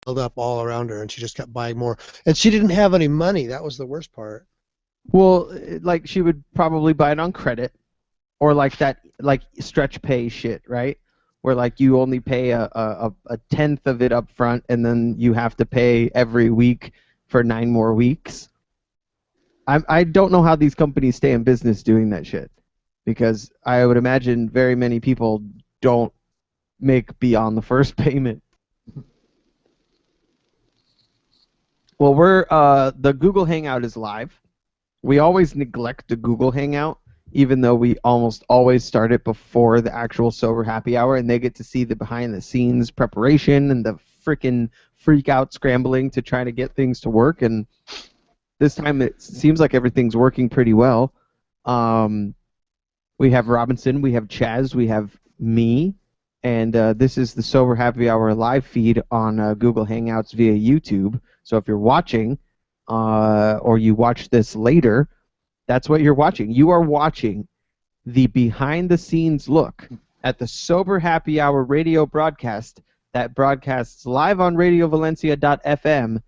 up all around her, and she just kept buying more. And she didn't have any money. That was the worst part. Well, like she would probably buy it on credit or like that like stretch pay shit, right? Where like you only pay a tenth of it up front and then you have to pay every week for 9 more weeks. I don't know how these companies stay in business doing that shit because I would imagine very many people don't make beyond the first payment. Well, we're the Google Hangout is live. We always neglect the Google Hangout, even though we almost always start it before the actual Sober Happy Hour, and they get to see the behind-the-scenes preparation and the freaking freak-out scrambling to try to get things to work. And this time it seems like everything's working pretty well. We have Robinson, we have Chaz, we have me, and this is the Sober Happy Hour live feed on Google Hangouts via YouTube. So if you're watching, or you watch this later, that's what you're watching. You are watching the behind-the-scenes look at the Sober Happy Hour radio broadcast that broadcasts live on RadioValencia.fm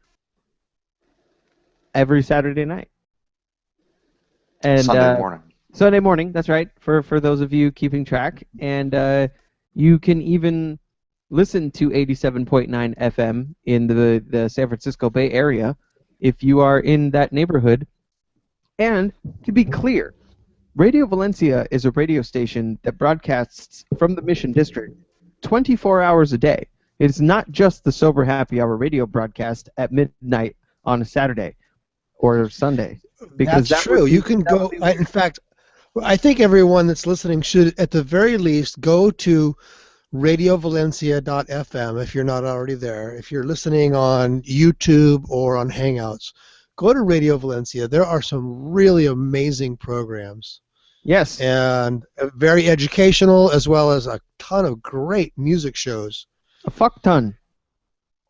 every Saturday night. And Sunday morning. Sunday morning, that's right, for those of you keeping track. And you can even listen to 87.9 FM in the San Francisco Bay Area if you are in that neighborhood. And to be clear, Radio Valencia is a radio station that broadcasts from the Mission District 24 hours a day. It's not just the Sober Happy Hour radio broadcast at midnight on a Saturday or Sunday. Because That's true. You can go. In fact, I think everyone that's listening should, at the very least, go to radiovalencia.fm if you're not already there. If you're listening on YouTube or on Hangouts, go to Radio Valencia. There are some really amazing programs. Yes. And very educational, as well as a ton of great music shows. A fuck ton.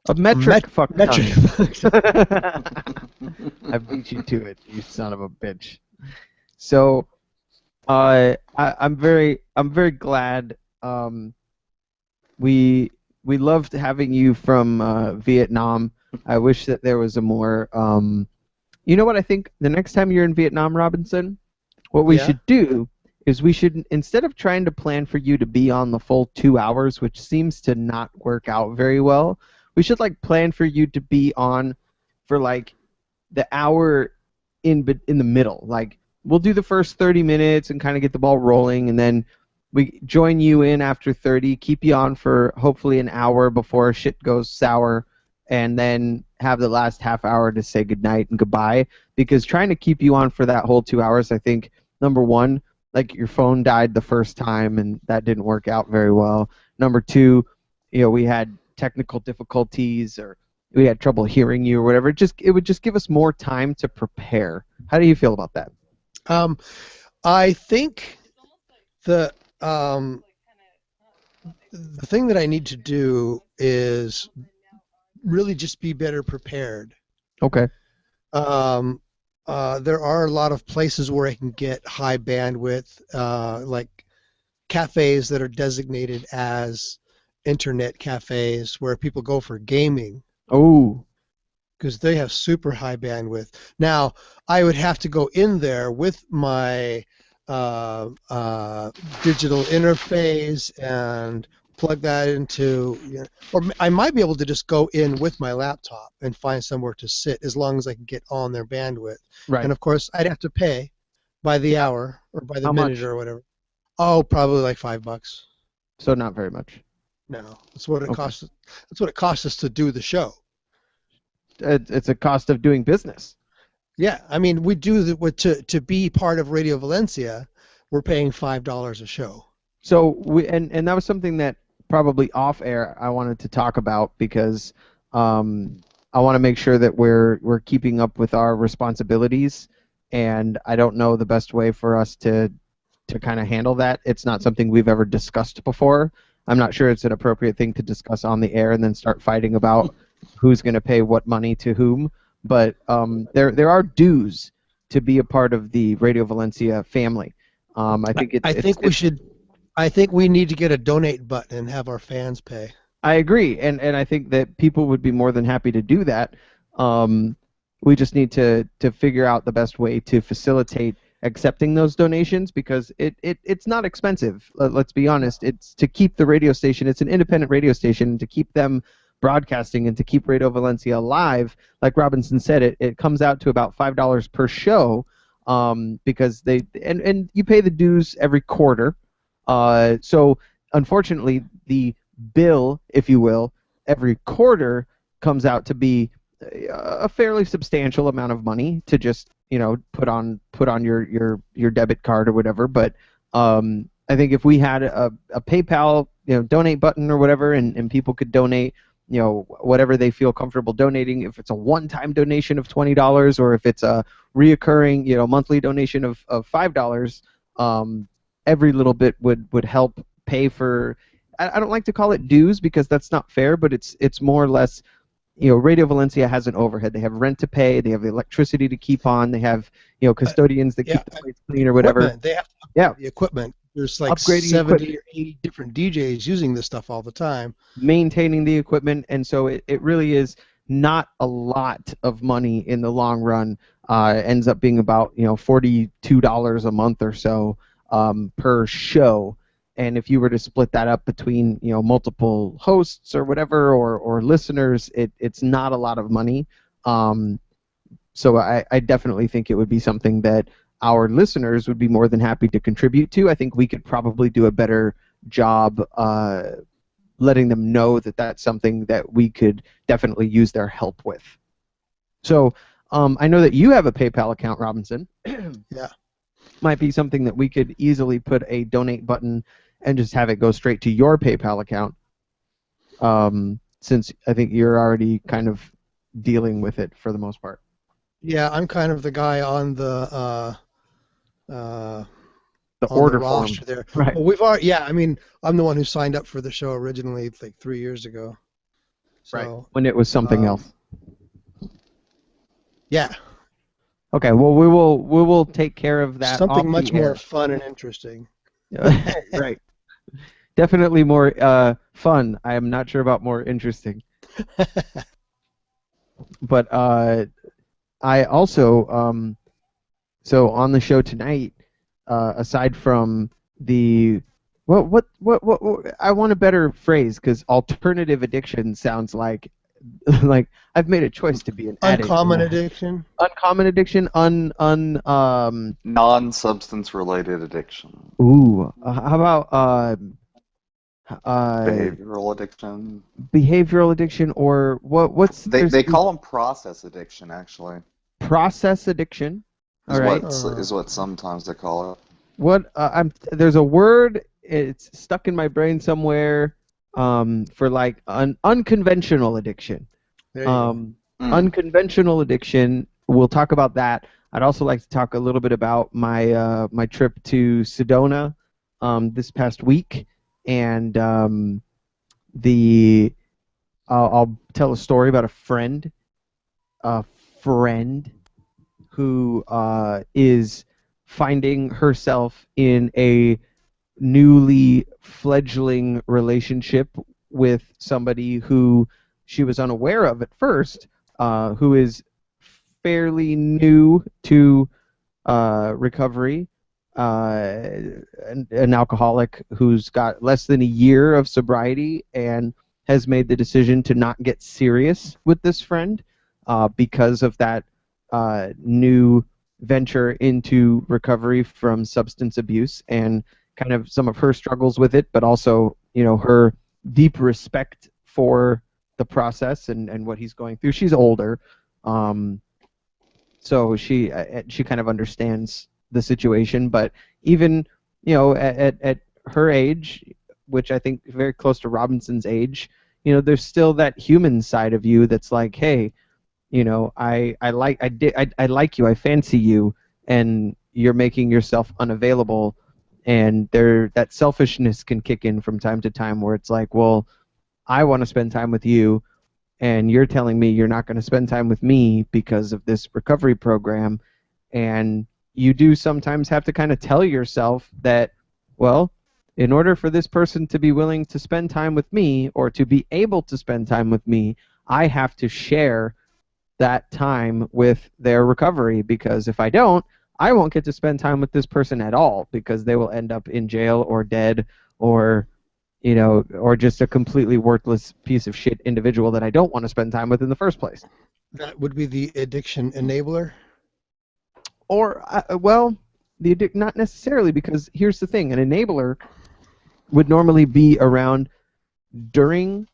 A metric fuck ton. I beat you to it, you son of a bitch. So, I'm very glad. We loved having you from Vietnam. I wish that there was a more. You know what I think? The next time you're in Vietnam, Robinson, what we should do is we should, instead of trying to plan for you to be on the full 2 hours, which seems to not work out very well, we should like plan for you to be on for like the hour in the middle. Like we'll do the first 30 minutes and kind of get the ball rolling, and then we join you in after 30, keep you on for hopefully an hour before shit goes sour, and then have the last half hour to say goodnight and goodbye. Because trying to keep you on for that whole 2 hours, I think, number one, like your phone died the first time and that didn't work out very well. Number two, we had technical difficulties or we had trouble hearing you or whatever. It would just give us more time to prepare. How do you feel about that? I think the thing that I need to do is really just be better prepared. Okay. There are a lot of places where I can get high bandwidth, like cafes that are designated as internet cafes where people go for gaming. Oh. Because they have super high bandwidth. Now, I would have to go in there with my digital interface and plug that into, or I might be able to just go in with my laptop and find somewhere to sit as long as I can get on their bandwidth. Right. And of course, I'd have to pay by the hour or by the How minute much? or whatever. Oh, probably like $5. So not very much. No, that's what it costs. That's what it costs us to do the show. It's a cost of doing business. Yeah, I mean, we do to be part of Radio Valencia, we're paying $5 a show. So and that was something that probably off air I wanted to talk about because I want to make sure that we're keeping up with our responsibilities, and I don't know the best way for us to kind of handle that. It's not something we've ever discussed before. I'm not sure it's an appropriate thing to discuss on the air and then start fighting about who's going to pay what money to whom. But there are dues to be a part of the Radio Valencia family. I think we need to get a donate button and have our fans pay. I agree, and I think that people would be more than happy to do that. Um, we just need to figure out the best way to facilitate accepting those donations because it's not expensive. Let's be honest. It's to keep the radio station. It's an independent radio station, and to keep them broadcasting and to keep Radio Valencia alive. Like Robinson said, it comes out to about $5 per show, because and you pay the dues every quarter. So unfortunately, the bill, if you will, every quarter comes out to be a fairly substantial amount of money to just put on your debit card or whatever. But I think if we had a PayPal donate button or whatever, and people could donate whatever they feel comfortable donating, if it's a one-time donation of $20 or if it's a reoccurring monthly donation of $5, every little bit would help pay for. I don't like to call it dues because that's not fair, but it's more or less, Radio Valencia has an overhead. They have rent to pay, they have the electricity to keep on, they have custodians that keep the place clean or whatever. They have to upgrade the equipment. There's like Upgrading 70 or 80 different DJs using this stuff all the time. Maintaining the equipment, and so it really is not a lot of money in the long run. Ends up being about $42 a month or so per show. And if you were to split that up between multiple hosts or whatever or listeners, it's not a lot of money. So I definitely think it would be something that our listeners would be more than happy to contribute to. I think we could probably do a better job letting them know that that's something that we could definitely use their help with. So I know that you have a PayPal account, Robinson. Yeah. Might be something that we could easily put a donate button and just have it go straight to your PayPal account, since I think you're already kind of dealing with it for the most part. Yeah, I'm kind of the guy on the order roster form. there. Right. Well, I'm the one who signed up for the show originally, like 3 years ago. So, right. When it was something else. Yeah. Okay. Well, we will take care of that. Something much more fun and interesting. Right. Definitely more fun. I am not sure about more interesting. But I also so on the show tonight, aside from the what I want a better phrase because alternative addiction sounds like like I've made a choice to be an addict. Uncommon addiction. Uncommon addiction. Non-substance related addiction. Ooh. How about behavioral addiction. Behavioral addiction, or what's they call them process addiction actually. Process addiction. All right. Is what sometimes they call it. What there's a word, it's stuck in my brain somewhere, for like unconventional addiction. Unconventional addiction. We'll talk about that. I'd also like to talk a little bit about my my trip to Sedona this past week, and I'll tell a story about a friend who is finding herself in a newly fledgling relationship with somebody who she was unaware of at first, who is fairly new to recovery, an alcoholic who's got less than a year of sobriety and has made the decision to not get serious with this friend because of that new venture into recovery from substance abuse and kind of some of her struggles with it, but also her deep respect for the process and what he's going through. She's older, so she kind of understands the situation, but even at her age, which I think is very close to Robinson's age, there's still that human side of you that's like, hey, I like you, I fancy you, and you're making yourself unavailable, and that selfishness can kick in from time to time where it's like, well, I want to spend time with you, and you're telling me you're not going to spend time with me because of this recovery program, and you do sometimes have to kind of tell yourself that, well, In order for this person to be willing to spend time with me or to be able to spend time with me, I have to share that time with their recovery, because if I don't, I won't get to spend time with this person at all, because they will end up in jail or dead or or just a completely worthless piece of shit individual that I don't want to spend time with in the first place. That would be the addiction enabler. Or, well, not necessarily, because here's the thing: an enabler would normally be around during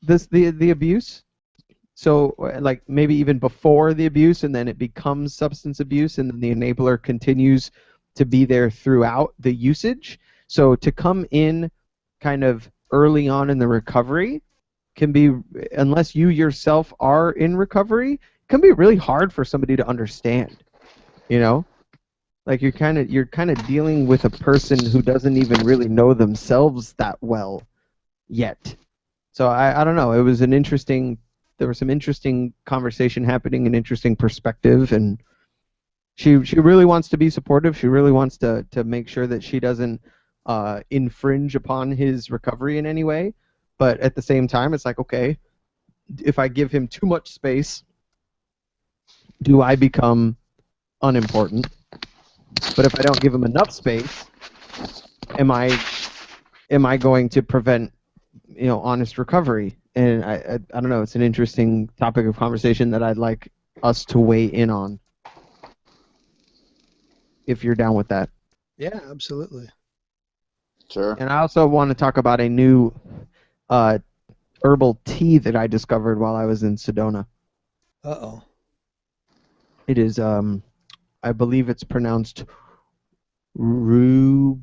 the abuse. So, like, maybe even before the abuse, and then it becomes substance abuse, and then the enabler continues to be there throughout the usage. So to come in kind of early on in the recovery can be, unless you yourself are in recovery, can be really hard for somebody to understand. Like you're kind of dealing with a person who doesn't even really know themselves that well yet. So I don't know. It was there was some interesting conversation happening, an interesting perspective, and she really wants to be supportive. She really wants to make sure that she doesn't infringe upon his recovery in any way. But at the same time, it's like, okay, if I give him too much space, do I become unimportant? But if I don't give him enough space, am I going to prevent honest recovery? And I don't know. It's an interesting topic of conversation that I'd like us to weigh in on, if you're down with that. Yeah, absolutely. Sure. And I also want to talk about a new herbal tea that I discovered while I was in Sedona. Uh-oh. It is, I believe it's pronounced rooibos,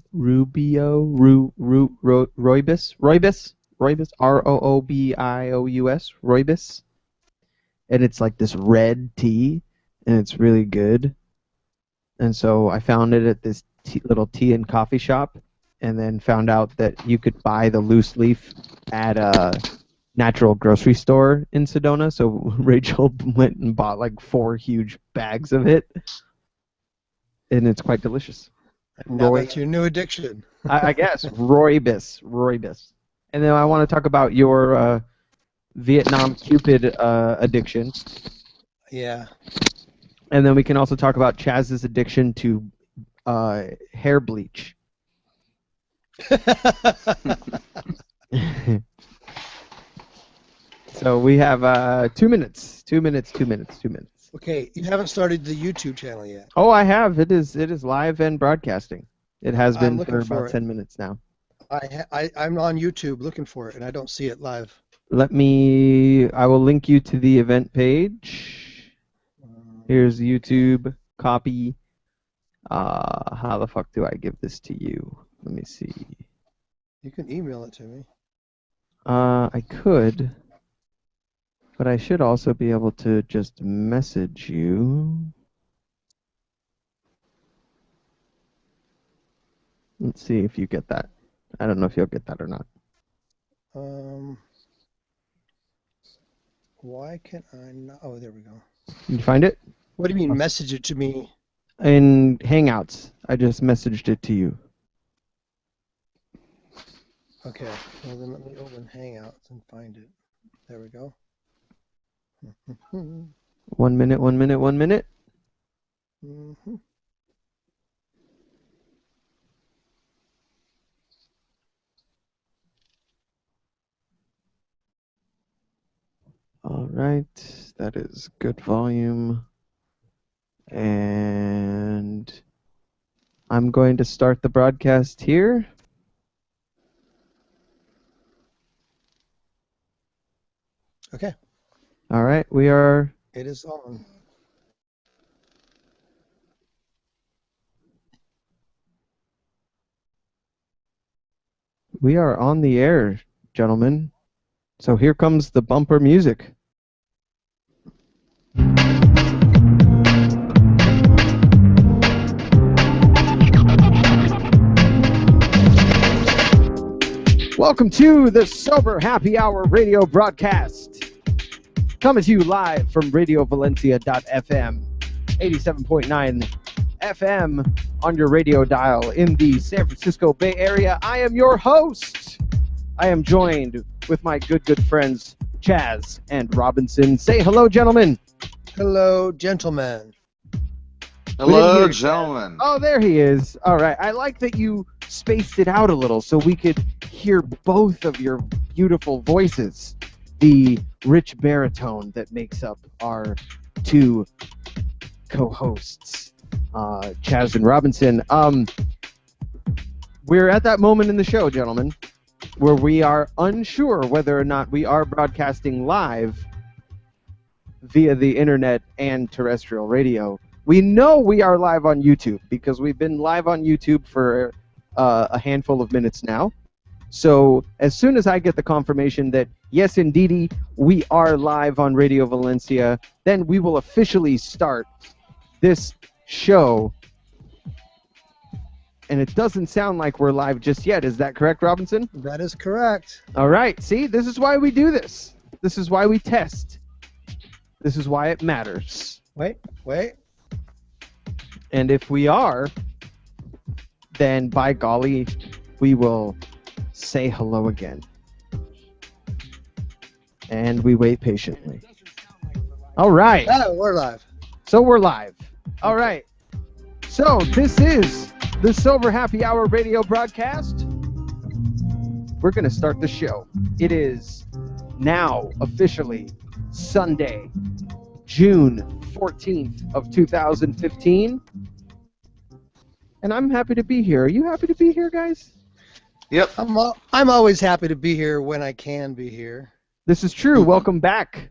Roobous, rooibos, and it's like this red tea, and it's really good. And so I found it at this little tea and coffee shop, and then found out that you could buy the loose leaf at a natural grocery store in Sedona. So Rachel went and bought like 4 huge bags of it, and it's quite delicious. Now that's your new addiction. I guess rooibos. And then I want to talk about your Vietnam Cupid addiction. Yeah. And then we can also talk about Chaz's addiction to hair bleach. So we have 2 minutes. 2 minutes. Okay, you haven't started the YouTube channel yet. Oh, I have. It is live and broadcasting. It has been for for about 10 minutes now. I'm on YouTube looking for it, and I don't see it live. I will link you to the event page. Here's YouTube, copy. How the fuck do I give this to you? Let me see. You can email it to me. I could, but I should also be able to just message you. Let's see if you get that. I don't know if you'll get that or not. Why can't I not? Oh, there we go. Did you find it? What do you mean, message it to me? In Hangouts. I just messaged it to you. Okay, well then let me open Hangouts and find it. There we go. 1 minute. Mm-hmm. All right, that is good volume. And I'm going to start the broadcast here. Okay. All right, we are... It is on. We are on the air, gentlemen. So here comes the bumper music. Welcome to the Sober Happy Hour radio broadcast. Coming to you live from RadioValencia.fm, 87.9 FM, on your radio dial in the San Francisco Bay Area. I am your host. I am joined with my good friends, Chaz and Robinson. Say hello, gentlemen. Hello, gentlemen. Hello, hear gentlemen. Oh, there he is. All right. I like that you spaced it out a little so we could hear both of your beautiful voices. The rich baritone that makes up our two co-hosts, Chaz and Robinson. We're at that moment in the show, gentlemen, where we are unsure whether or not we are broadcasting live via the internet and terrestrial radio. We know we are live on YouTube because we've been live on YouTube for a handful of minutes now. So as soon as I get the confirmation that, yes, indeedy, we are live on Radio Valencia, then we will officially start this show. And it doesn't sound like we're live just yet. Is that correct, Robinson? That is correct. All right. See, this is why we do this. This is why we test. This is why it matters. Wait. And if we are, then by golly, we will say hello again. And we wait patiently. All right. Oh, we're live. So we're live. All right. So this is the Sober Happy Hour radio broadcast. We're going to start the show. It is now officially Sunday, June 14th of 2015. And I'm happy to be here. Are you happy to be here, guys? Yep. I'm always happy to be here when I can be here. This is true. Welcome back.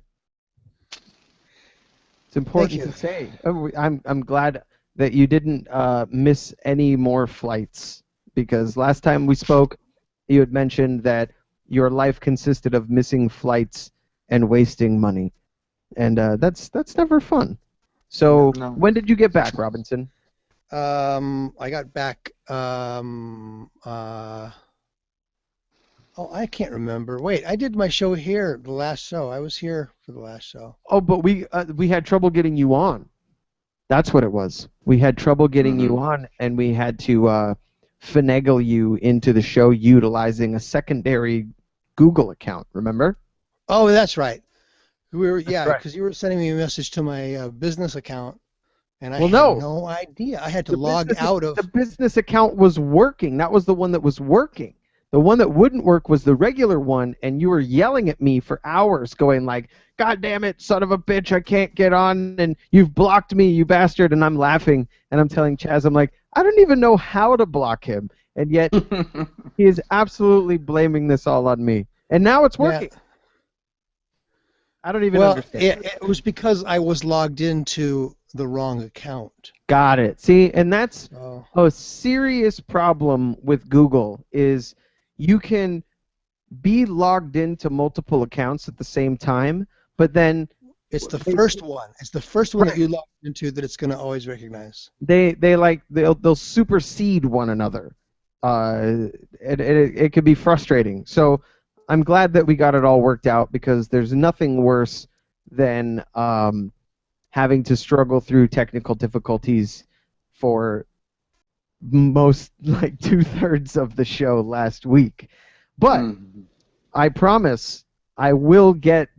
It's important Thank to say. I'm glad that you didn't miss any more flights, because last time we spoke, you had mentioned that your life consisted of missing flights and wasting money, and that's never fun. So No. when did you get back, Robinson? I got back. I can't remember. Wait, I did my show here. The last show. I was here for the last show. Oh, but we had trouble getting you on. That's what it was. We had trouble getting you on, and we had to finagle you into the show utilizing a secondary Google account. Remember? Oh, that's right. Because right. you were sending me a message to my business account, and I Well, had no. no idea. I had to log out of. The business account was working. That was the one that was working. The one that wouldn't work was the regular one, and you were yelling at me for hours, going like, "God damn it, son of a bitch, I can't get on, and you've blocked me, you bastard," and I'm laughing, and I'm telling Chaz, I'm like, I don't even know how to block him, and yet he is absolutely blaming this all on me. And now it's working. Yeah. I don't even Well, understand. it was because I was logged into the wrong account. Got it. See, and that's Oh. a serious problem with Google is you can be logged into multiple accounts at the same time, but then It's the first one. It's the first one that you log into that it's going to always recognize. they'll supersede one another. It could be frustrating. So I'm glad that we got it all worked out, because there's nothing worse than having to struggle through technical difficulties for most, like 2/3 of the show last week. But I promise I will get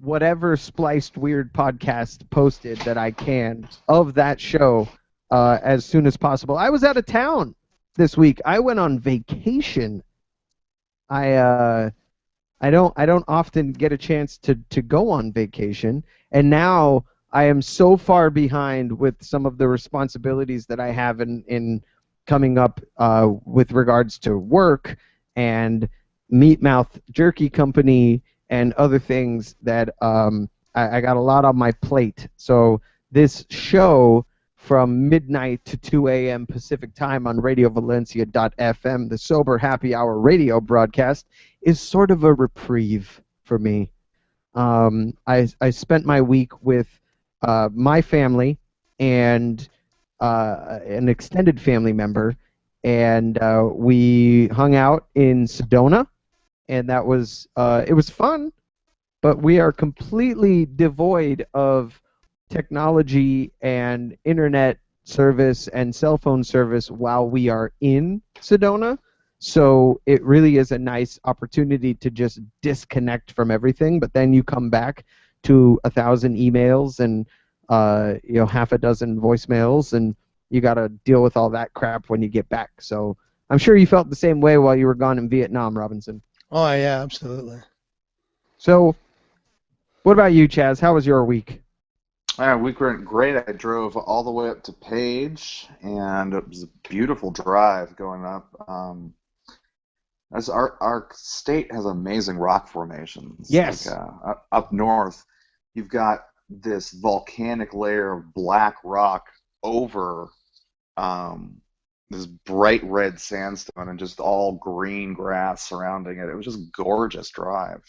whatever spliced weird podcast posted that I can of that show as soon as possible. I was out of town this week. I went on vacation. I don't often get a chance to go on vacation, and now I am so far behind with some of the responsibilities that I have in coming up with regards to work and Meat Mouth Jerky Company and other things that I got a lot on my plate. So this show from midnight to 2 a.m. Pacific time on RadioValencia.fm, the Sober Happy Hour radio broadcast, is sort of a reprieve for me. I spent my week with my family and an extended family member, and we hung out in Sedona, and that was it was fun, but we are completely devoid of technology and internet service and cell phone service while we are in Sedona. So it really is a nice opportunity to just disconnect from everything, but then you come back to 1,000 emails and half a dozen voicemails, and you got to deal with all that crap when you get back. So I'm sure you felt the same way while you were gone in Vietnam, Robinson. Oh yeah, absolutely. So what about you, Chaz? How was your week? Week went great. I drove all the way up to Page, and it was a beautiful drive going up. As our state has amazing rock formations. Yes. Like, up north, you've got this volcanic layer of black rock over this bright red sandstone and just all green grass surrounding it. It was just gorgeous drive.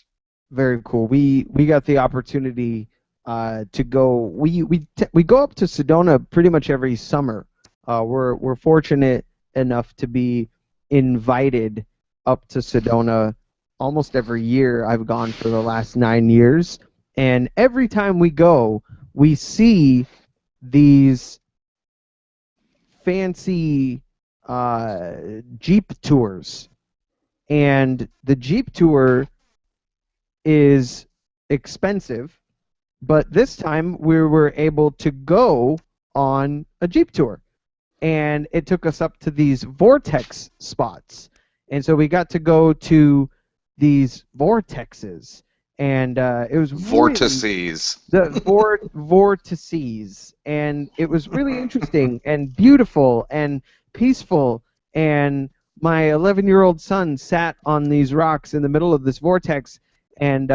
Very cool. We got the opportunity to go. We go up to Sedona pretty much every summer. We're fortunate enough to be invited up to Sedona almost every year. I've gone for the last 9 years, and every time we go, we see these fancy Jeep tours, and the Jeep tour is expensive, but this time we were able to go on a Jeep tour, and it took us up to these vortex spots, and so we got to go to these vortexes, and it was Vortices. The vortices, and it was really interesting and beautiful and peaceful, and my 11-year-old son sat on these rocks in the middle of this vortex and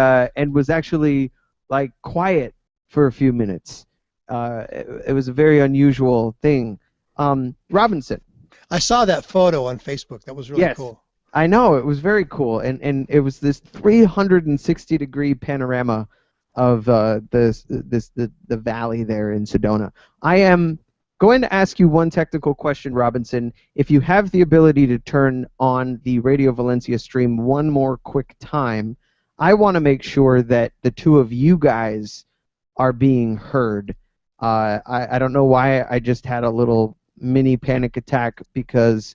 was actually like quiet for a few minutes. It was a very unusual thing. Robinson. I saw that photo on Facebook. That was really Yes. cool. I know, it was very cool, and it was this 360-degree panorama of the valley there in Sedona. I am going to ask you one technical question, Robinson. If you have the ability to turn on the Radio Valencia stream one more quick time, I want to make sure that the two of you guys are being heard. I don't know why I just had a little mini panic attack, because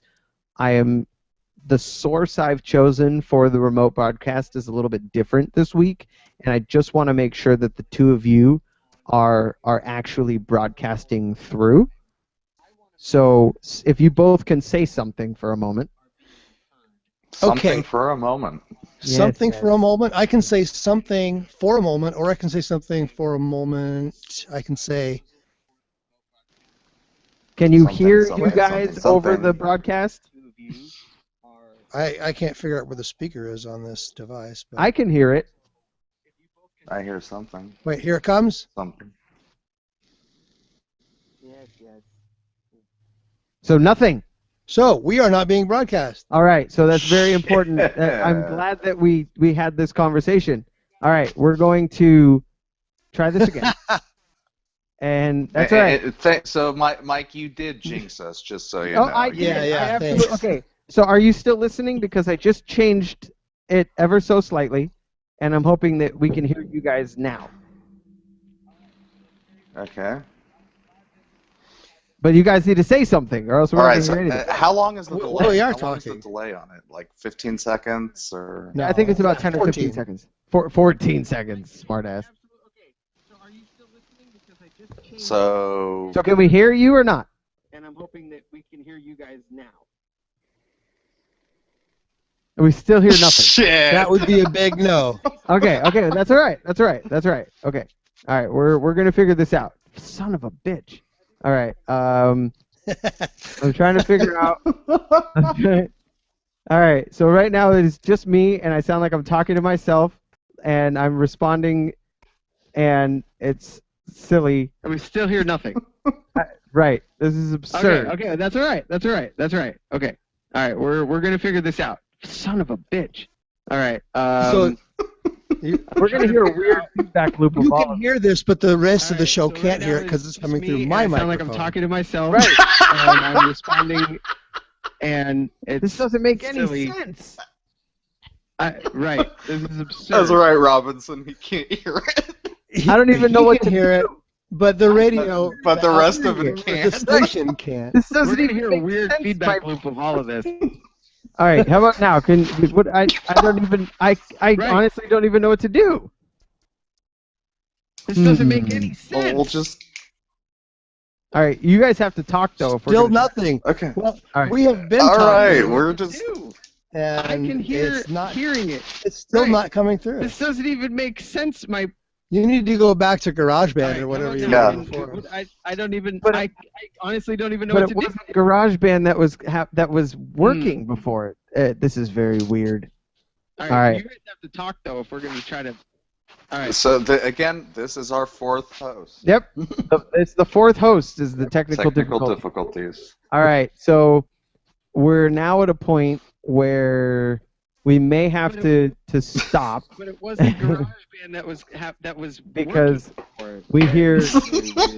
the source I've chosen for the remote broadcast is a little bit different this week, and I just want to make sure that the two of you are actually broadcasting through. So if you both can say something for a moment. Something for a moment. Something for a moment. I can say something for a moment, or I can say something for a moment. I can say... Can you hear you guys over the broadcast? I can't figure out where the speaker is on this device. But... I can hear it. I hear something. Wait, here it comes. Something. Yes. So nothing. So we are not being broadcast. All right, so that's very important. I'm glad that we had this conversation. All right, we're going to try this again. And that's all right. So, Mike, you did jinx us, just so you know. I did. Yeah. I absolutely, okay. So are you still listening? Because I just changed it ever so slightly, and I'm hoping that we can hear you guys now. Okay. But you guys need to say something, or else we're not going to hear anything. How long is the delay? Well, we are how long is talking. the delay on it? Like 15 seconds, or? No, I think it's about 10 or 15 14 seconds. 14 seconds, smartass. So are you still listening? Because I just changed. So can we hear you or not? And I'm hoping that we can hear you guys now. We still hear nothing. Shit. That would be a big no. Okay, that's all right. Okay. All right, we're going to figure this out. Son of a bitch. All right. I'm trying to figure out. All right, so right now it is just me, and I sound like I'm talking to myself, and I'm responding, and it's silly. And we still hear nothing. Right. This is absurd. Okay, that's all right. Okay. All right, we're going to figure this out. Son of a bitch. All right. So we're going to hear a weird feedback loop. You can hear this, but the rest of the show can't hear it because it's coming through my microphone. I sound like I'm talking to myself. Right. And I'm responding, and this doesn't make any sense. Right. This is absurd. That's right, Robinson. He can't hear it. I don't even know what to hear do. it. But the radio, But the rest of it the can't. station can't. This We're doesn't gonna even hear a make weird sense, feedback my- loop of all of this. All right, how about now? I don't even I Right. honestly don't even know what to do. This doesn't make any Well, sense. we'll just All right, you guys have to talk though. If we're Still gonna- nothing. okay. Well, All right. we have been All right, talking, we're just and I can hear it's not. hearing it. It's still Right. not coming through. This doesn't even make sense. My You need to go back to GarageBand Alright, or whatever how you about were now? doing before. I don't even. But- I honestly don't even know But what it to do. wasn't GarageBand that was working before. This is very weird. All all right. You guys have to talk though if we're gonna try to. All right. so. Again, this is our fourth host. Yep, it's the fourth host is the technical difficulty. difficulties. All right, so we're now at a point where we may have to stop But it wasn't GarageBand that was because working for it. we hear.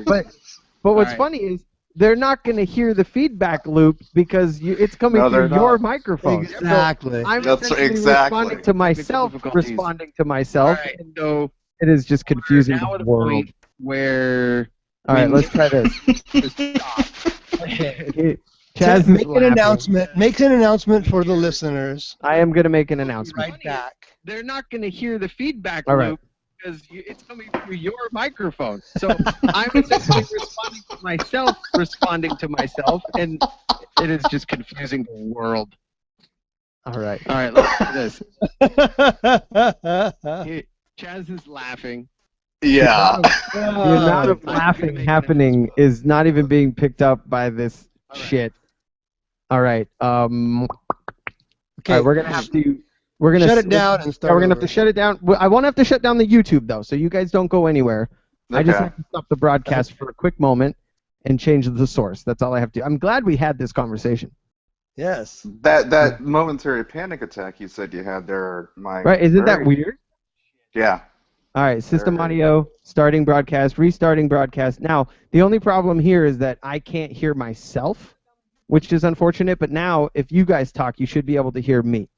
But what's Alright. funny is they're not going to hear the feedback loop because it's coming No, through they're your not. microphone. So Exactly. I'm That's essentially exactly. responding to myself, difficulties. responding to myself. Alright, and so it is just confusing now at the a world. point where All right, we let's try this. need to stop. Chaz is Make an laughing. announcement. Make an announcement for the listeners. I am going to make an announcement. Right back. They're not going to hear the feedback All right. loop because it's coming through your microphone. So I'm essentially responding to myself, and it is just confusing the world. All right. All right, let's do this. Chaz is laughing. Yeah. The amount of I'm gonna laughing make an happening is not even being picked up by this All right. shit. All right. All Okay. right, we're gonna have to. We're gonna shut it down and Yeah, start. we're gonna have over. to shut it down. I won't have to shut down the YouTube though, so you guys don't go anywhere. I just Okay. have to stop the broadcast for a quick moment and change the source. That's all I have to do. I'm glad we had this conversation. Yes. That momentary panic attack you said you had there, Mike. Right? Isn't that very- weird? Yeah. All right, system Very- audio, starting broadcast, restarting broadcast. Now, the only problem here is that I can't hear myself, which is unfortunate, but now if you guys talk, you should be able to hear me.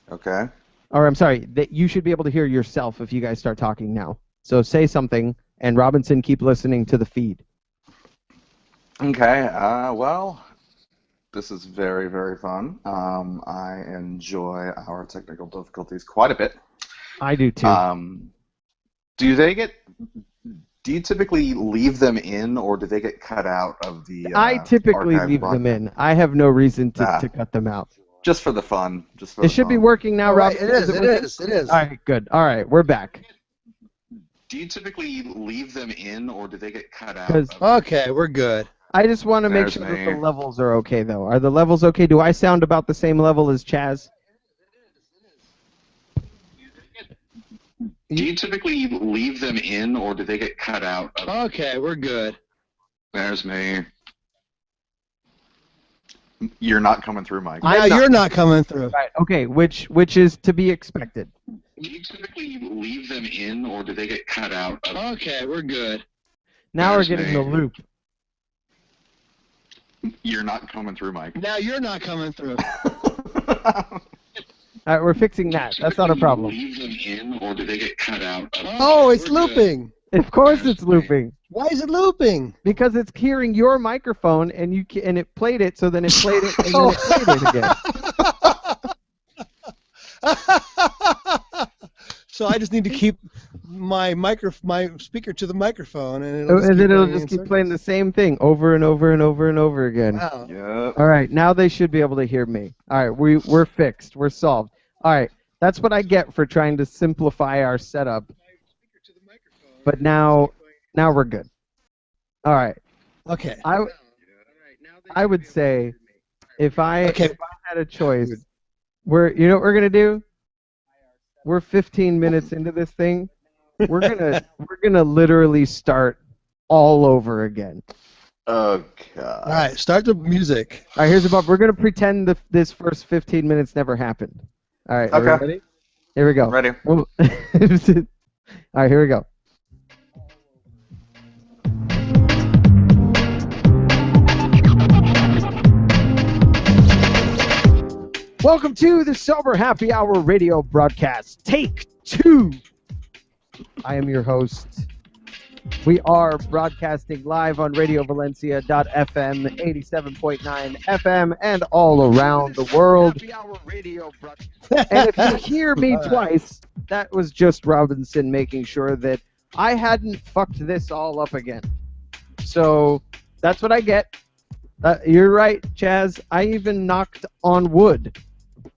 Okay. Or I'm sorry, that you should be able to hear yourself if you guys start talking now. So say something, and Robinson, keep listening to the feed. Okay. Well, this is very, very fun. I enjoy our technical difficulties quite a bit. I do too. Do you typically leave them in, or do they get cut out of the? I typically archive leave them broadcast? in. I have no reason Ah. to cut them out. Just for the fun. Just for It the should be fun. working now, All right, Robinson. it is. it It working? is. It is. All right, good. All right, we're back. Do you typically leave them in, or do they get cut out? 'Cause- Okay, we're good. I just want to make There's sure me. that the levels are okay, though. Are the levels okay? Do I sound about the same level as Chaz? Do you typically leave them in, or do they get cut out? Okay, we're good. There's me. You're not coming through, Mike. I'm Now not- you're not coming through. Right. Okay. Which is to be expected. Do you typically leave them in, or do they get cut out? Okay, we're good. Now There's we're getting me. the loop. You're not coming through, Mike. Now you're not coming through. All right, we're fixing that. That's not a problem. Leave them in, or do they get cut out? Oh, it's looping. Of course, it's looping Why is it looping? because it's hearing your microphone, and and it played it, so then it played it, and then it played it again. So I just need to keep my speaker to the microphone, and it'll just And then keep it'll going just in keep circles. playing the same thing over and over and over and over again. Wow. Yep. All right, now they should be able to hear me. All right, we're fixed. We're solved. All right, that's what I get for trying to simplify our setup. But now we're good. All right, Okay. I would say if I Okay. had a choice, you know what we're gonna do? We're 15 minutes into this thing. We're gonna literally start all over again. Oh, God. All right. Start the music. All right, here's about. We're gonna pretend this first 15 minutes never happened. All right, Okay. everybody? Here we go. Ready? All right, here we go. Welcome to the Sober Happy Hour radio broadcast. Take 2. I am your host, We are broadcasting live on RadioValencia.fm, 87.9 FM, and all around the world. Happy Hour Radio, brother. And if you hear me All right. twice, that was just Robinson making sure that I hadn't fucked this all up again. So that's what I get. You're right, Chaz. I even knocked on wood.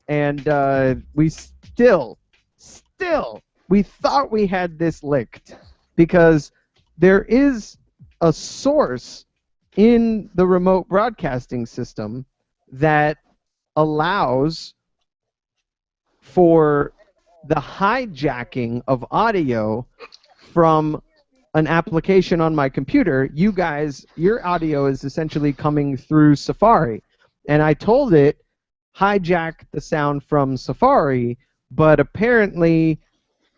And we we thought we had this licked because there is a source in the remote broadcasting system that allows for the hijacking of audio from an application on my computer. You guys, your audio is essentially coming through Safari. And I told it, hijack the sound from Safari, but apparently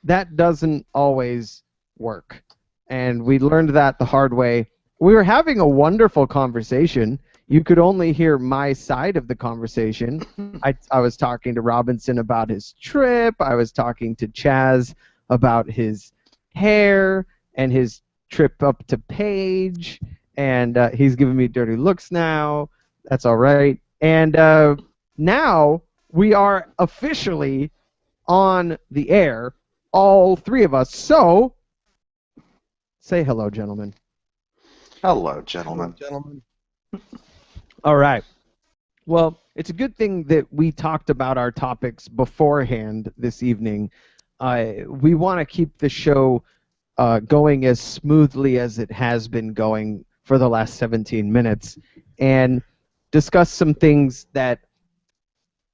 that doesn't always work. And we learned that the hard way. We were having a wonderful conversation. You could only hear my side of the conversation. I was talking to Robinson about his trip. I was talking to Chaz about his hair and his trip up to Paige. And he's giving me dirty looks now. That's all right. And now we are officially on the air, all three of us. So, say hello, gentlemen. Hello, gentlemen. Gentlemen. All right. Well, it's a good thing that we talked about our topics beforehand this evening. We want to keep the show going as smoothly as it has been going for the last 17 minutes and discuss some things that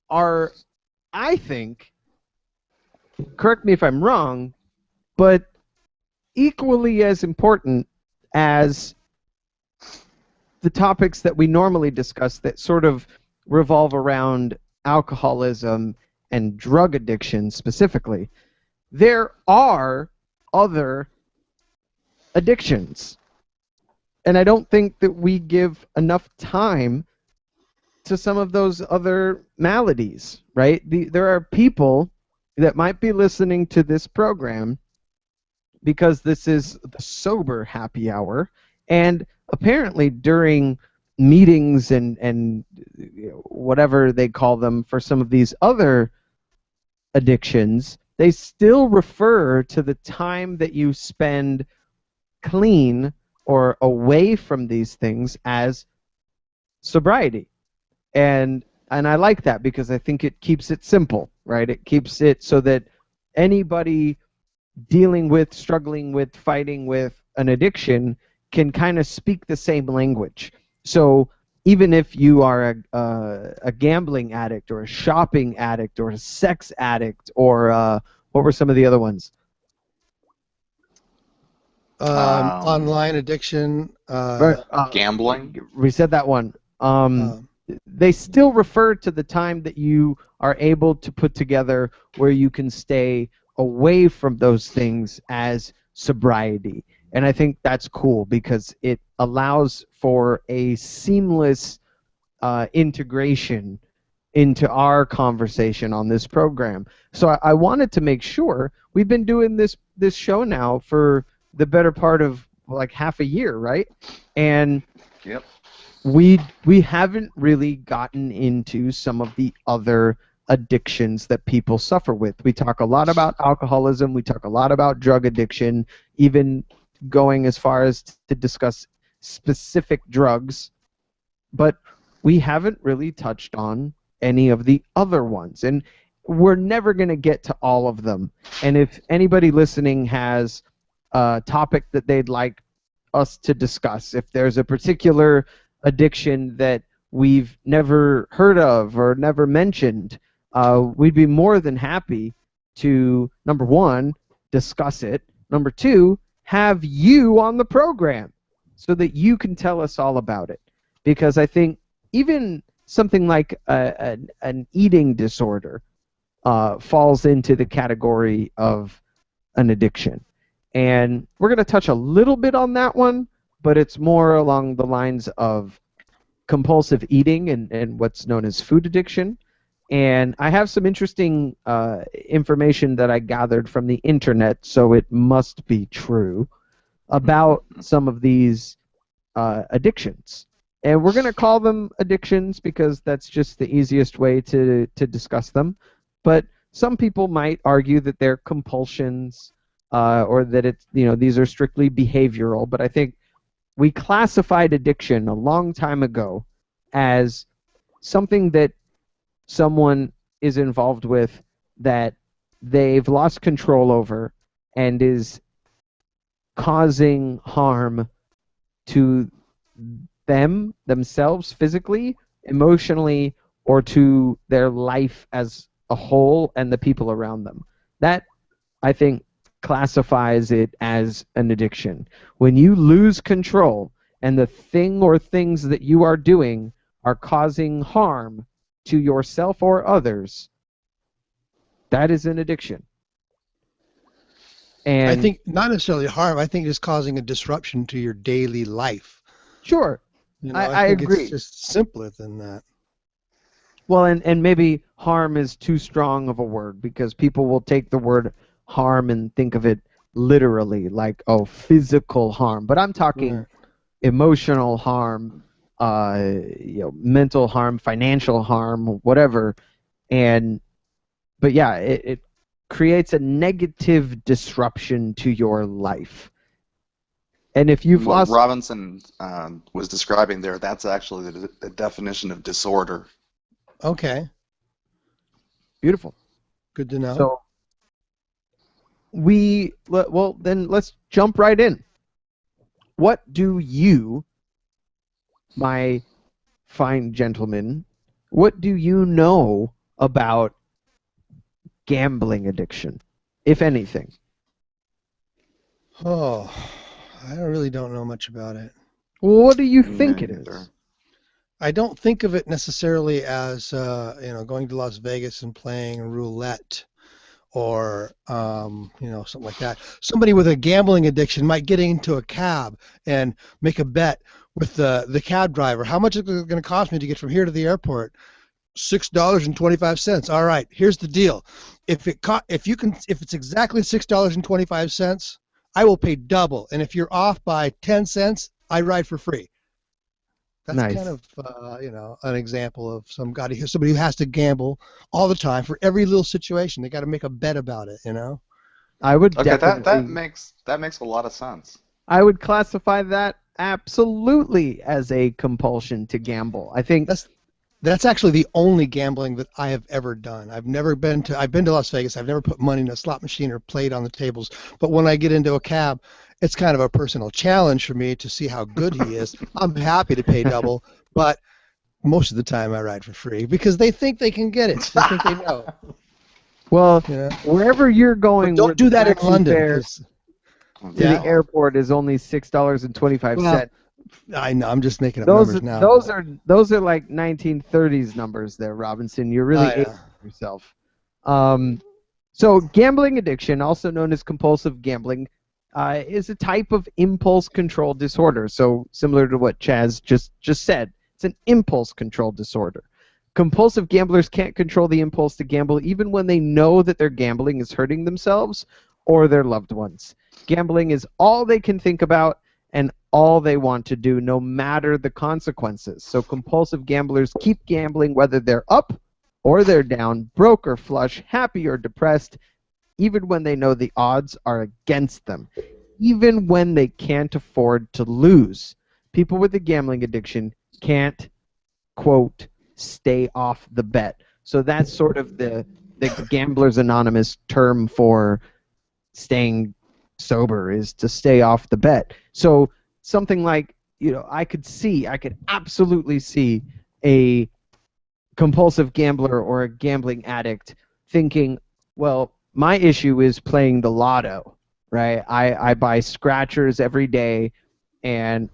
are, I think, correct me if I'm wrong, but equally as important as the topics that we normally discuss that sort of revolve around alcoholism and drug addiction specifically. There are other addictions. And I don't think that we give enough time to some of those other maladies, right? There are people that might be listening to this program because this is the sober happy hour, and apparently during meetings and whatever they call them for some of these other addictions, they still refer to the time that you spend clean or away from these things as sobriety. And I like that because I think it keeps it simple, right? It keeps it so that anybody dealing with, struggling with, fighting with an addiction can kind of speak the same language. So even if you are a gambling addict or a shopping addict or a sex addict or what were some of the other ones? Online addiction. Gambling. We said that one. They still refer to the time that you are able to put together where you can stay away from those things as sobriety. And I think that's cool because it allows for a seamless integration into our conversation on this program. So I wanted to make sure we've been doing this show now for the better part of like half a year, right? And Yep. we haven't really gotten into some of the other addictions that people suffer with. We talk a lot about alcoholism, we talk a lot about drug addiction, even going as far as to discuss specific drugs, but we haven't really touched on any of the other ones, and we're never going to get to all of them. And if anybody listening has a topic that they'd like us to discuss, if there's a particular addiction that we've never heard of or never mentioned, we'd be more than happy to, number one, discuss it, number two, have you on the program so that you can tell us all about it. Because I think even something like an eating disorder falls into the category of an addiction. And we're going to touch a little bit on that one, but it's more along the lines of compulsive eating and what's known as food addiction. And I have some interesting information that I gathered from the internet, so it must be true. about some of these addictions. And we're going to call them addictions because that's just the easiest way to discuss them. But some people might argue that they're compulsions or that it's, these are strictly behavioral. But I think we classified addiction a long time ago as something that someone is involved with that they've lost control over and is causing harm to themselves physically, emotionally, or to their life as a whole and the people around them. That, I think, classifies it as an addiction. When you lose control and the thing or things that you are doing are causing harm to yourself or others, that is an addiction. And I think not necessarily harm. I think it's causing a disruption to your daily life. Sure, I think agree. It's just simpler than that. Well, and maybe harm is too strong of a word because people will take the word harm and think of it literally, like, oh, physical harm. But I'm talking emotional harm, mental harm, financial harm, whatever. But yeah, it creates a negative disruption to your life. And if you've what lost... Robinson was describing there, that's actually the definition of disorder. Okay. Beautiful. Good to know. So then let's jump right in. What do you, my fine gentleman, what do you know about gambling addiction, if anything? Oh, I really don't know much about it. Well, what do you think it is? I don't think of it necessarily as going to Las Vegas and playing roulette or something like that. Somebody with a gambling addiction might get into a cab and make a bet with the cab driver. How much is it going to cost me to get from here to the airport? $6.25. All right, here's the deal. If it's exactly $6.25, I will pay double. And if you're off by 10 cents, I ride for free. That's nice. Kind of, an example of somebody who has to gamble all the time for every little situation. They got to make a bet about it, I would definitely... that makes a lot of sense. I would classify that absolutely as a compulsion to gamble. I think that's actually the only gambling that I have ever done. I've been to Las Vegas. I've never put money in a slot machine or played on the tables. But when I get into a cab, it's kind of a personal challenge for me to see how good he is. I'm happy to pay double, but most of the time I ride for free because they think they can get it. They think they know. Well, wherever you're going, but don't do that in London. The airport is only $6.25. Well, I know. I'm just making up numbers now. Those are like 1930s numbers there, Robinson. You're really aging yourself. So gambling addiction, also known as compulsive gambling, is a type of impulse control disorder. So similar to what Chaz just said, it's an impulse control disorder. Compulsive gamblers can't control the impulse to gamble even when they know that their gambling is hurting themselves or their loved ones. Gambling is all they can think about and all they want to do, no matter the consequences. So compulsive gamblers keep gambling whether they're up or they're down, broke or flush, happy or depressed, even when they know the odds are against them, even when they can't afford to lose. People with a gambling addiction can't, quote, stay off the bet. So that's sort of the Gamblers Anonymous term for staying sober, is to stay off the bet. So something like, I could absolutely see a compulsive gambler or a gambling addict thinking, well, my issue is playing the lotto, right? I buy scratchers every day, and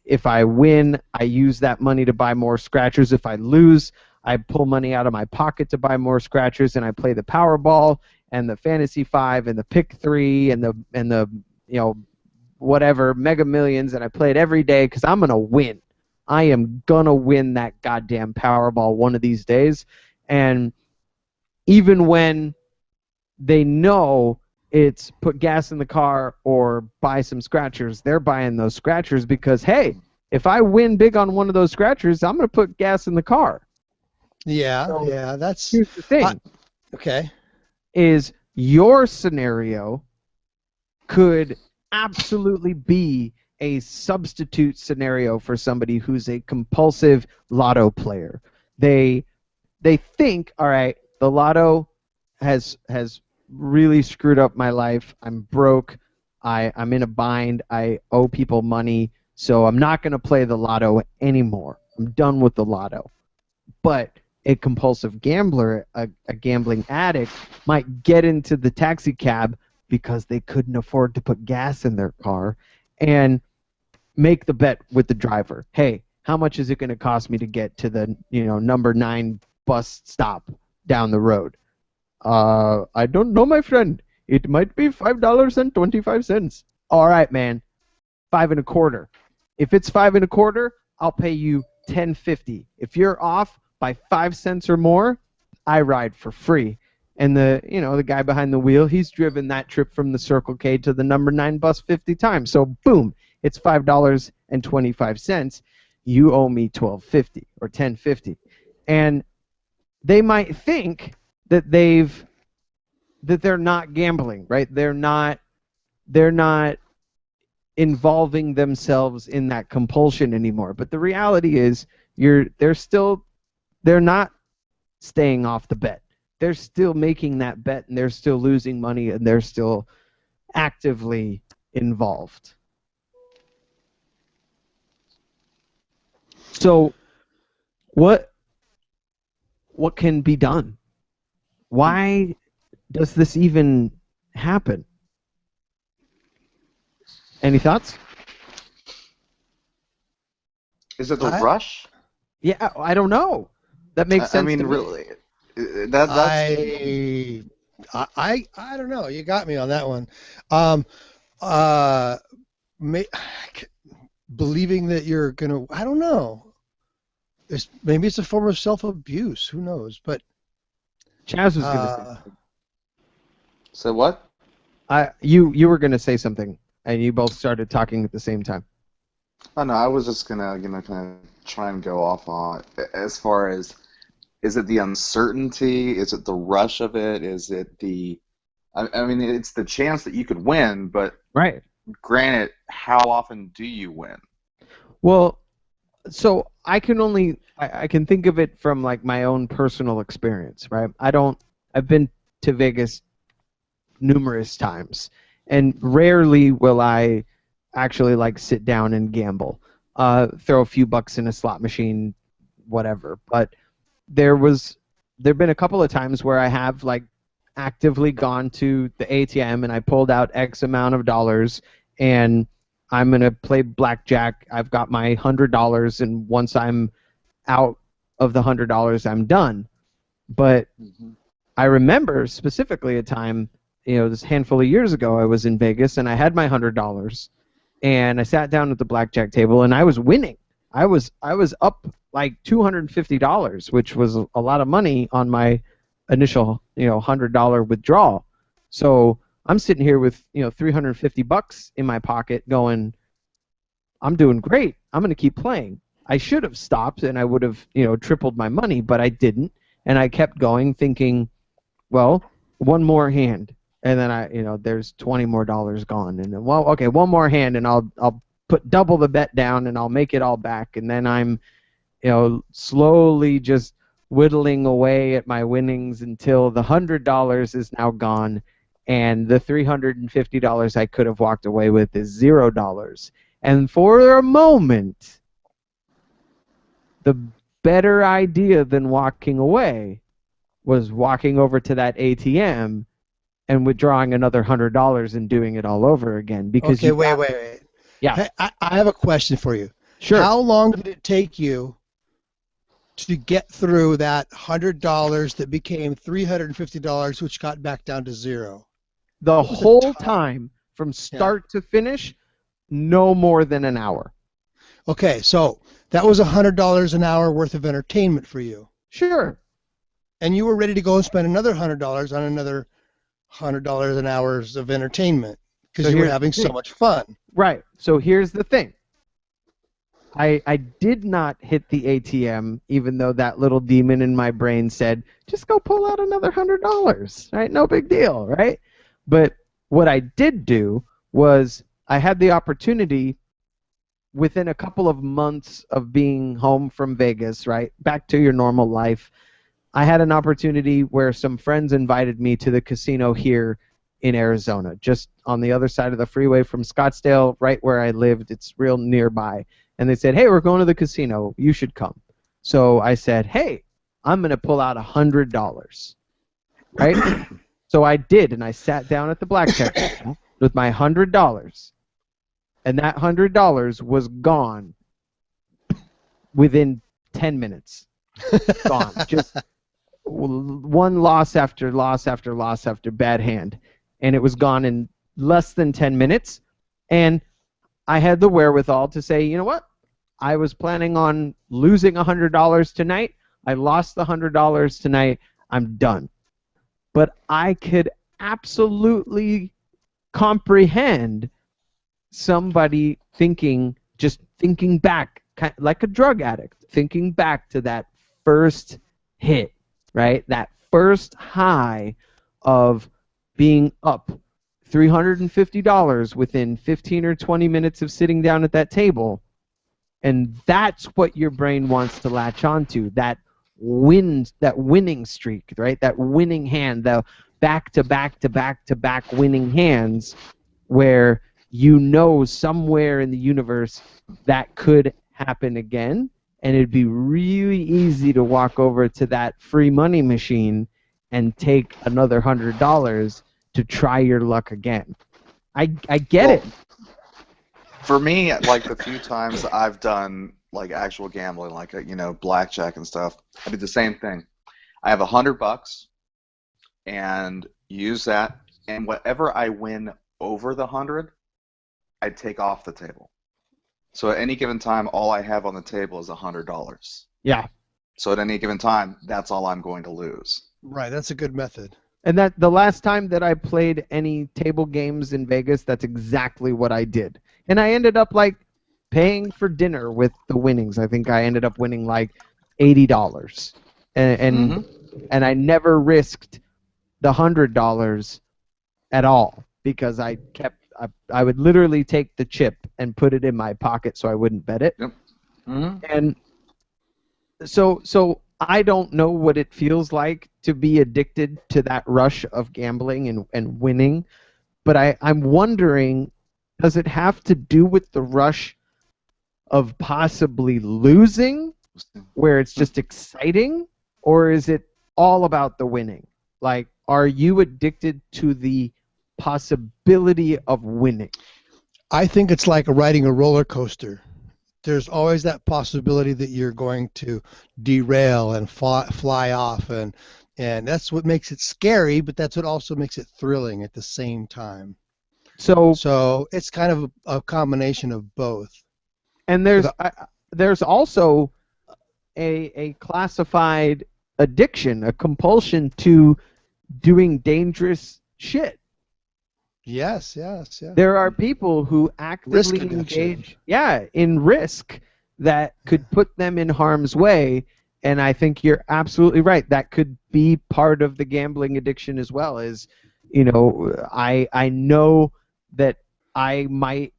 if I win, I use that money to buy more scratchers. If I lose, I pull money out of my pocket to buy more scratchers, and I play the Powerball and the Fantasy 5 and the Pick 3 and the whatever Mega Millions, and I play it every day because I'm gonna win. I am gonna win that goddamn Powerball one of these days. And even when they know it's put gas in the car or buy some scratchers. They're buying those scratchers because, hey, if I win big on one of those scratchers, I'm going to put gas in the car. Yeah, So yeah, that's here's the thing. okay. Is your scenario could absolutely be a substitute scenario for somebody who's a compulsive lotto player. They think, all right, the lotto has really screwed up my life. I'm broke. I'm in a bind. I owe people money, so I'm not going to play the lotto anymore. I'm done with the lotto. But a compulsive gambler, a gambling addict, might get into the taxi cab because they couldn't afford to put gas in their car and make the bet with the driver. Hey, how much is it going to cost me to get to the number 9 bus stop down the road? I don't know, my friend. It might be $5.25. All right, man. 5 1/4. If it's 5 1/4, I'll pay you $10.50. If you're off by 5 cents or more, I ride for free. And the guy behind the wheel, he's driven that trip from the Circle K to the number 9 bus 50 times. So boom, it's $5.25. You owe me $12.50 or $10.50. And they might think that they're not gambling, right? They're not involving themselves in that compulsion anymore. But the reality is they're not staying off the bet. They're still making that bet, and they're still losing money, and they're still actively involved. So what can be done? Why does this even happen? Any thoughts? Is it the rush? Yeah, I don't know. That makes sense. I mean, to me. really, that's. I don't know. You got me on that one. Believing that you're gonna. I don't know. Maybe it's a form of self-abuse. Who knows? But Chaz was gonna say. So what? You were gonna say something, and you both started talking at the same time. Oh no, I was just gonna kind of try and go off on as far as, is it the uncertainty? Is it the rush of it? Is it the? I mean, it's the chance that you could win, but right. Granted, how often do you win? Well, so I can think of it from like my own personal experience, right? I've been to Vegas numerous times, and rarely will I actually like sit down and gamble, throw a few bucks in a slot machine, whatever. But there've been a couple of times where I have like actively gone to the ATM and I pulled out X amount of dollars and I'm gonna play blackjack. I've got my $100, and once I'm out of the $100, I'm done. But I remember specifically a time, this handful of years ago, I was in Vegas and I had my $100, and I sat down at the blackjack table and I was winning. I was up like $250, which was a lot of money on my initial $100 withdrawal. So I'm sitting here with $350 in my pocket, going, I'm doing great. I'm going to keep playing. I should have stopped and I would have tripled my money, but I didn't, and I kept going, thinking, well, one more hand, and then there's $20 more gone, and then, well, okay, one more hand, and I'll put double the bet down and I'll make it all back, and then I'm slowly just whittling away at my winnings until the $100 is now gone, and the $350 I could have walked away with is $0. And for a moment, the better idea than walking away was walking over to that ATM and withdrawing another $100 and doing it all over again. Because okay, wait. Yeah. Hey, I have a question for you. Sure. How long did it take you to get through that $100 that became $350, which got back down to zero? The whole time, from start to finish, no more than an hour. Okay, so that was $100 an hour worth of entertainment for you. Sure. And you were ready to go and spend another $100 on another $100 an hour of entertainment because So you were here's having the so thing. much fun. Right. So here's the thing. I did not hit the ATM, even though that little demon in my brain said, just go pull out another $100, right? No big deal, right? But what I did do was I had the opportunity within a couple of months of being home from Vegas, right? Back to your normal life. I had an opportunity where some friends invited me to the casino here in Arizona, just on the other side of the freeway from Scottsdale, right where I lived. It's real nearby. And they said, hey, we're going to the casino. You should come. So I said, hey, I'm going to pull out $100, right? So I did, and I sat down at the blackjack table with my $100, and that $100 was gone within 10 minutes. Gone. Just one loss after loss after loss after bad hand, and it was gone in less than 10 minutes. And I had the wherewithal to say, you know what? I was planning on losing $100 tonight. I lost the $100 tonight. I'm done. But I could absolutely comprehend somebody just thinking back, like a drug addict, thinking back to that first hit, right? That first high of being up $350 within 15 or 20 minutes of sitting down at that table. And that's what your brain wants to latch onto, that winning streak, right? That winning hand, the back-to-back-to-back-to-back winning hands, where you know somewhere in the universe that could happen again, and it'd be really easy to walk over to that free money machine and take another $100 to try your luck again. I get it. For me, like the few times I've done like actual gambling, like blackjack and stuff, I do the same thing. I have $100 and use that, and whatever I win over the 100, I take off the table. So at any given time, all I have on the table is $100. Yeah. So at any given time, that's all I'm going to lose. Right, that's a good method. And that the last time that I played any table games in Vegas, that's exactly what I did. And I ended up like paying for dinner with the winnings. I think I ended up winning like $80. And I never risked the $100 at all, because I would literally take the chip and put it in my pocket so I wouldn't bet it. Yep. Mm-hmm. And so I don't know what it feels like to be addicted to that rush of gambling and winning, but I'm wondering, does it have to do with the rush of possibly losing, where it's just exciting, or is it all about the winning? Like, are you addicted to the possibility of winning? I think it's like riding a roller coaster. There's always that possibility that you're going to derail and fly off, and that's what makes it scary, but that's what also makes it thrilling at the same time. So it's kind of a combination of both. And there's also a classified addiction, a compulsion to doing dangerous shit. Yes. There are people who actively engage in risk that could put them in harm's way, and I think you're absolutely right. That could be part of the gambling addiction as well. Is, I know that I might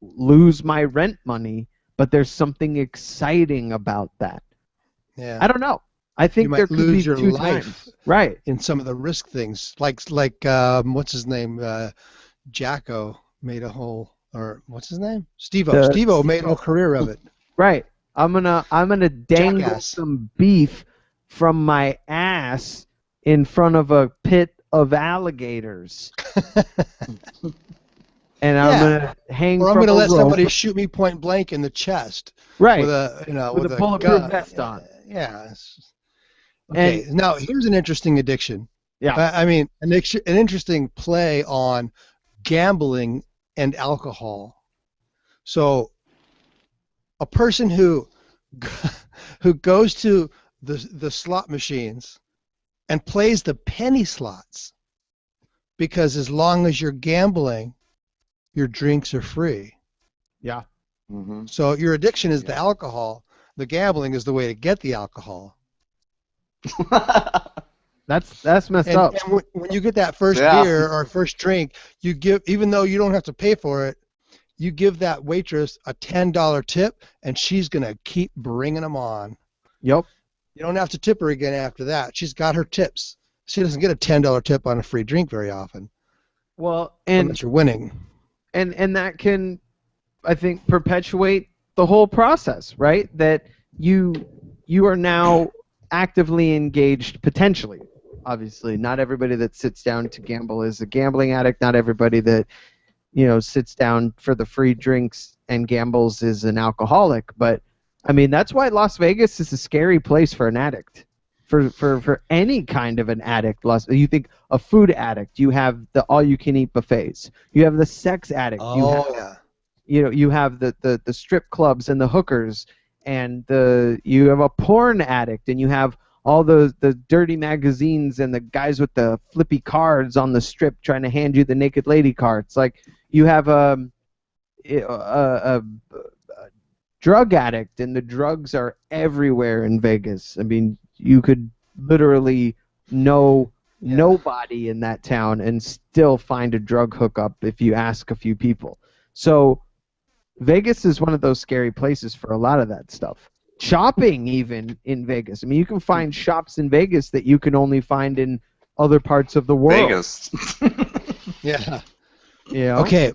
lose my rent money, but there's something exciting about that. Yeah. I don't know. I think there could be your two life times. Right. In some of the risk things, like what's his name? Jacko made a whole, or what's his name? Steve-O made a whole career of it. Right. I'm gonna dangle Jackass. some beef from my ass in front of a pit of alligators. And I'm gonna hang or I'm from gonna a let rope. somebody shoot me point blank in the chest. Right. With a bulletproof gun. vest on. Yeah. Okay. Now here's an interesting addiction. Yeah. I mean, an interesting play on gambling and alcohol. So a person who goes to the slot machines and plays the penny slots because as long as you're gambling, your drinks are free. Yeah. Mm-hmm. So your addiction is the Yeah. alcohol. The gambling is the way to get the alcohol. That's messed And, up. and when you get that first Yeah. beer or first drink, you give, even though you don't have to pay for it, you give that waitress a $10 tip, and she's going to keep bringing them on. Yep. You don't have to tip her again after that. She's got her tips. She doesn't get a $10 tip on a free drink very often, Well, unless you're winning. and that can, I think, perpetuate the whole process, right? That you are now actively engaged potentially. Obviously, not everybody that sits down to gamble is a gambling addict. Not everybody that sits down for the free drinks and gambles is an alcoholic. But I mean, that's why Las Vegas is a scary place for an addict. For any kind of an addict, you think a food addict, you have the all-you-can-eat buffets. You have the sex addict. Yeah. You have the strip clubs and the hookers, and you have a porn addict, and you have all the dirty magazines and the guys with the flippy cards on the strip trying to hand you the naked lady cards. Like, you have a drug addict, and the drugs are everywhere in Vegas. I mean, you could literally know nobody in that town and still find a drug hookup if you ask a few people. So Vegas is one of those scary places for a lot of that stuff. Shopping, even in Vegas. I mean, you can find shops in Vegas that you can only find in other parts of the world. Vegas. Yeah. Yeah. Okay.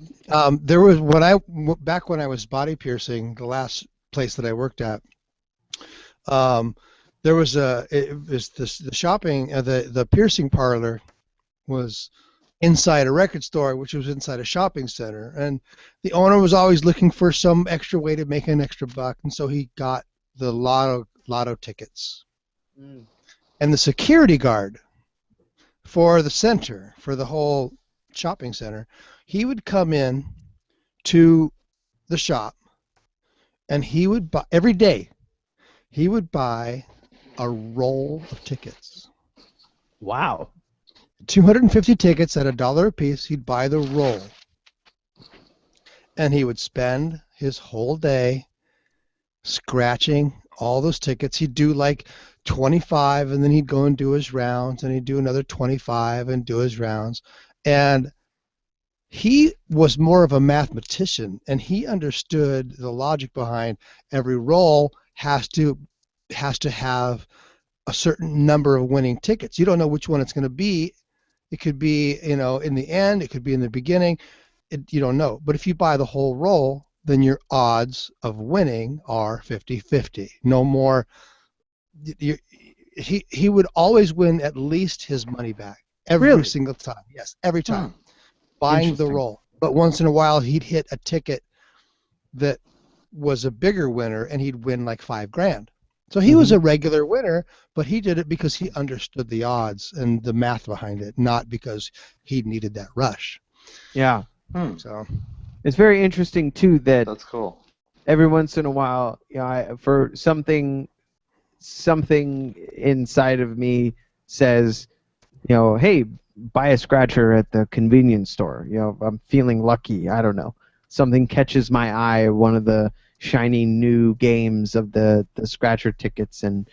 There was back when I was body piercing, the last place that I worked at. There was the shopping, the piercing parlor was inside a record store, which was inside a shopping center, and the owner was always looking for some extra way to make an extra buck, and so he got the lotto tickets. And the security guard for the center, for the whole shopping center, he would come in to the shop, and he would buy every day. He would buy a roll of tickets. Wow. 250 tickets at $1 a piece. He'd buy the roll, and he would spend his whole day scratching all those tickets. He'd do like 25, and then he'd go and do his rounds, and he'd do another 25 and do his rounds. And he was more of a mathematician, and he understood the logic behind every roll has to have a certain number of winning tickets. You don't know which one it's going to be. It could be, in the end. It could be in the beginning. You don't know. But if you buy the whole roll, then your odds of winning are 50-50. No more. He would always win at least his money back every single time. Yes, every time. Buying the roll. But once in a while, he'd hit a ticket that was a bigger winner, and he'd win like $5,000. So he was a regular winner, but he did it because he understood the odds and the math behind it, not because he needed that rush. Yeah. So it's very interesting too that That's cool. every once in a while, for something inside of me says, hey, buy a scratcher at the convenience store. I'm feeling lucky. I don't know. Something catches my eye, one of the shiny new games of the scratcher tickets, and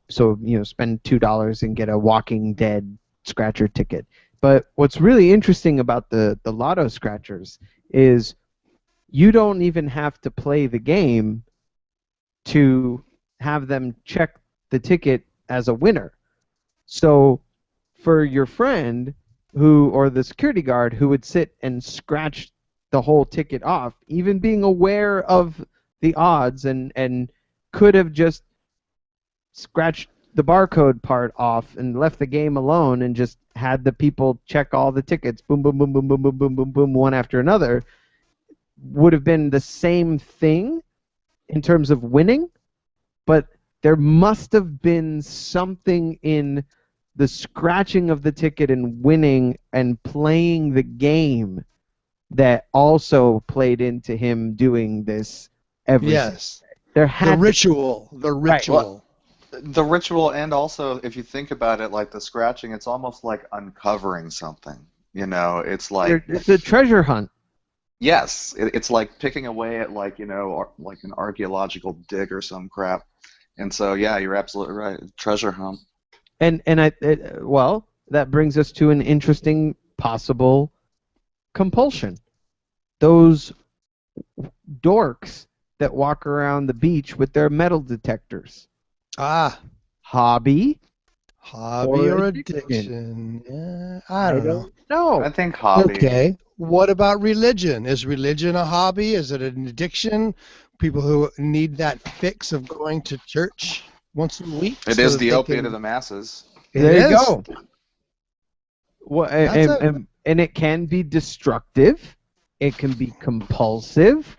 so spend $2 and get a Walking Dead scratcher ticket. But what's really interesting about the lotto scratchers is you don't even have to play the game to have them check the ticket as a winner. So for your friend or the security guard who would sit and scratch the whole ticket off, even being aware of the odds and could have just scratched the barcode part off and left the game alone and just had the people check all the tickets, boom, boom, boom, boom, boom, boom, boom, boom, boom, one after another, would have been the same thing in terms of winning, but there must have been something in the scratching of the ticket and winning and playing the game that also played into him doing this every yes, There had the ritual. Right, well, The ritual, and also if you think about it, like the scratching, it's almost like uncovering something. You know, it's like It's a treasure hunt. yes, it's like picking away at like like an archaeological dig or some crap. And so yeah, you're absolutely right. Treasure hunt. Well, that brings us to an interesting possible compulsion. Those dorks that walk around the beach with their metal detectors. Ah, Hobby hobby or addiction? addiction? Yeah, I don't know. know. I think hobby. Okay. What about religion? Is religion a hobby? Is it an addiction? People who need that fix of going to church once a week It so is that the they opiate can. of the masses. It There you is. go. Well, That's a. and it can be destructive. It can be compulsive,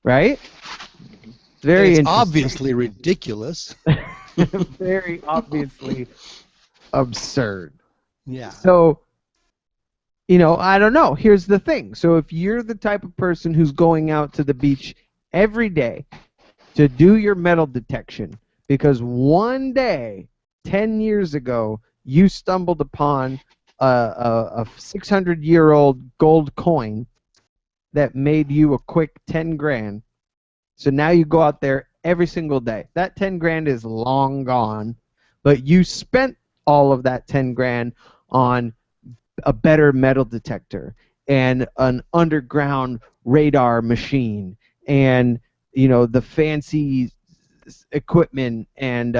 right? Very It's interesting. obviously ridiculous. Very obviously absurd. Yeah. So, I don't know. Here's the thing. So if you're the type of person who's going out to the beach every day to do your metal detection because one day, 10 years ago, you stumbled upon a 600-year-old gold coin that made you a quick 10 grand. So now you go out there every single day. That 10 grand is long gone, but you spent all of that 10 grand on a better metal detector and an underground radar machine and the fancy equipment and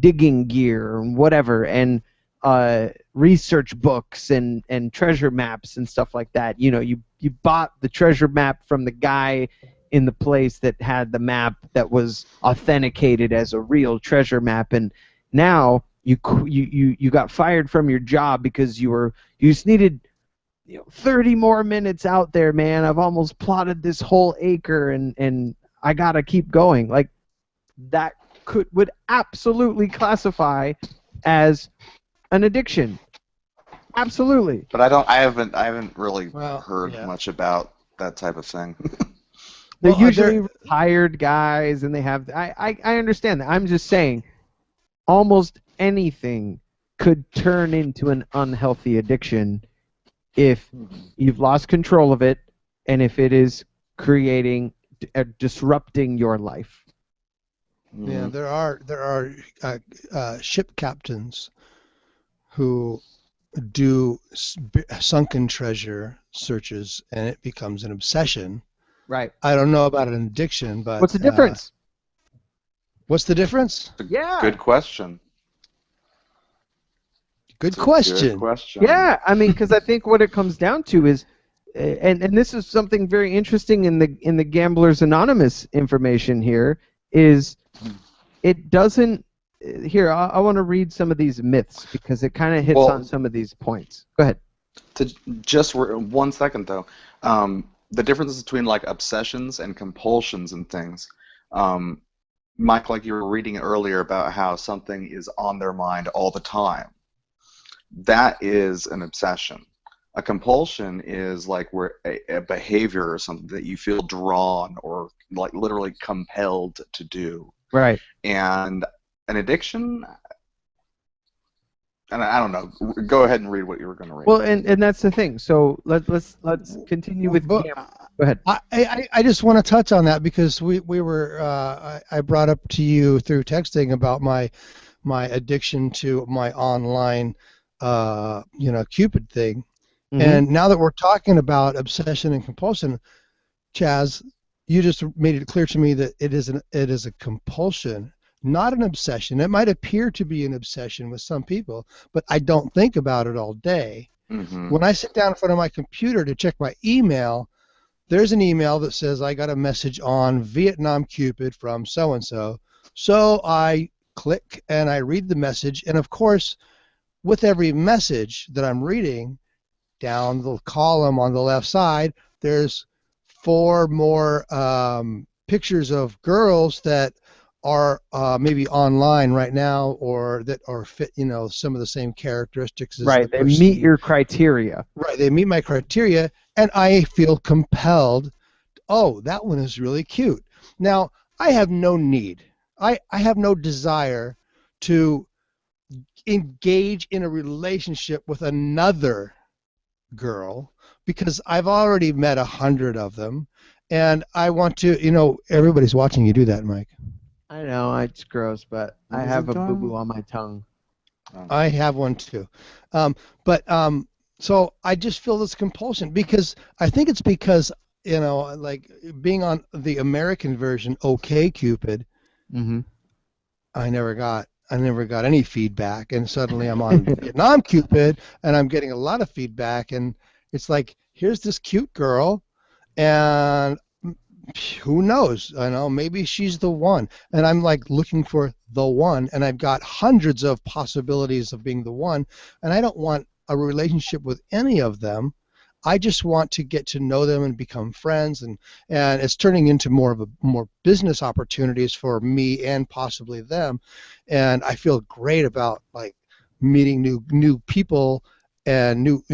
digging gear and whatever and research books and treasure maps and stuff like that. You bought the treasure map from the guy in the place that had the map that was authenticated as a real treasure map, and now you got fired from your job because you just needed 30 more minutes out there, man. I've almost plotted this whole acre and I gotta keep going. Like that would absolutely classify as an addiction. Absolutely. But I haven't really heard yeah. much about that type of thing. They're Well, usually retired guys, and they have. I understand that. I'm just saying, almost anything could turn into an unhealthy addiction if you've lost control of it, and if it is disrupting your life. Yeah, there are ship captains who do sunken treasure searches, and it becomes an obsession. Right. I don't know about an addiction, but What's the difference? What's the difference? Yeah. Good question. Good question. Good question. Yeah, I mean, because I think what it comes down to is, and this is something very interesting in the Gamblers Anonymous information here, is it doesn't. Here, I want to read some of these myths because it kind of hits on some of these points. Go ahead. Just 1 second though, the differences between like obsessions and compulsions and things. Mike, like you were reading earlier about how something is on their mind all the time. That is an obsession. A compulsion is like where a behavior or something that you feel drawn or like literally compelled to do. Right. And an addiction, and I don't know. Go ahead and read what you were going to read. Well, and that's the thing. So let's continue with. Go ahead. I just want to touch on that because we were I brought up to you through texting about my addiction to my online Cupid thing. Mm-hmm. And now that we're talking about obsession and compulsion, Chaz, you just made it clear to me that it is a compulsion, not an obsession. It might appear to be an obsession with some people, but I don't think about it all day. Mm-hmm. When I sit down in front of my computer to check my email, there's an email that says I got a message on Vietnam Cupid from so-and-so. So I click and I read the message, and of course, with every message that I'm reading, down the column on the left side, there's 4 more pictures of girls that are maybe online right now or that are fit, some of the same characteristics as right. They meet your criteria. Right. They meet my criteria, and I feel compelled. Oh, that one is really cute. Now, I have no need I have no desire to engage in a relationship with another girl because I've already met 100 of them, and I want to. Everybody's watching you do that, Mike. I know it's gross, but What I is have it, a Tom? boo-boo on my tongue. I have one too. But so I just feel this compulsion because I think it's because, like being on the American version, OK Cupid, Mm-hmm. I never got any feedback, and suddenly I'm on Vietnam Cupid and I'm getting a lot of feedback, and it's like, here's this cute girl, and who knows? I know maybe she's the one, and I'm like looking for the one, and I've got hundreds of possibilities of being the one, and I don't want a relationship with any of them. I just want to get to know them and become friends, and it's turning into more business opportunities for me and possibly them, and I feel great about like meeting new people and new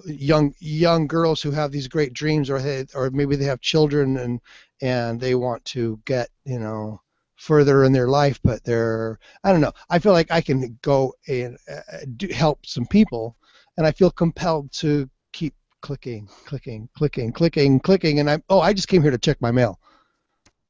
young girls who have these great dreams, or maybe they have children, and they want to get further in their life, but I don't know, I feel like I can go and help some people, and I feel compelled to keep clicking, and I just came here to check my mail,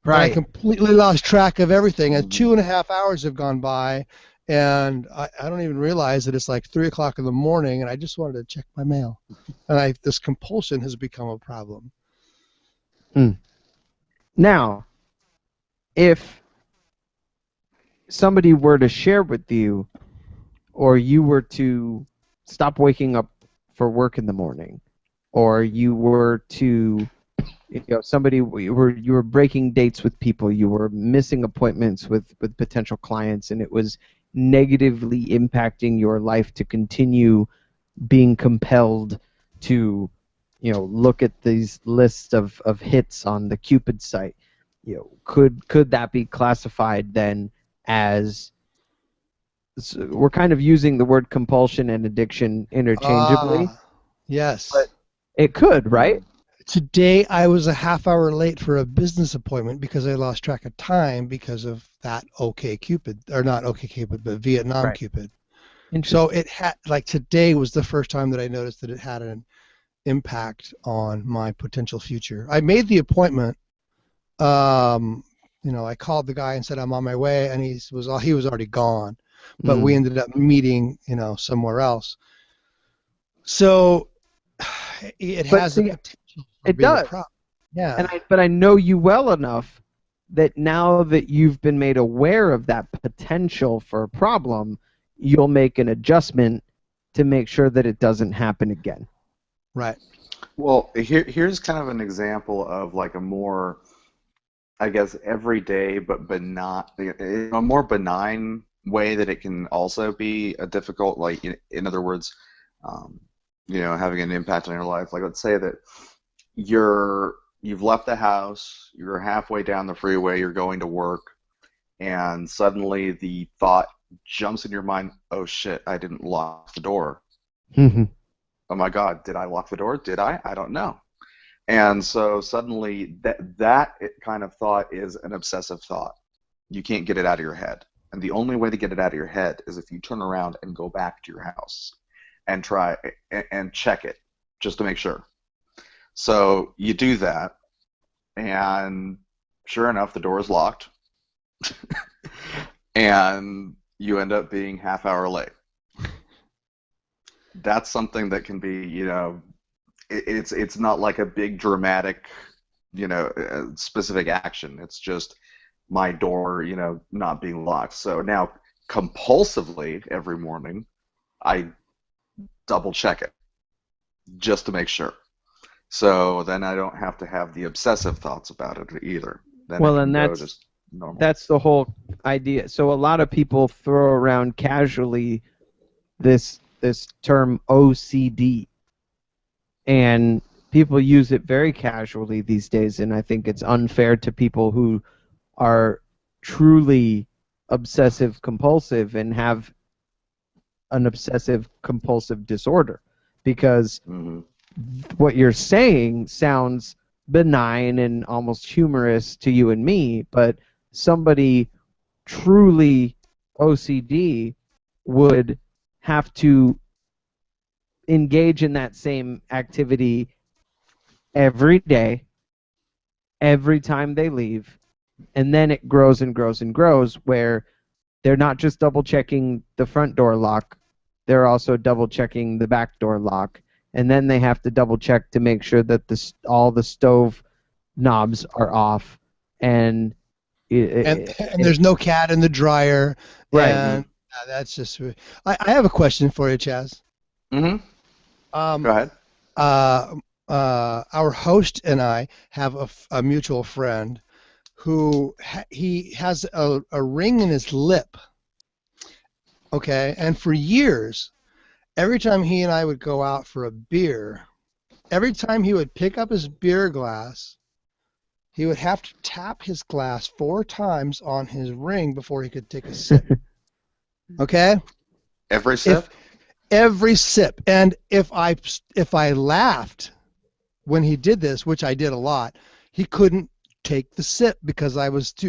and I Right. completely lost track of everything, and Mhm. 2.5 hours have gone by, and I don't even realize that it's like 3 o'clock in the morning, and I just wanted to check my mail, and this compulsion has become a problem. Now, if somebody were to share with you, or you were to stop waking up for work in the morning, or you were to, somebody you were breaking dates with people, you were missing appointments with potential clients, and it was negatively impacting your life to continue being compelled to, look at these lists of hits on the Cupid site, could that be classified then as, we're kind of using the word compulsion and addiction interchangeably, Ah, yes. but it could, right? Mhm. Today I was a half hour late for a business appointment because I lost track of time because of that OK Cupid, or not OK Cupid, but Vietnam Right. Cupid. So Interesting. it had, like, today was the first time that I noticed that it had an impact on my potential future. I made the appointment. Um, I called the guy and said I'm on my way, and he was already gone. But we Mm. ended up meeting, somewhere else. So it But has the see, potential for it being a does. problem. And Yeah. but I know you well enough that now that you've been made aware of that potential for a problem, you'll make an adjustment to make sure that it doesn't happen again. Right. Well, here's kind of an example of like a more, I guess, everyday but not a more benign way that it can also be a difficult, like in other words, um, having an impact on your life. Like, let's say that you've left the house, you're halfway down the freeway, you're going to work, and suddenly the thought jumps in your mind, oh shit, I didn't lock the door. Oh my God, did I lock the door? Did I? I don't know. And so suddenly that kind of thought is an obsessive thought. You can't get it out of your head. And the only way to get it out of your head is if you turn around and go back to your house and try and check it just to make sure. So you do that, and sure enough, the door is locked, and you end up being half hour late. That's something that can be, it's not like a big dramatic, specific action. It's just my door, not being locked. So now compulsively every morning, I double check it just to make sure. So then I don't have to have the obsessive thoughts about it either. Then it Well, can and go that's just normal. that's the whole idea. So a lot of people throw around casually this term OCD, and people use it very casually these days, and I think it's unfair to people who are truly obsessive compulsive and have an obsessive compulsive disorder, because Hmm. what you're saying sounds benign and almost humorous to you and me, but somebody truly OCD would have to engage in that same activity every day, every time they leave, and then it grows and grows and grows where they're not just double checking the front door lock, they're also double checking the back door lock, and then they have to double check to make sure that all the stove knobs are off, and and there's no cat in the dryer. Right. And that's just. I have a question for you, Chaz. Mm-hmm. Go ahead. Our host and I have a mutual friend who he has a ring in his lip. Okay, and for years, every time he and I would go out for a beer, every time he would pick up his beer glass, he would have to tap his glass 4 times on his ring before he could take a sip. Okay? Every sip? Every sip. And if I laughed when he did this, which I did a lot, he couldn't take the sip because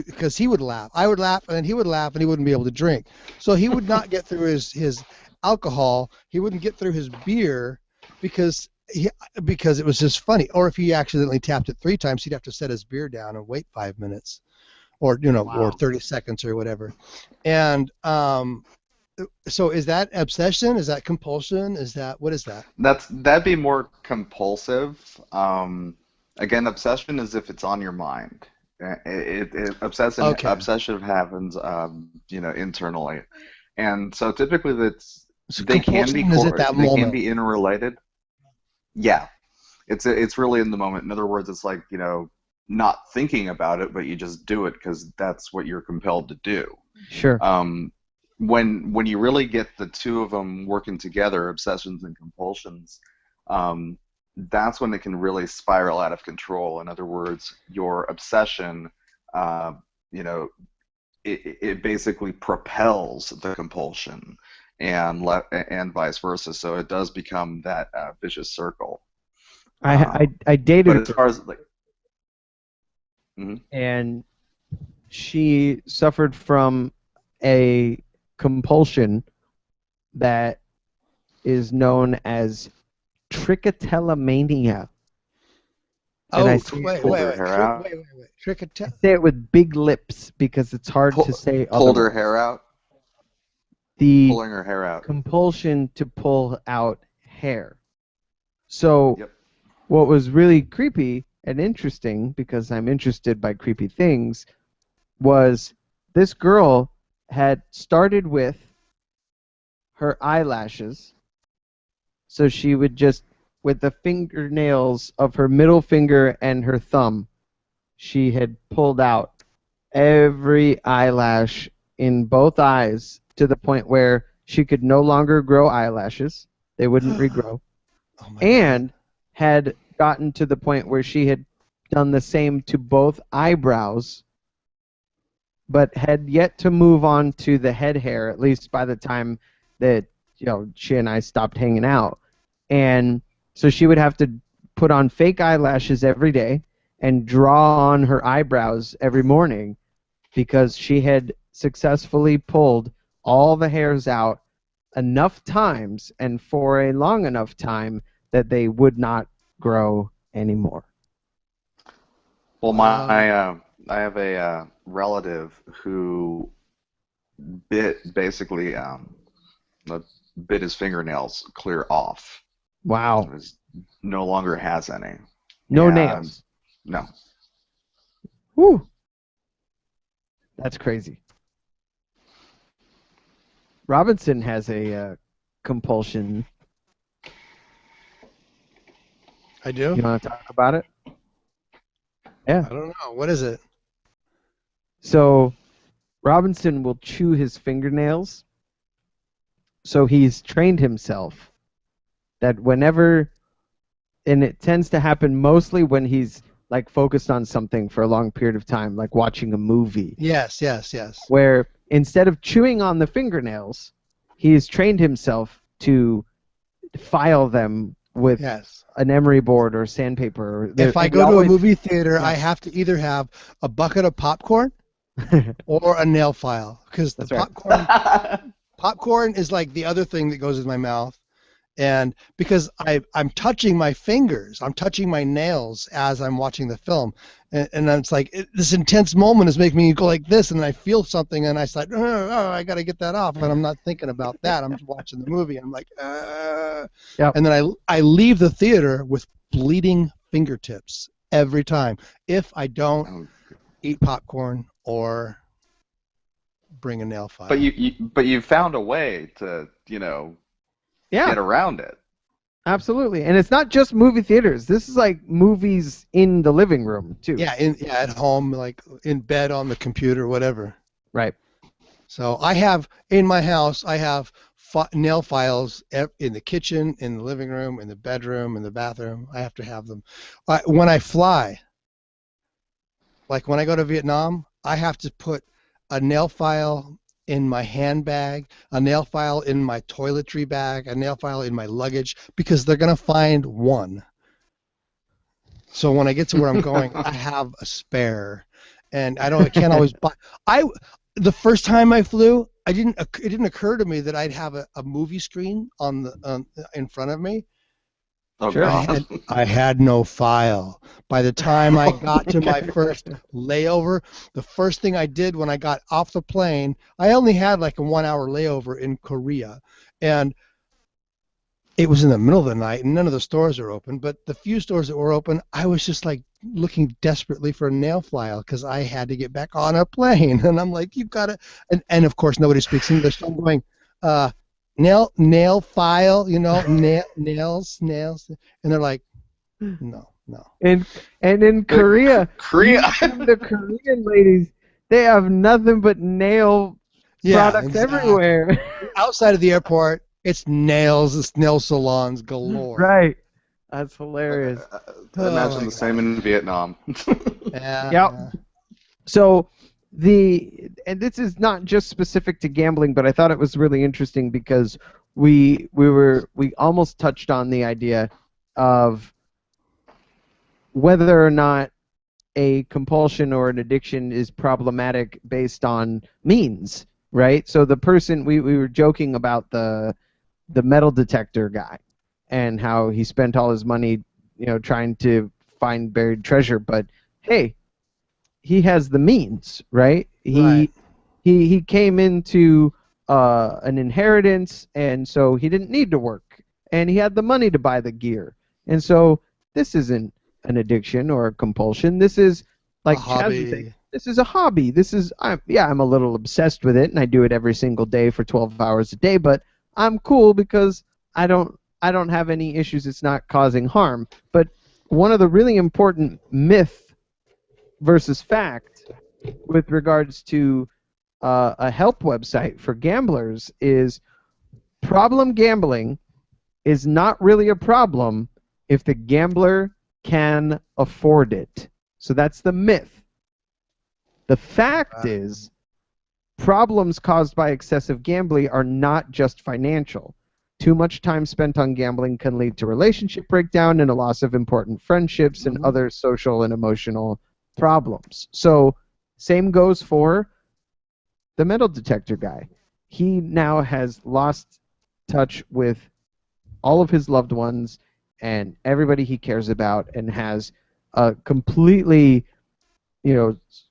because he would laugh. I would laugh and then he would laugh and he wouldn't be able to drink. So he would not get through his alcohol. He wouldn't get through his beer because it was just funny. Or if he accidentally tapped it 3 times, he'd have to set his beer down and wait 5 minutes, or or 30 seconds or whatever. And so is that obsession? Is that compulsion? What is that? That'd be more compulsive. Again, obsession is if it's on your mind. Obsession happens, internally, and so typically they can be interrelated. Yeah, it's really in the moment. In other words, it's like not thinking about it, but you just do it because that's what you're compelled to do. Sure. When you really get the two of them working together, obsessions and compulsions, that's when it can really spiral out of control. In other words, your obsession, it basically propels the compulsion, and vice versa. So it does become that vicious circle. I dated, but as far as and she suffered from a compulsion that is known as trichotillomania. Wait. I say it with big lips because it's hard to say. Pulled her hair out. Pulling her hair out. Compulsion to pull out hair. So, what was really creepy and interesting, because I'm interested by creepy things, was this girl had started with her eyelashes. So she would just, with the fingernails of her middle finger and her thumb, she had pulled out every eyelash in both eyes to the point where she could no longer grow eyelashes. They wouldn't regrow. And had gotten to the point where she had done the same to both eyebrows, but had yet to move on to the head hair, at least by the time that she and I stopped hanging out. And so she would have to put on fake eyelashes every day and draw on her eyebrows every morning because she had successfully pulled all the hairs out enough times and for a long enough time that they would not grow anymore. Well, I have a relative who bit his fingernails clear off. Wow. No longer has any. No nails. No. Whew. That's crazy. Robinson has a compulsion. I do? You want to talk about it? Yeah. I don't know. What is it? So, Robinson will chew his fingernails. So he's trained himself that whenever, and it tends to happen mostly when he's like focused on something for a long period of time, like watching a movie. Yes. Where instead of chewing on the fingernails, he's trained himself to file them with an emery board or sandpaper. If I go to a movie theater, I have to either have a bucket of popcorn or a nail file, because the That's right. popcorn is like the other thing that goes in my mouth. And because I'm touching my fingers, I'm touching my nails as I'm watching the film, and it's like this intense moment is making me go like this, and then I feel something, and I start, oh, I got to get that off, and I'm not thinking about that. I'm just watching the movie, and I'm like, Yep. and then I leave the theater with bleeding fingertips every time if I don't Oh, eat popcorn or bring a nail file. but you found a way to Yeah. get around it. Absolutely, and it's not just movie theaters. This is like movies in the living room too. Yeah, at home, like in bed on the computer, whatever. Right. So I have in my house, I have nail files in the kitchen, in the living room, in the bedroom, in the bathroom. I have to have them. When I fly, like when I go to Vietnam, I have to put a nail file in my handbag, a nail file in my toiletry bag, a nail file in my luggage, because they're going to find one. So when I get to where I'm going, I have a spare, and I can't always buy. The first time I flew, it didn't occur to me that I'd have a movie screen in front of me. Oh, Sure. God. I had no file. By the time I got to my first layover, the first thing I did when I got off the plane, I only had like a 1-hour layover in Korea, and it was in the middle of the night, and none of the stores are open. But the few stores that were open, I was just like looking desperately for a nail file because I had to get back on a plane. And I'm like, you've got to, and of course nobody speaks English. So I'm going, nail file, nails, and they're like, no. And in Korea, Korea. the Korean ladies, they have nothing but nail products exactly. everywhere. Outside of the airport, it's nail salons galore. Right. That's hilarious. Imagine the same in Vietnam. Yep. So and this is not just specific to gambling, but I thought it was really interesting because we almost touched on the idea of whether or not a compulsion or an addiction is problematic based on means, right? So the person we were joking about the metal detector guy and how he spent all his money, trying to find buried treasure, but hey, he has the means, right? Right. He came into an inheritance, and so he didn't need to work, and he had the money to buy the gear, and so this isn't an addiction or a compulsion. This is like Chaz was saying, this is a hobby. I'm a little obsessed with it, and I do it every single day for 12 hours a day, but I'm cool because I don't have any issues. It's not causing harm. But one of the really important myth versus fact with regards to a help website for gamblers is problem gambling is not really a problem if the gambler can afford it. So that's the myth. The fact is problems caused by excessive gambling are not just financial. Too much time spent on gambling can lead to relationship breakdown and a loss of important friendships and other social and emotional problems. So same goes for the metal detector guy. He now has lost touch with all of his loved ones and everybody he cares about, and has a completely,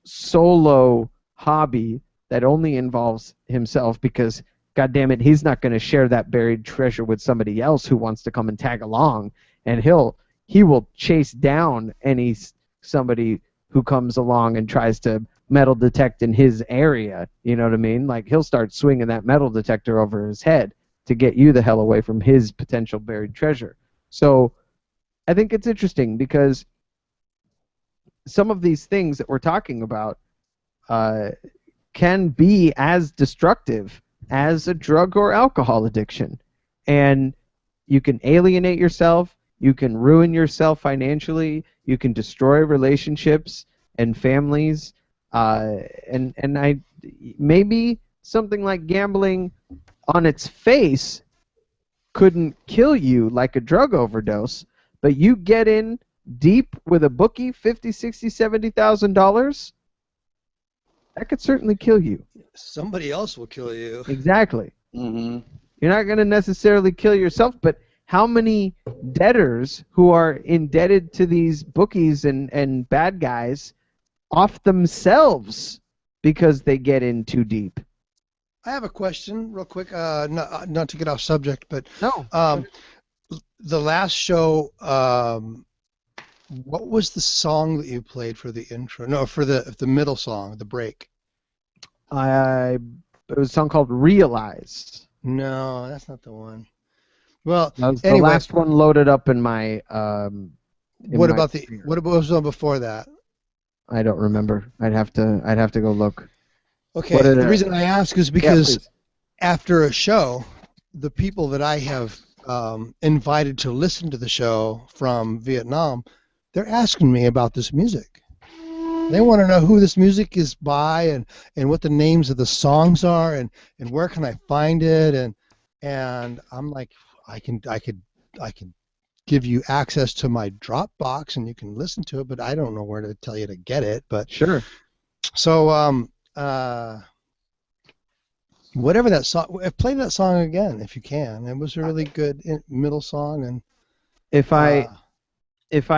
solo hobby that only involves himself because, God damn it, he's not going to share that buried treasure with somebody else who wants to come and tag along, and he will chase down somebody who comes along and tries to metal detect in his area. You know what I mean? Like, he'll start swinging that metal detector over his head to get you the hell away from his potential buried treasure. So I think it's interesting because some of these things that we're talking about can be as destructive as a drug or alcohol addiction. And you can alienate yourself, you can ruin yourself financially, you can destroy relationships and families, and maybe something like gambling on its face couldn't kill you like a drug overdose, but you get in deep with a bookie, $50,000, $60,000, $70,000, that could certainly kill you. Somebody else will kill you. Exactly. Mm-hmm. You're not going to necessarily kill yourself, but how many debtors who are indebted to these bookies and bad guys off themselves because they get in too deep? I have a question, real quick. Not to get off subject, but No. the last show, what was the song that you played for the intro? No, for the middle song, the break. It was a song called Realize. No, that's not the one. Well, That was anyway, the last one loaded up in my. what about what was the one before that? I don't remember. I'd have to go look. Okay, the reason I ask is because after a show, the people that I have invited to listen to the show from Vietnam, they're asking me about this music. They want to know who this music is by and what the names of the songs are and where can I find it and I'm like I could give you access to my Dropbox and you can listen to it, but I don't know where to tell you to get it. But sure. So whatever that song, play that song again if you can. It was a really good middle song and if I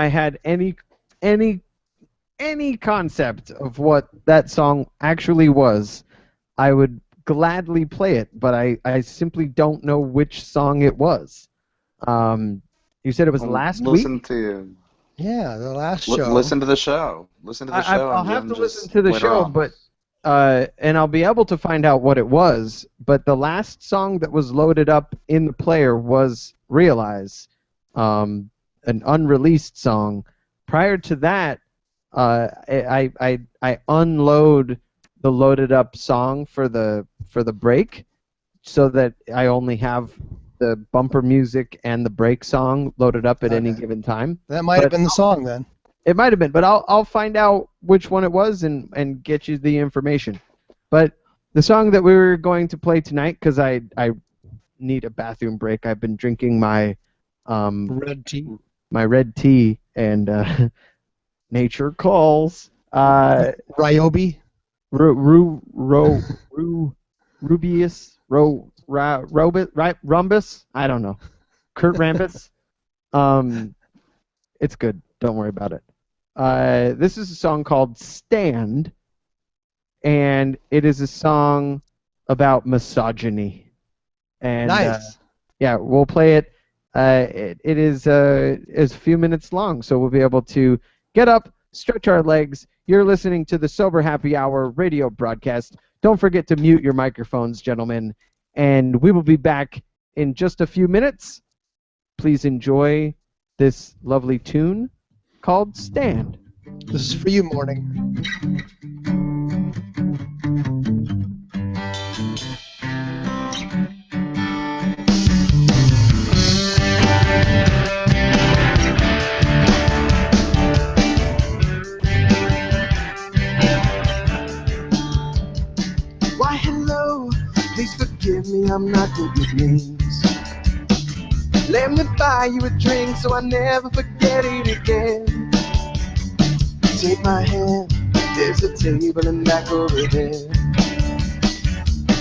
had any concept of what that song actually was, I would gladly play it, but I simply don't know which song it was. You said it was last week? Yeah, the last show. Listen to the show. Listen to the show. I'll have to listen to the show, but and I'll be able to find out what it was, but the last song that was loaded up in the player was Realize, an unreleased song. Prior to that, I unload the loaded up song for the break, so that I only have the bumper music and the break song loaded up at any given time. That might have been the song then. It might have been, but I'll find out which one it was and get you the information. But the song that we were going to play tonight, because I need a bathroom break. I've been drinking my red tea. My red tea and nature calls. Ryobi. Rubius. Rhombus. I don't know. Kurt Rambus. It's good. Don't worry about it. This is a song called Stand, and it is a song about misogyny. And, nice. Yeah, we'll play it. It is a few minutes long, so we'll be able to get up, stretch our legs. You're listening to the Sober Happy Hour radio broadcast. Don't forget to mute your microphones, gentlemen, and we will be back in just a few minutes. Please enjoy this lovely tune called Stand. This is for you, Morning. Why, hello, please forgive me, I'm not good with names. Let me buy you a drink so I never forget it again. Take my hand, there's a table and back over there.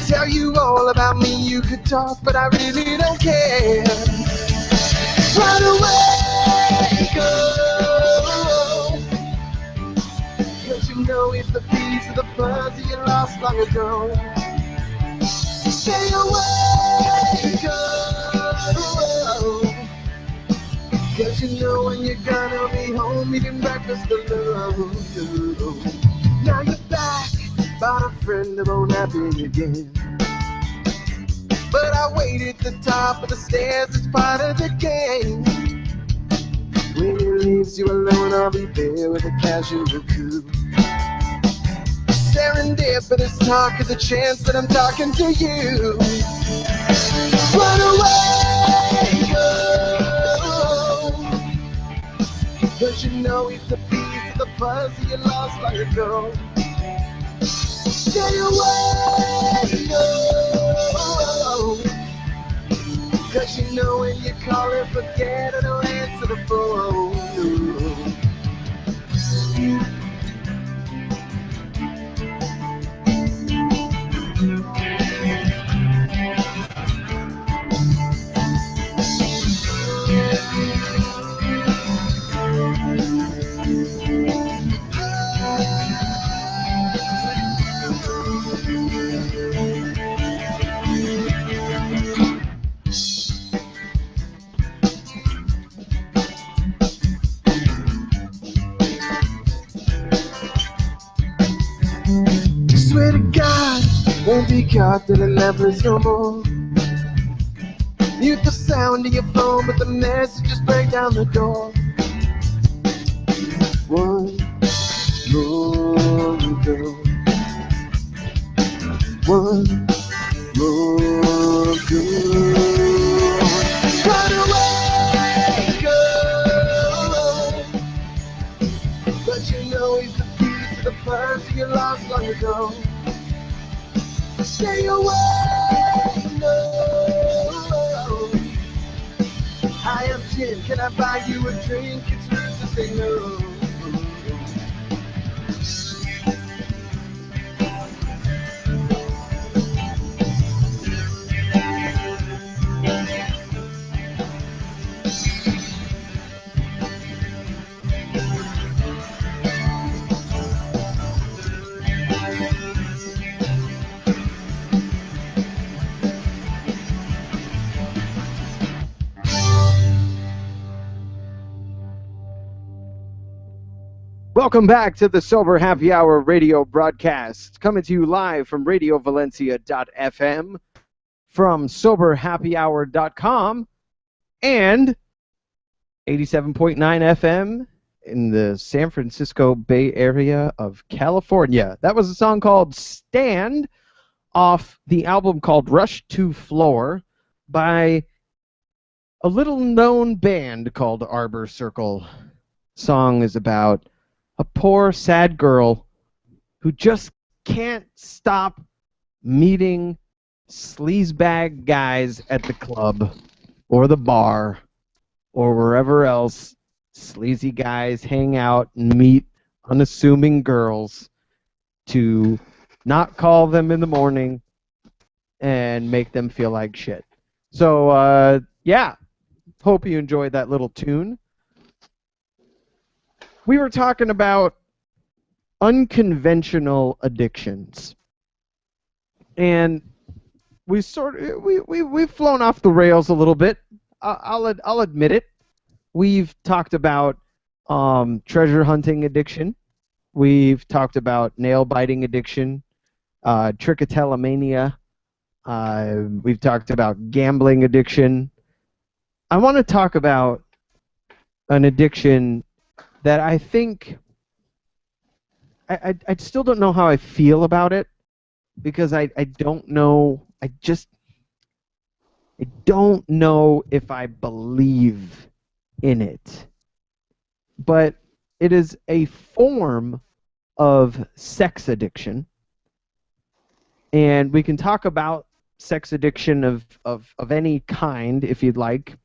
Tell you all about me, you could talk, but I really don't care. Run away, go, 'cause you know it's the piece of the puzzle you lost long ago. Stay away, go, 'cause you know when you're gonna be home eating breakfast alone. Now you're back, but a friend that won't happen again. But I wait at the top of the stairs, it's part of the game. When he leaves you alone, I'll be there with a casual coup. Serendipitous talk is a chance that I'm talking to you. Run away, go, 'cause you know he's the piece of the puzzle you lost long ago. Stay away, go, 'cause you know when you call and forget, I don't answer the phone. swear to God, won't be caught till it never is no more. Mute the sound of your phone, but the messages break down the door. One more girl. One more girl. Run away, girl. But you know he's the key to the person you lost long ago. Stay away, no. I am Jim, can I buy you a drink? It's rude to say no. Welcome back to the Sober Happy Hour radio broadcast, coming to you live from RadioValencia.fm, from SoberHappyHour.com, and 87.9 FM in the San Francisco Bay Area of California. That was a song called Stand off the album called Rush to Floor by a little-known band called Arbor Circle. Song is about a poor, sad girl who just can't stop meeting sleazebag guys at the club or the bar or wherever else sleazy guys hang out and meet unassuming girls to not call them in the morning and make them feel like shit. So, yeah, hope you enjoyed that little tune. We were talking about unconventional addictions, and we've flown off the rails a little bit. I'll admit it. We've talked about treasure hunting addiction. We've talked about nail biting addiction, trichotillomania. We've talked about gambling addiction. I want to talk about an addiction that I think I still don't know how I feel about it, because I don't know. I don't know if I believe in it. But it is a form of sex addiction. And we can talk about sex addiction of any kind, if you'd like,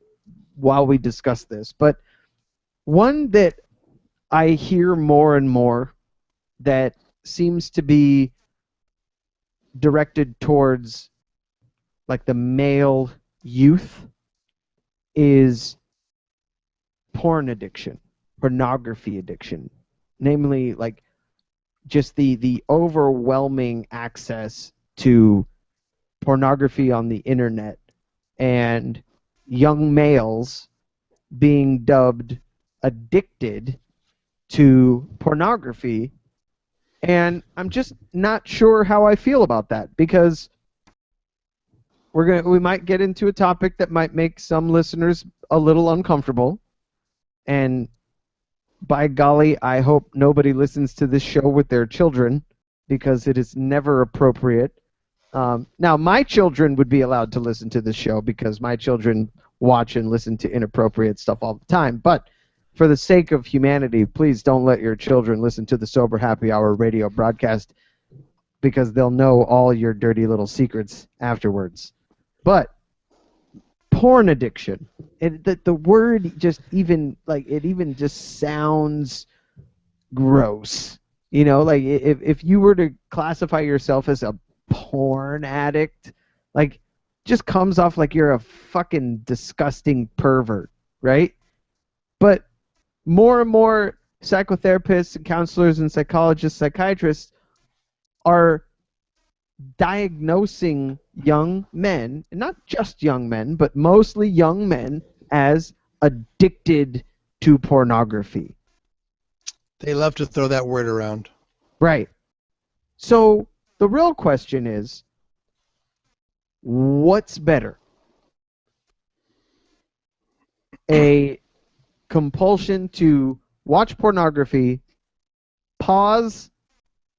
while we discuss this. But one that I hear more and more that seems to be directed towards like the male youth is porn addiction, pornography addiction. Namely, like just the overwhelming access to pornography on the internet and young males being dubbed addicted to pornography, and I'm just not sure how I feel about that, because we might get into a topic that might make some listeners a little uncomfortable, and by golly, I hope nobody listens to this show with their children, because it is never appropriate. Now, my children would be allowed to listen to this show because my children watch and listen to inappropriate stuff all the time, but for the sake of humanity, please don't let your children listen to the Sober Happy Hour radio broadcast, because they'll know all your dirty little secrets afterwards. But porn addiction, the word just even just sounds gross. You know, like if you were to classify yourself as a porn addict, like just comes off like you're a fucking disgusting pervert, right? But more and more psychotherapists and counselors and psychologists, psychiatrists are diagnosing young men, and not just young men, but mostly young men, as addicted to pornography. They love to throw that word around. Right. So The real question is, what's better? A compulsion to watch pornography, pause,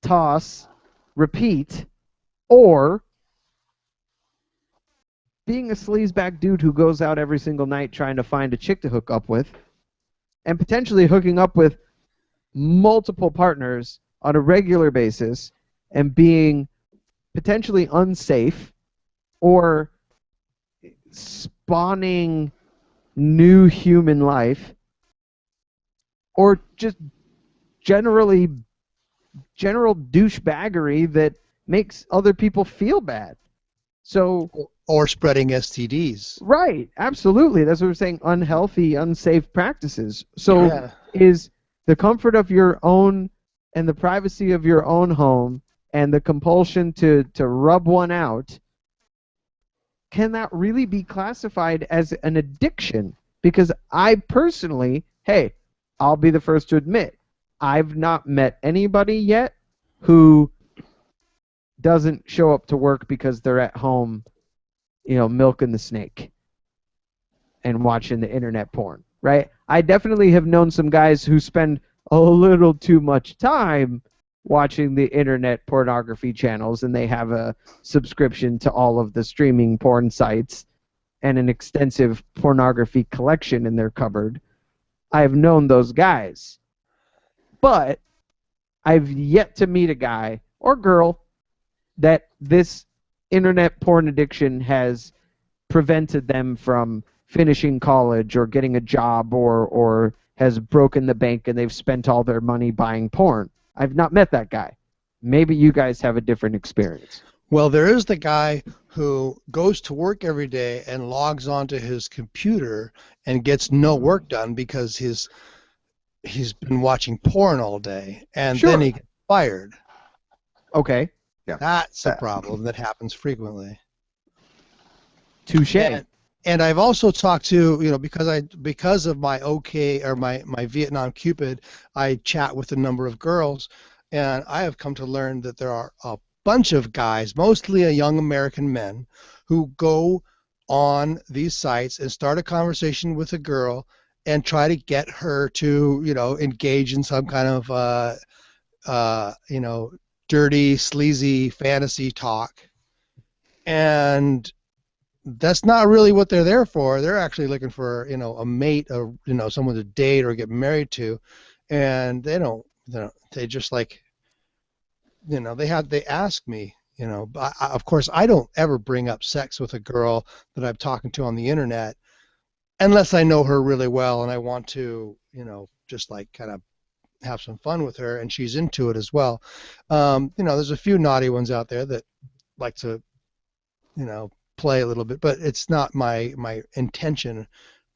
toss, repeat, or being a sleazebag dude who goes out every single night trying to find a chick to hook up with, and potentially hooking up with multiple partners on a regular basis and being potentially unsafe or spawning new human life, or just general douchebaggery that makes other people feel bad. So, or spreading STDs. right, absolutely. That's what we're saying, unhealthy, unsafe practices. So Yeah. is the comfort of your own and the privacy of your own home and the compulsion to rub one out, can that really be classified as an addiction? Because I personally, hey, I'll be the first to admit, I've not met anybody yet who doesn't show up to work because they're at home, milking the snake and watching the internet porn, right? I definitely have known some guys who spend a little too much time watching the internet pornography channels, and they have a subscription to all of the streaming porn sites and an extensive pornography collection in their cupboard. I've known those guys. But I've yet to meet a guy or girl that this internet porn addiction has prevented them from finishing college or getting a job, or has broken the bank and they've spent all their money buying porn. I've not met that guy. Maybe you guys have a different experience. Well, there is the guy who goes to work every day and logs onto his computer and gets no work done because he's been watching porn all day, and Sure. then he gets fired. Okay. Yeah. That's a problem that happens frequently. Touche. And I've also talked to, because of my my Vietnam Cupid, I chat with a number of girls, and I have come to learn that there are a bunch of guys, mostly young American men, who go on these sites and start a conversation with a girl and try to get her to, engage in some kind of, dirty, sleazy fantasy talk. And that's not really what they're there for. They're actually looking for, a mate, or, someone to date or get married to. And they just like, they ask me, of course, I don't ever bring up sex with a girl that I'm talking to on the internet unless I know her really well and I want to, just like kind of have some fun with her and she's into it as well. There's a few naughty ones out there that like to, play a little bit, but it's not my intention.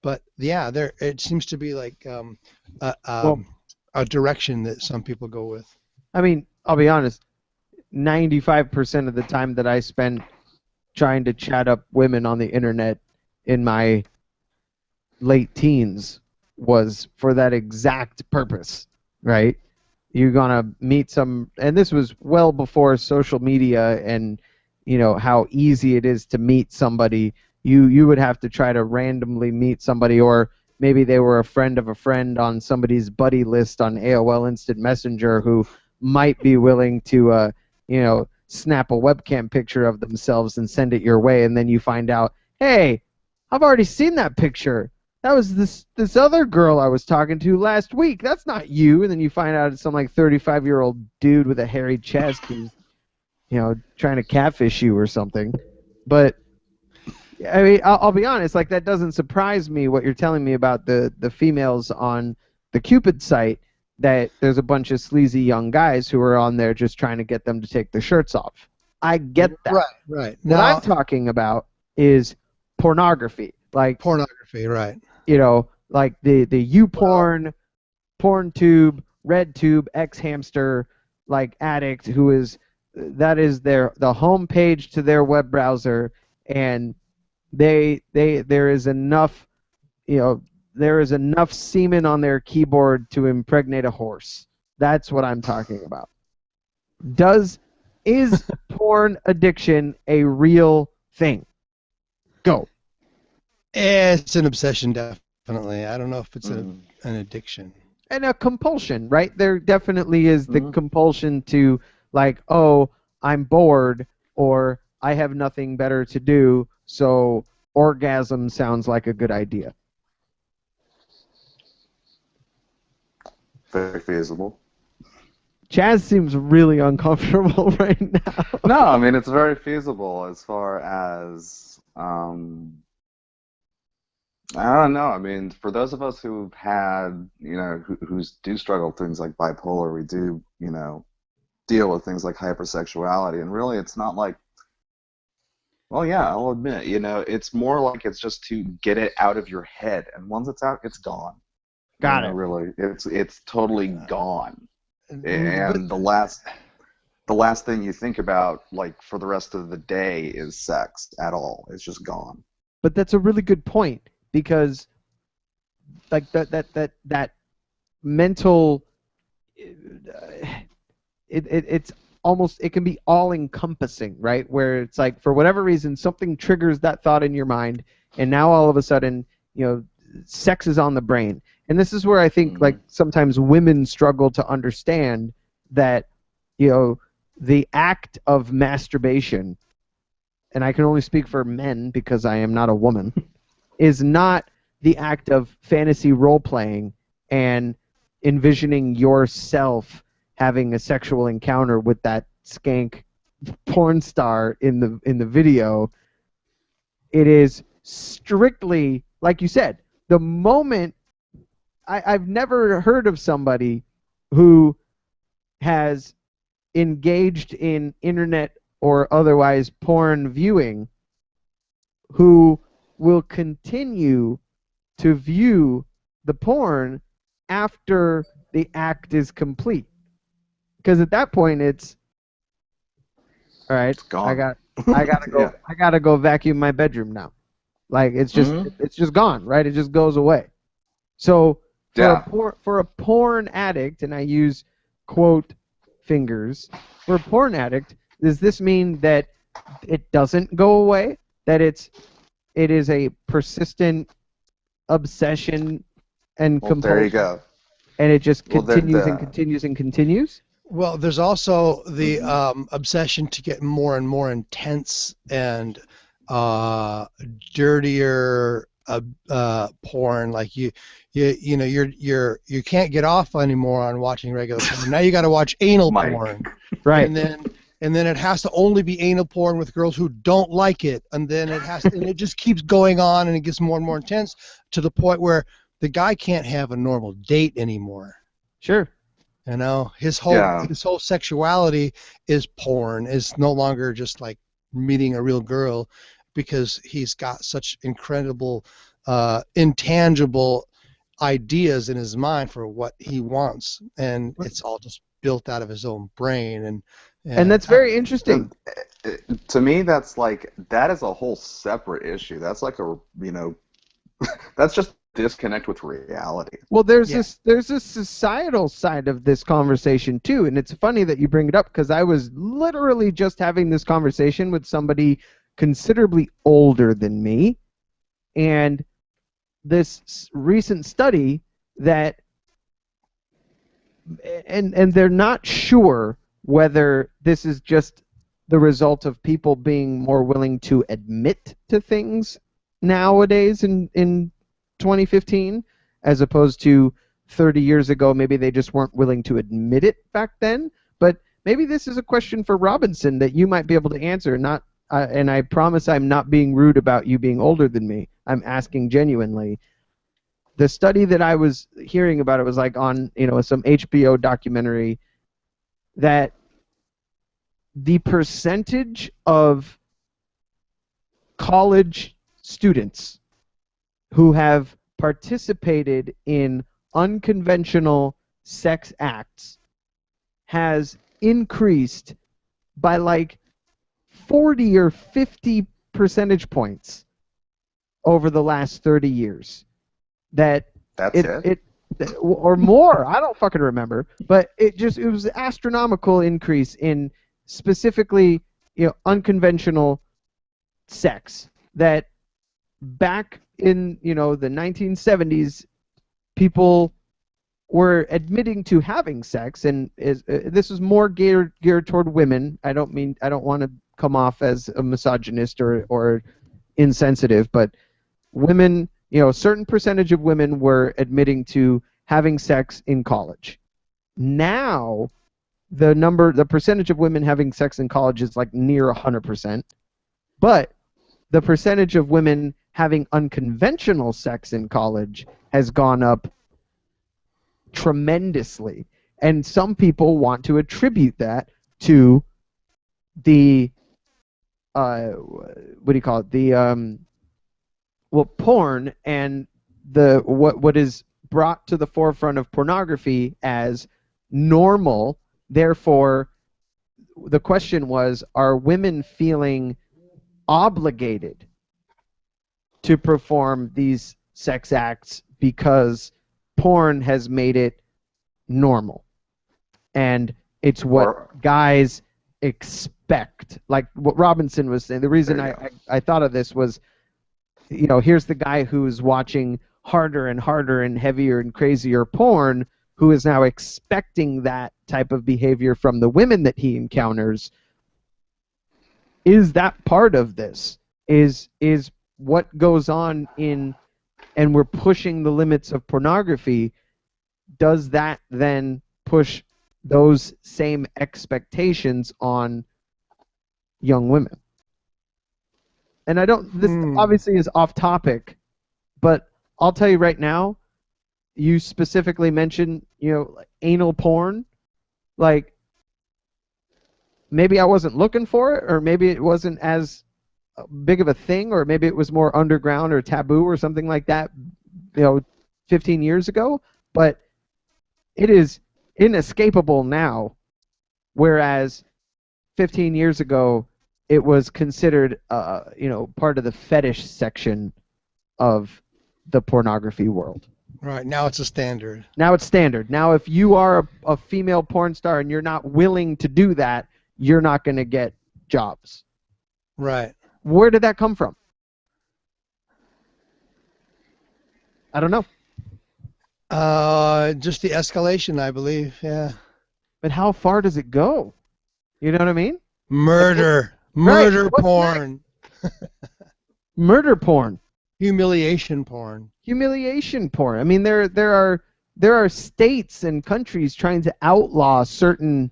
But yeah, it seems to be like a direction that some people go with. I mean, I'll be honest, 95% of the time that I spent trying to chat up women on the internet in my late teens was for that exact purpose, right? You're gonna meet some, and this was well before social media and how easy it is to meet somebody. You would have to try to randomly meet somebody, or maybe they were a friend of a friend on somebody's buddy list on AOL Instant Messenger who might be willing to snap a webcam picture of themselves and send it your way, and then you find out, hey, I've already seen that picture. That was this other girl I was talking to last week. That's not you. And then you find out it's some like 35-year-old dude with a hairy chest who's trying to catfish you or something. But I mean, I'll be honest, like, that doesn't surprise me what you're telling me about the females on the Cupid site, that there's a bunch of sleazy young guys who are on there just trying to get them to take their shirts off. I get that. Right. What I'm talking about is pornography. Like pornography, right. Like the YouPorn, PornTube, RedTube, Xhamster, like addict who is, that is the home page to their web browser, and there is enough semen on their keyboard to impregnate a horse. That's what I'm talking about. Does Is porn addiction a real thing? Go. It's an obsession, definitely. I don't know if it's an addiction. And a compulsion, right? There definitely is the compulsion to, like, oh, I'm bored, or I have nothing better to do, so orgasm sounds like a good idea. Very feasible. Chaz seems really uncomfortable right now. No, I mean, it's very feasible as far as, I don't know. I mean, for those of us who've had, who do struggle with things like bipolar, we do, deal with things like hypersexuality, and really it's not like, well, yeah, I'll admit, it's more like it's just to get it out of your head, and once it's out, it's gone. Got it. Really, it's totally gone. And the last thing you think about, like, for the rest of the day is sex at all. It's just gone. But that's a really good point, because like that mental, it's almost, it can be all encompassing, right? Where it's like, for whatever reason, something triggers that thought in your mind, and now all of a sudden, sex is on the brain. And this is where I think, like, sometimes women struggle to understand that, the act of masturbation, and I can only speak for men because I am not a woman, is not the act of fantasy role-playing and envisioning yourself having a sexual encounter with that skank porn star in the video. It is strictly, like you said, the moment. I've never heard of somebody who has engaged in internet or otherwise porn viewing who will continue to view the porn after the act is complete. Because at that point it's, all right, It's gone. I gotta go. Yeah. I gotta go vacuum my bedroom now. Like, it's just gone, right? It just goes away. So for a porn addict, and I use quote fingers, for a porn addict, does this mean that it doesn't go away? That it is a persistent obsession and compulsion? There you go. And it just continues and continues and continues? Well, there's also the obsession to get more and more intense and dirtier porn. Like you can't get off anymore on watching regular porn. Now you got to watch anal porn, right? And then it has to only be anal porn with girls who don't like it, and then and it just keeps going on, and it gets more and more intense to the point where the guy can't have a normal date anymore. Sure. His whole sexuality is porn. Is no longer just like meeting a real girl, because he's got such incredible, intangible ideas in his mind for what he wants, and it's all just built out of his own brain. And that's very interesting. To me, that is a whole separate issue. That's like that's just disconnect with reality. Well, there's a societal side of this conversation too, and it's funny that you bring it up, because I was literally just having this conversation with somebody considerably older than me, and this recent study that, and they're not sure whether this is just the result of people being more willing to admit to things nowadays in 2015, as opposed to 30 years ago. Maybe they just weren't willing to admit it back then. But maybe this is a question for Robinson that you might be able to answer. And I promise I'm not being rude about you being older than me. I'm asking genuinely. The study that I was hearing about, it was like on some HBO documentary, that the percentage of college students who have participated in unconventional sex acts has increased by like 40 or 50 percentage points over the last 30 years. That's it? Or more. I don't fucking remember. But it was an astronomical increase in specifically, unconventional sex that back in, the 1970s, people were admitting to having sex, and this was more geared toward women. I don't want to come off as a misogynist or insensitive, but women, a certain percentage of women were admitting to having sex in college. Now, the percentage of women having sex in college is like near 100%, but the percentage of women having unconventional sex in college has gone up tremendously. And some people want to attribute that to the what do you call it? The porn and the what is brought to the forefront of pornography as normal. Therefore, the question was, are women feeling obligated to perform these sex acts because porn has made it normal? And it's what guys expect. Like what Robinson was saying, the reason I thought of this was, here's the guy who's watching harder and harder and heavier and crazier porn, who is now expecting that type of behavior from the women that he encounters. Is that part of this? Is what goes on in, and we're pushing the limits of pornography, does that then push those same expectations on young women? And this obviously is off topic, but I'll tell you right now, you specifically mentioned, anal porn. Like, maybe I wasn't looking for it, or maybe it wasn't as big of a thing, or maybe it was more underground or taboo or something like that, 15 years ago, but it is inescapable now, whereas 15 years ago it was considered part of the fetish section of the pornography world. Right, now it's a standard. Now it's standard. Now if you are a female porn star and you're not willing to do that, you're not going to get jobs. Right. Where did that come from? I don't know. Just the escalation, I believe, yeah. But how far does it go? You know what I mean? Murder. Murder porn. Murder porn. Humiliation porn. Humiliation porn. I mean, there are states and countries trying to outlaw certain,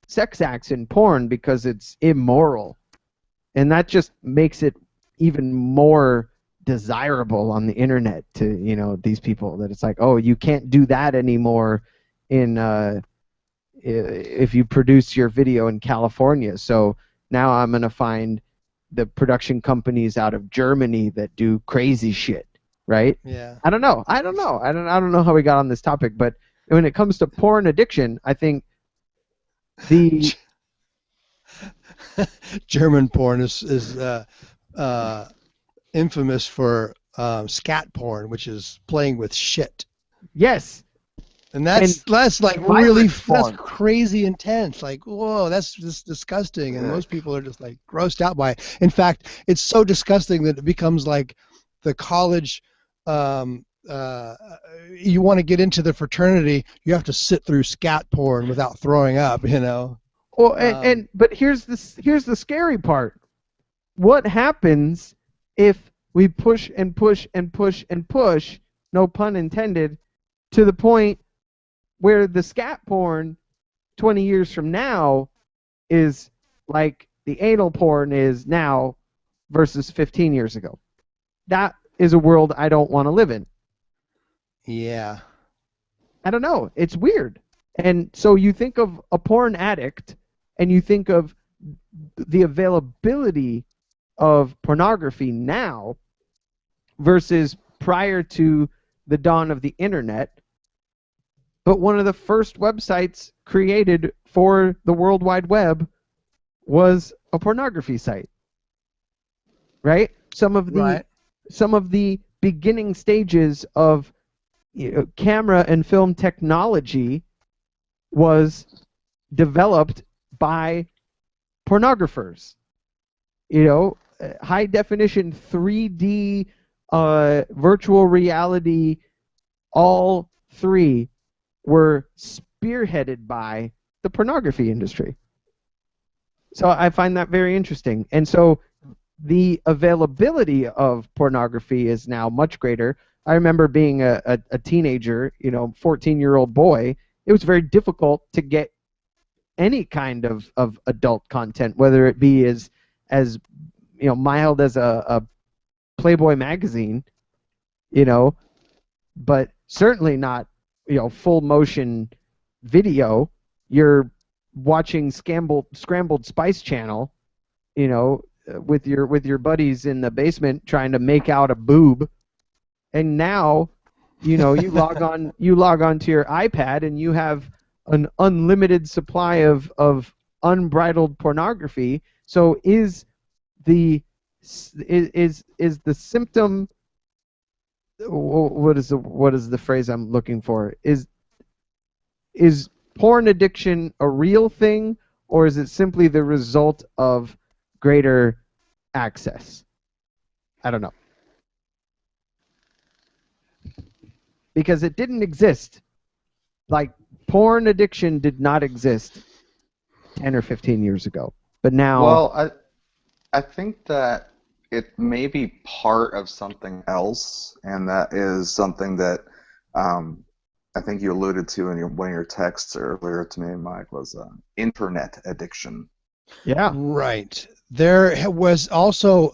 sex acts in porn because it's immoral. And that just makes it even more desirable on the internet to, these people, that it's like, oh, you can't do that anymore if you produce your video in California. So now I'm going to find the production companies out of Germany that do crazy shit, right? Yeah. I don't know how we got on this topic, but when it comes to porn addiction, I think the German porn is infamous for scat porn, which is playing with shit. Yes. And that's like really, porn. that's crazy intense. Like, whoa, that's just disgusting. And most people are just like grossed out by it. In fact, it's so disgusting that it becomes like the college. You want to get into the fraternity, you have to sit through scat porn without throwing up. Well, but here's the scary part. What happens if we push and push and push and push, no pun intended, to the point where the scat porn 20 years from now is like the anal porn is now versus 15 years ago? That is a world I don't want to live in. Yeah. I don't know. It's weird. And so you think of a porn addict and you think of the availability of pornography now versus prior to the dawn of the internet. But one of the first websites created for the World Wide Web was a pornography site. Right? Some of the beginning stages of camera and film technology was developed by pornographers. You know, high definition 3D, virtual reality, all three were spearheaded by the pornography industry. So I find that very interesting. And so the availability of pornography is now much greater. I remember being a teenager, 14-year-old boy. It was very difficult to get any kind of adult content, whether it be as mild as a Playboy magazine, but certainly not, full motion video. You're watching Scrambled Spice Channel, with your buddies in the basement trying to make out a boob, and now, you log on to your iPad and you have an unlimited supply of unbridled pornography. So is the symptom, what is the phrase I'm looking for? Is porn addiction a real thing, or is it simply the result of greater access? I don't know. Because it didn't exist. Like, porn addiction did not exist 10 or 15 years ago. But now... Well, I think that it may be part of something else, and that is something that I think you alluded to in one of your texts earlier to me, Mike, was internet addiction. Yeah. Right. There was also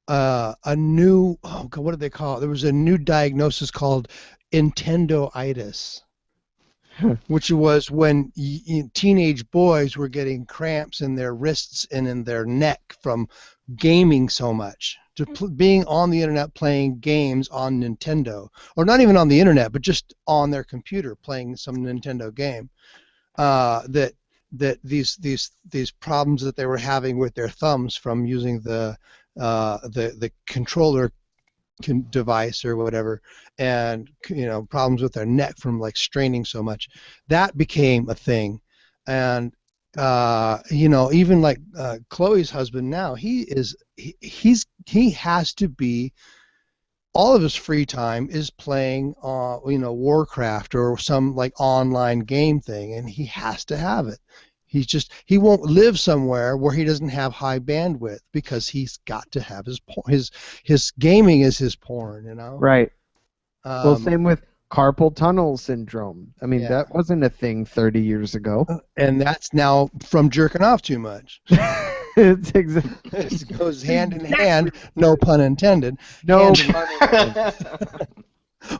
a new, what did they call it? There was a new diagnosis called Nintendoitis, which was when teenage boys were getting cramps in their wrists and in their neck from gaming so much, being on the internet playing games on Nintendo, or not even on the internet, but just on their computer playing some Nintendo game. That these problems that they were having with their thumbs from using the controller device or whatever, and problems with their neck from like straining so much, that became a thing. And even like Chloe's husband now, he has to be, all of his free time is playing Warcraft or some like online game thing, and he has to have it. He won't live somewhere where he doesn't have high bandwidth, because he's got to have his gaming is his porn, Right. Well, same with carpal tunnel syndrome. I mean, that wasn't a thing 30 years ago. And that's now from jerking off too much. It goes hand in hand, no pun intended. No pun intended.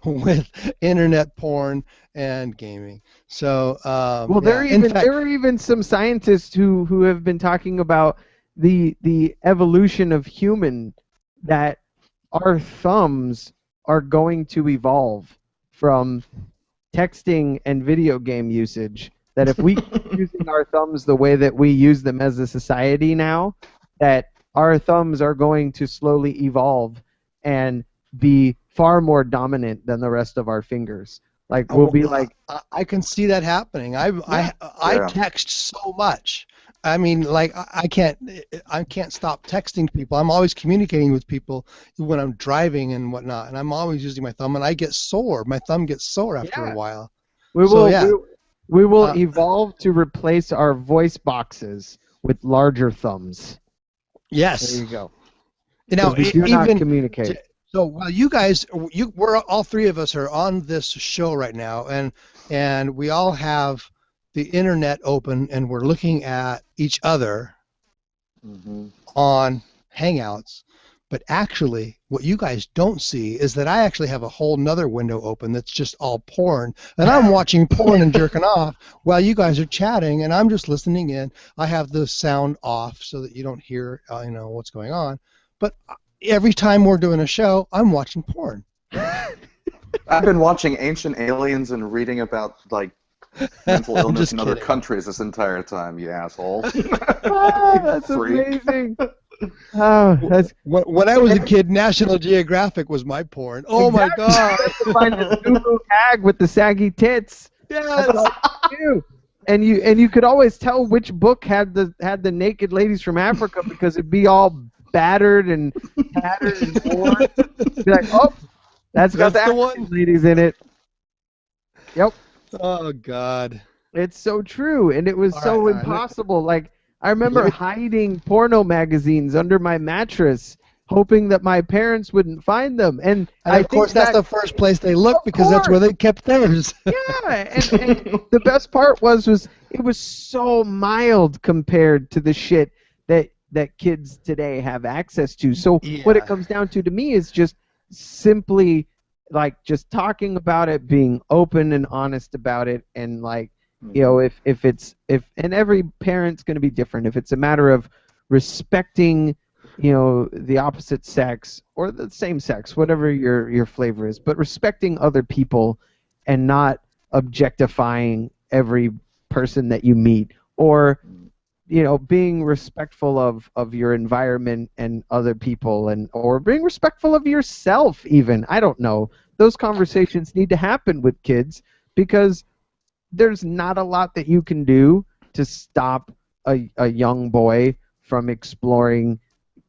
With internet porn and gaming. So there are even some scientists who have been talking about the evolution of human, that our thumbs are going to evolve from texting and video game usage, that if we keep using our thumbs the way that we use them as a society now, that our thumbs are going to slowly evolve and be far more dominant than the rest of our fingers. Like, we'll be like... I can see that happening. I text so much. I mean, like, I can't stop texting people. I'm always communicating with people when I'm driving and whatnot, and I'm always using my thumb, and I get sore. My thumb gets sore after a while. We will evolve to replace our voice boxes with larger thumbs. Yes. There you go. Now, we do not communicate. So while you guys, we're all three of us are on this show right now, and we all have the internet open, and we're looking at each other on Hangouts. But actually, what you guys don't see is that I actually have a whole nother window open that's just all porn, and I'm watching porn and jerking off while you guys are chatting, and I'm just listening in. I have the sound off so that you don't hear, what's going on. But every time we're doing a show, I'm watching porn. I've been watching Ancient Aliens and reading about, like, mental illness in other countries this entire time, you asshole. That's amazing. When I was a kid, National Geographic was my porn. Oh, my God. Find the Google tag with the saggy tits. Yes. And you could always tell which book had the naked ladies from Africa because it'd be all battered and tattered and worn. Be like, oh, that's got the That's the African one. ladies in it. Yep. Oh God. It's so true, and it was All so right, impossible. Like, I remember Let me- hiding porno magazines under my mattress, hoping that my parents wouldn't find them. And And I of course, think that's that, the first place they look Of because that's where course. they kept theirs. yeah, and the best part was it was so mild compared to the shit that kids today have access to. So what it Yeah. comes down to me is just simply like just talking about it, being open and honest about it, and like, you know, if and every parent's going to be different. If it's a matter of respecting, you know, the opposite sex or the same sex, whatever your flavor is, but respecting other people and not objectifying every person that you meet, or, you know, being respectful of your environment and other people, and or being respectful of yourself even. I don't know. Those conversations need to happen with kids because there's not a lot that you can do to stop a young boy from exploring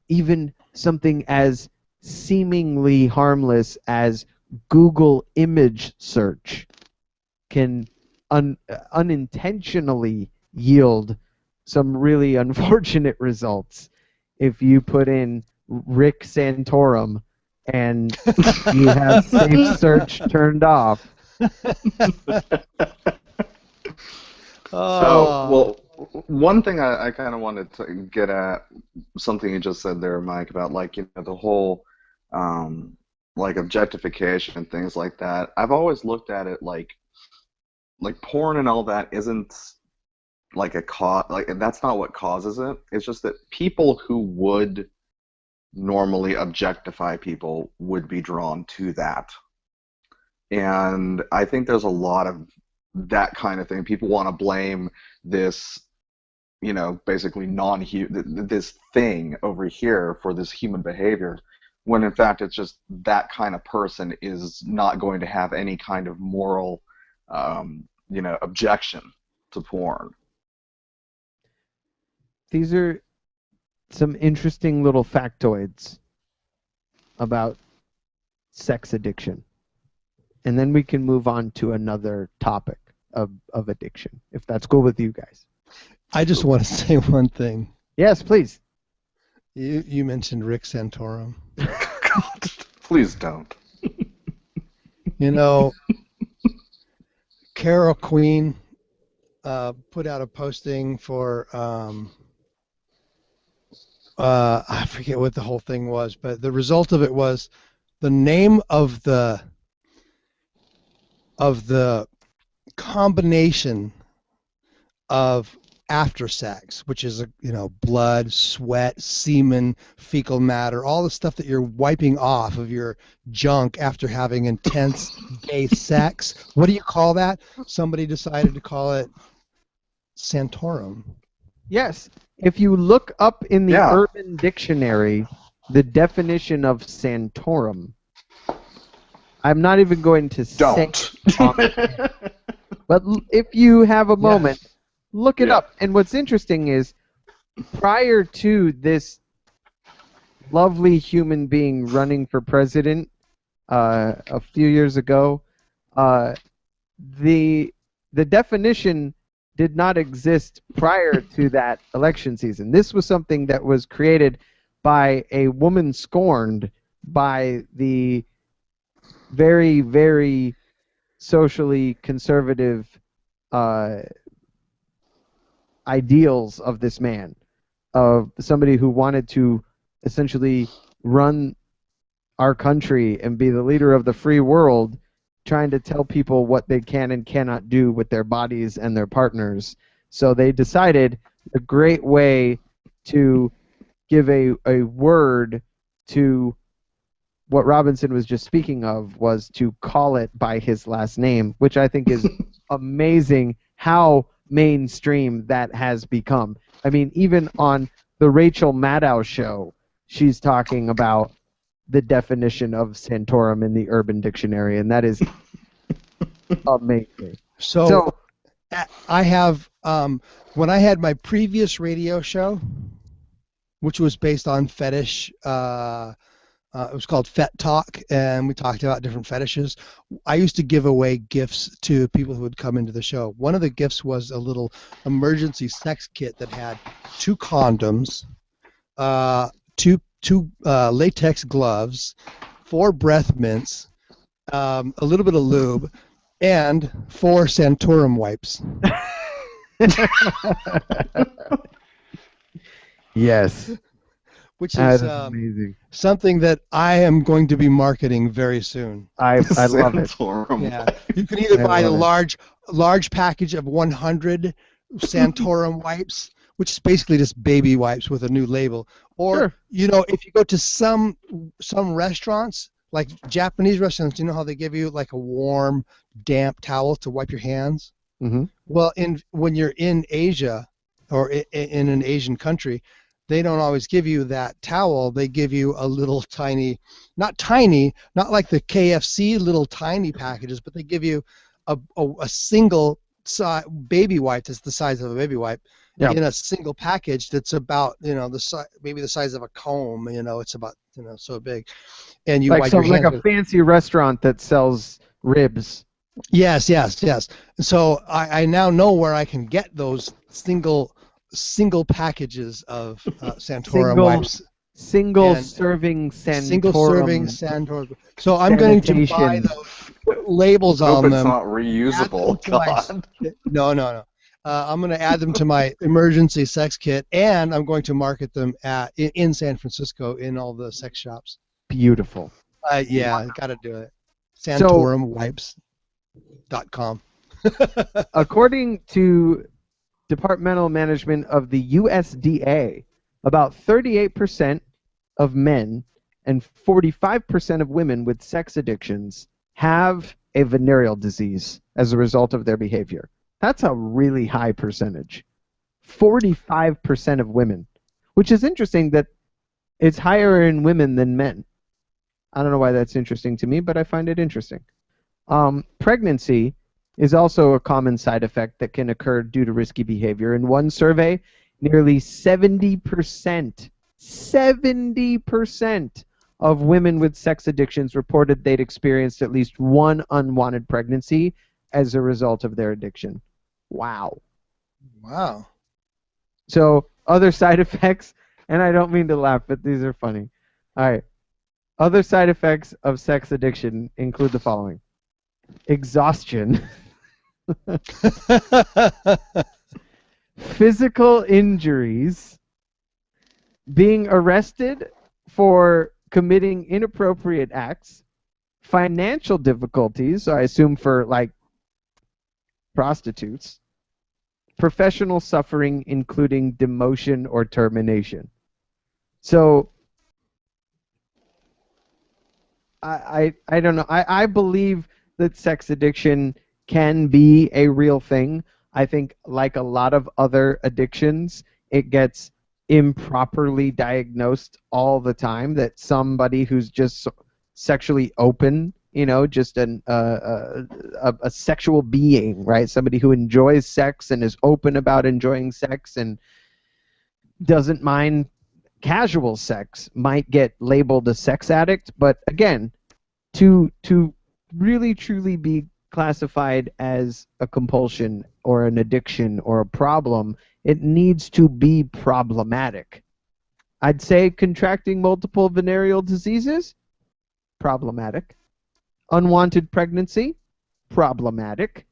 even something as seemingly harmless as Google image search can unintentionally yield some really unfortunate results if you put in Rick Santorum and you have safe search turned off. So, well, one thing I kind of wanted to get at, something you just said there, Mike, about like, you know, the whole like objectification and things like that. I've always looked at it like porn and all that isn't like a cause, like that's not what causes it. It's just that people who would normally objectify people would be drawn to that. And I think there's a lot of that kind of thing. People want to blame this, you know, basically this thing over here for this human behavior, when in fact it's just that kind of person is not going to have any kind of moral, you know, objection to porn. These are some interesting little factoids about sex addiction. And then we can move on to another topic of addiction, if that's cool with you guys. I just want to say one thing. Yes, please. You mentioned Rick Santorum. God, please don't. You know, Carol Queen put out a posting for I forget what the whole thing was, but the result of it was the name of the combination of after sex, which is, you know, blood, sweat, semen, fecal matter, all the stuff that you're wiping off of your junk after having intense gay sex. What do you call that? Somebody decided to call it Santorum. Yes. If you look up in the Yeah. Urban Dictionary the definition of Santorum, I'm not even going to Don't. say it, but if you have a moment, look it Yeah. up. And what's interesting is, prior to this lovely human being running for president a few years ago, the definition did not exist prior to that election season. This was something that was created by a woman scorned by the very, very socially conservative ideals of this man, of somebody who wanted to essentially run our country and be the leader of the free world, trying to tell people what they can and cannot do with their bodies and their partners. So they decided a great way to give a word to what Robinson was just speaking of was to call it by his last name, which I think is amazing how mainstream that has become. I mean, even on the Rachel Maddow show, she's talking about the definition of Santorum in the Urban Dictionary, and that is amazing. So I have when I had my previous radio show, which was based on fetish. It was called Fet Talk, and we talked about different fetishes. I used to give away gifts to people who would come into the show. One of the gifts was a little emergency sex kit that had 2 condoms, two latex gloves, 4 breath mints, a little bit of lube, and 4 Santorum wipes. Yes. Which That is is amazing. something that I am going to be marketing very soon. I love it. Santorum. Yeah, you can either I buy the love it. large package of 100 Santorum wipes, which is basically just baby wipes with a new label, or Sure. if you go to some restaurants, like Japanese restaurants, you know how they give you like a warm, damp towel to wipe your hands? Mm-hmm. Well, when you're in Asia or in an Asian country, they don't always give you that towel. They give you a little tiny, not like the KFC little tiny packages, but they give you a single baby wipe that's the size of a baby wipe in a single package that's about maybe the size of a comb. It's about so big, and you wipe your hands like with a fancy restaurant that sells ribs. Yes. So I now know where I can get those single packages of Santorum wipes. Single And serving Santorum. Single serving Santorum. So I'm going to buy Sanitation. those, put labels Hope on it's them. not reusable. God. No. I'm going to add them to my emergency sex kit, and I'm going to market them in San Francisco in all the sex shops. Beautiful. Yeah, got to do it. SantorumWipes.com. According to departmental management of the USDA, about 38% of men and 45% of women with sex addictions have a venereal disease as a result of their behavior. That's a really high percentage. 45% of women, which is interesting that it's higher in women than men. I don't know why that's interesting to me, but I find it interesting. Pregnancy is also a common side effect that can occur due to risky behavior. In one survey, nearly 70% of women with sex addictions reported they'd experienced at least one unwanted pregnancy as a result of their addiction. Wow. So other side effects, and I don't mean to laugh, but these are funny. All right. Other side effects of sex addiction include the following: exhaustion, physical injuries, being arrested for committing inappropriate acts, financial difficulties, I assume for like prostitutes, professional suffering, including demotion or termination. So I don't know. I believe that sex addiction can be a real thing. I think, like a lot of other addictions, it gets improperly diagnosed all the time, that somebody who's just sexually open, just a sexual being, right? Somebody who enjoys sex and is open about enjoying sex and doesn't mind casual sex might get labeled a sex addict. But again, to really truly be classified as a compulsion or an addiction or a problem, it needs to be problematic. I'd say contracting multiple venereal diseases, problematic. Unwanted pregnancy, problematic.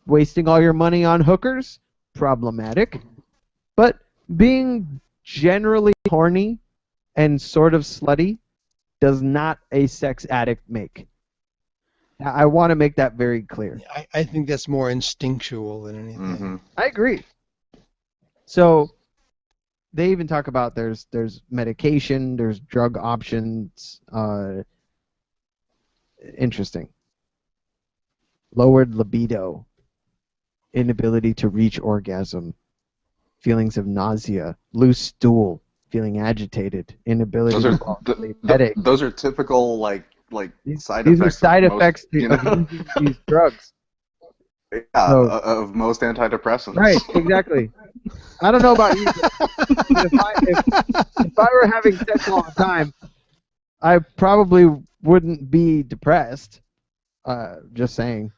Wasting all your money on hookers, problematic. But being generally horny and sort of slutty does not a sex addict make. I want to make that very clear. I think that's more instinctual than anything. Mm-hmm. I agree. So they even talk about there's medication, there's drug options. Interesting. Lowered libido, inability to reach orgasm, feelings of nausea, loose stool, feeling agitated, inability to fall asleep, headache. Those are typical like These side are effects. side of effects most, of using these drugs. Yeah, So- of most antidepressants. Right, exactly. I don't know about you, but if I were having sex all the time, I probably wouldn't be depressed. Just saying.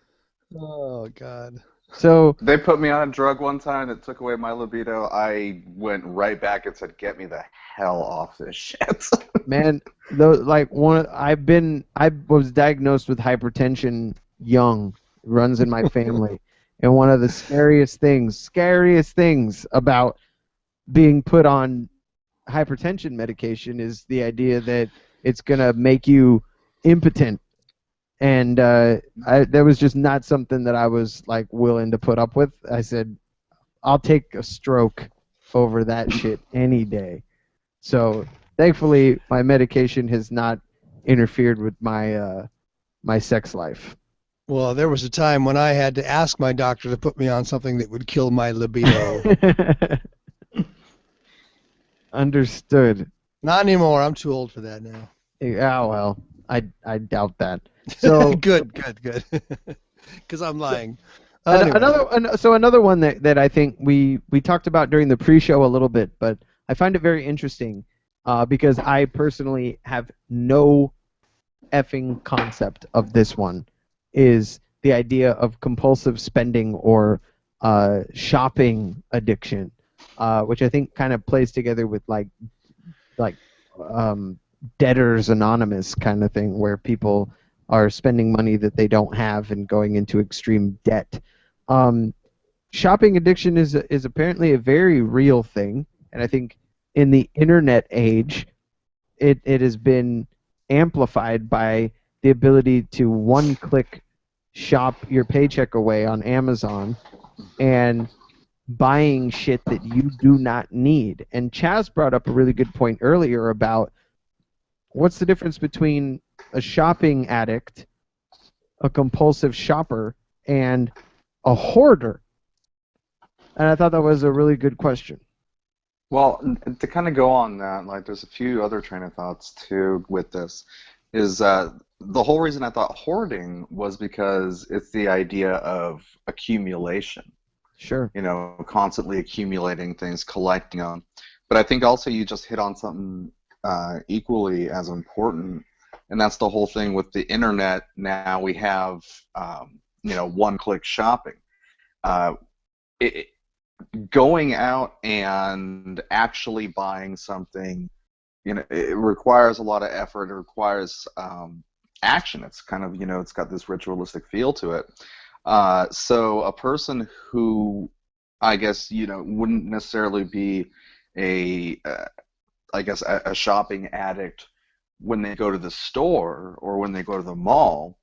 Oh God. So They put me on a drug one time that took away my libido. I went right back and said, "Get me the hell off this shit." man, I was diagnosed with hypertension young. It runs in my family, and one of the scariest things about being put on hypertension medication is the idea that it's gonna make you impotent, and that was just not something that I was like willing to put up with. I said, I'll take a stroke over that shit any day. So thankfully, my medication has not interfered with my sex life. Well, there was a time when I had to ask my doctor to put me on something that would kill my libido. Understood. Not anymore. I'm too old for that now. Yeah, well, I doubt that. So good. Because I'm lying. Anyway. another one that I think we talked about during the pre-show a little bit, but I find it very interesting because I personally have no effing concept of this one, is the idea of compulsive spending or shopping addiction, which I think kind of plays together with like debtors anonymous kind of thing, where people are spending money that they don't have and going into extreme debt. Shopping addiction is apparently a very real thing, and I think in the internet age, it has been amplified by the ability to one-click shop your paycheck away on Amazon and buying shit that you do not need. And Chaz brought up a really good point earlier about what's the difference between a shopping addict, a compulsive shopper, and a hoarder. And I thought that was a really good question. Well, to kind of go on that, like, there's a few other train of thoughts too with this. Is the whole reason I thought hoarding was because it's the idea of accumulation. Sure. You know, constantly accumulating things, collecting them. But I think also you just hit on something equally as important, and that's the whole thing with the internet. Now we have, one-click shopping. Going out and actually buying something, it requires a lot of effort. It requires action. It's kind of, it's got this ritualistic feel to it. So a person who, I guess, wouldn't necessarily be a shopping addict when they go to the store or when they go to the mall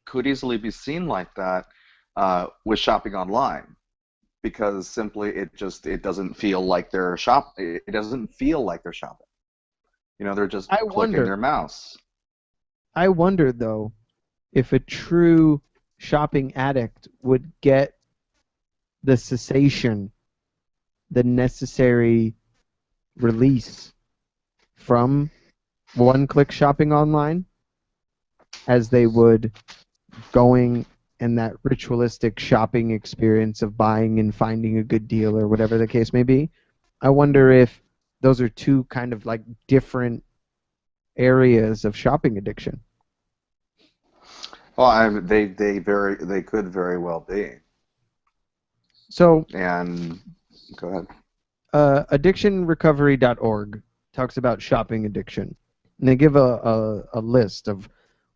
could easily be seen like that with shopping online, because simply it doesn't feel like they're shopping. It doesn't feel like they're shopping. They're just clicking their mouse. I wonder though if a true shopping addict would get the cessation, the necessary release from one-click shopping online as they would going and that ritualistic shopping experience of buying and finding a good deal or whatever the case may be. I wonder if those are two kind of like different areas of shopping addiction. Well, they could very well be. So, and go ahead. Addictionrecovery.org talks about shopping addiction, and they give a list of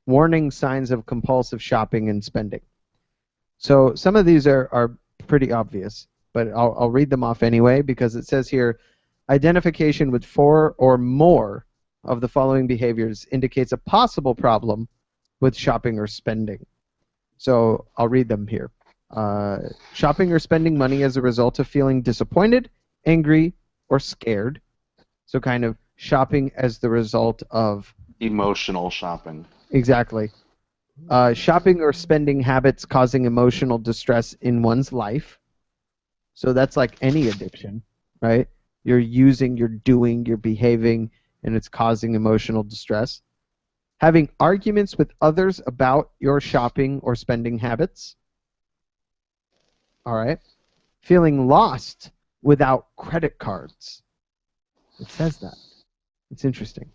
warning signs of compulsive shopping and spending. So some of these are pretty obvious, but I'll read them off anyway, because it says here, identification with 4 or more of the following behaviors indicates a possible problem with shopping or spending. So I'll read them here. Shopping or spending money as a result of feeling disappointed, angry, or scared. So kind of shopping as the result of emotional shopping. Exactly. Shopping or spending habits causing emotional distress in one's life. So that's like any addiction, right? You're using, you're doing, you're behaving, and it's causing emotional distress. Having arguments with others about your shopping or spending habits. All right. Feeling lost without credit cards. It says that. It's interesting.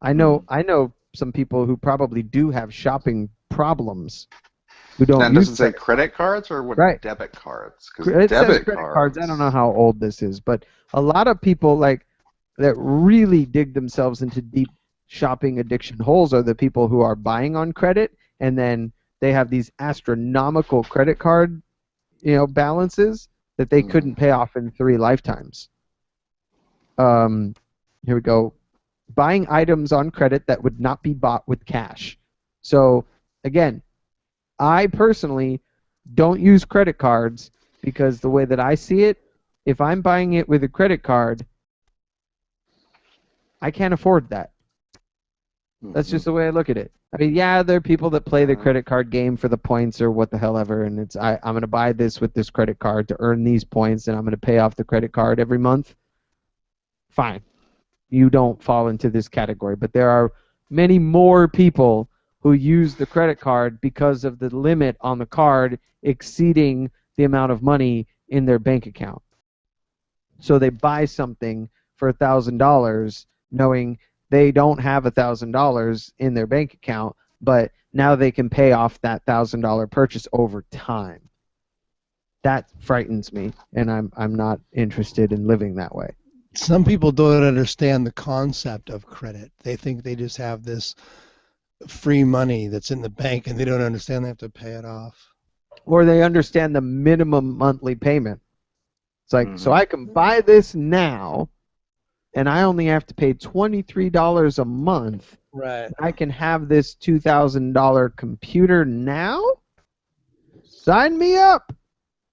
I know some people who probably do have shopping problems who Now, don't does use it say credit cards or what? Right. Debit cards? Because It says debit credit cards. I don't know how old this is, but a lot of people like that really dig themselves into deep shopping addiction holes are the people who are buying on credit and then they have these astronomical credit card, balances that they couldn't pay off in 3 lifetimes. Here we go. Buying items on credit that would not be bought with cash. So again, I personally don't use credit cards because the way that I see it, if I'm buying it with a credit card, I can't afford that. That's just the way I look at it. I mean, yeah, there are people that play the credit card game for the points or what the hell ever, and it's I'm going to buy this with this credit card to earn these points, and I'm going to pay off the credit card every month. Fine. You don't fall into this category, but there are many more people who use the credit card because of the limit on the card exceeding the amount of money in their bank account. So they buy something for $1,000 knowing they don't have $1,000 in their bank account, but now they can pay off that $1,000 purchase over time. That frightens me, and I'm not interested in living that way. Some people don't understand the concept of credit. They think they just have this free money that's in the bank, and they don't understand they have to pay it off. Or they understand the minimum monthly payment. It's like, so I can buy this now, and I only have to pay $23 a month. Right. I can have this $2,000 computer now? Sign me up.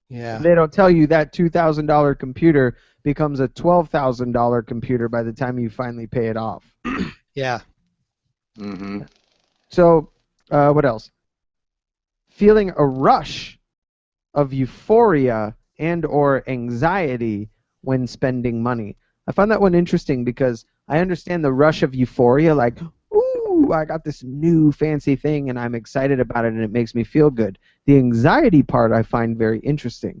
Yeah. They don't tell you that $2,000 computer becomes a $12,000 computer by the time you finally pay it off. Yeah. Mm-hmm. So, what else? Feeling a rush of euphoria and or anxiety when spending money. I find that one interesting because I understand the rush of euphoria, like, ooh, I got this new fancy thing and I'm excited about it and it makes me feel good. The anxiety part I find very interesting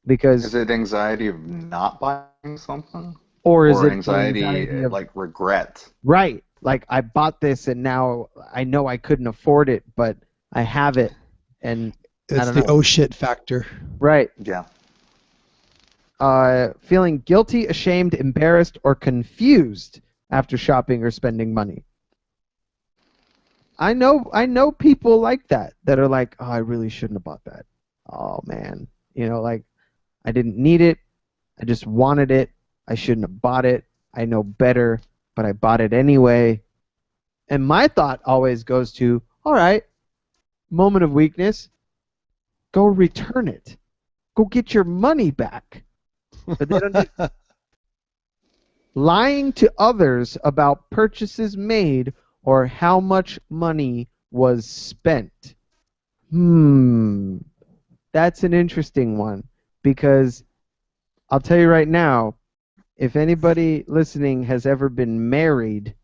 because... Is it anxiety of not buying something? Or is it anxiety of, like regret? Right. Like, I bought this and now I know I couldn't afford it, but I have it. And it's the oh shit factor. Right. Yeah. Feeling guilty, ashamed, embarrassed, or confused after shopping or spending money. I know people like that are like, oh, I really shouldn't have bought that. Oh, man. Like, I didn't need it. I just wanted it. I shouldn't have bought it. I know better, but I bought it anyway. And my thought always goes to, all right, moment of weakness, go return it. Go get your money back. But they don't do lying to others about purchases made or how much money was spent. That's an interesting one because I'll tell you right now, if anybody listening has ever been married,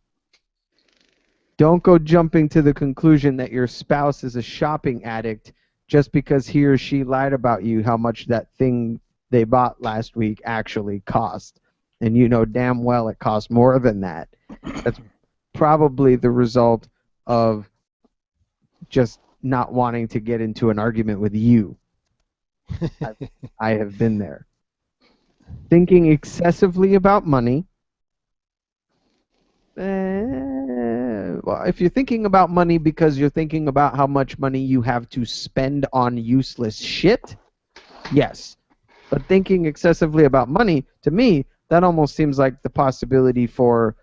don't go jumping to the conclusion that your spouse is a shopping addict just because he or she lied about you how much that thing they bought last week actually cost. And you know damn well it cost more than that. That's probably the result of just not wanting to get into an argument with you. I have been there. Thinking excessively about money. Well, if you're thinking about money because you're thinking about how much money you have to spend on useless shit, yes. But thinking excessively about money, to me, that almost seems like the possibility for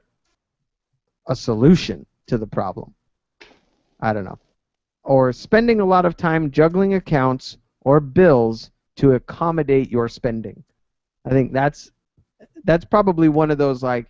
a solution to the problem. I don't know. Or spending a lot of time juggling accounts or bills to accommodate your spending. I think that's probably one of those like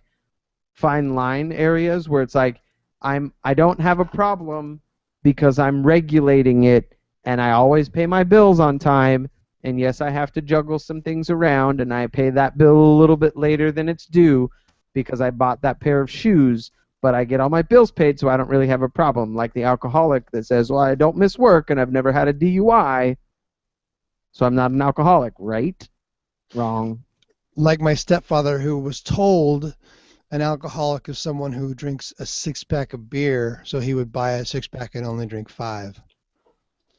fine line areas where it's like I don't have a problem because I'm regulating it and I always pay my bills on time. And yes, I have to juggle some things around, and I pay that bill a little bit later than it's due because I bought that pair of shoes, but I get all my bills paid, so I don't really have a problem. Like the alcoholic that says, well, I don't miss work, and I've never had a DUI. So I'm not an alcoholic, right? Wrong. Like my stepfather, who was told an alcoholic is someone who drinks a 6-pack of beer, so he would buy a 6-pack and only drink 5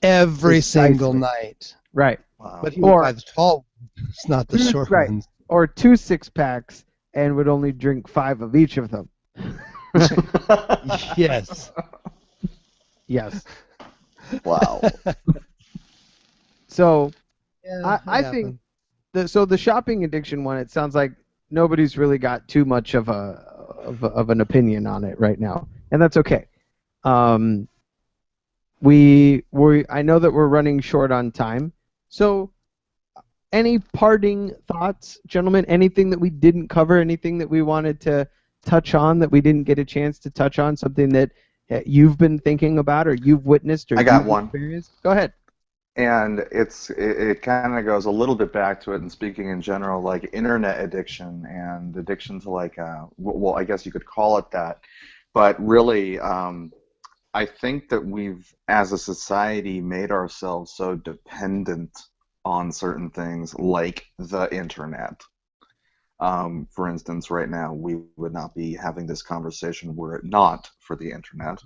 every single Precisely. night. Right. Wow. But he would buy Or the tall ones, it's not the short right. ones. Or 2 6-packs and would only drink 5 of each of them. Yes. Yes. Wow. So Yeah, I think the shopping addiction one, it sounds like nobody's really got too much of an opinion on it right now, and that's okay. I know that we're running short on time, so any parting thoughts, gentlemen? Anything that we didn't cover? Anything that we wanted to touch on that we didn't get a chance to touch on? Something that you've been thinking about, or you've witnessed, or I got you've one. experienced? Go ahead. And it kind of goes a little bit back to it, and speaking in general, like internet addiction and addiction to like, well, I guess you could call it that. But really, I think that we've, as a society, made ourselves so dependent on certain things like the internet. For instance, right now, we would not be having this conversation were it not for the internet.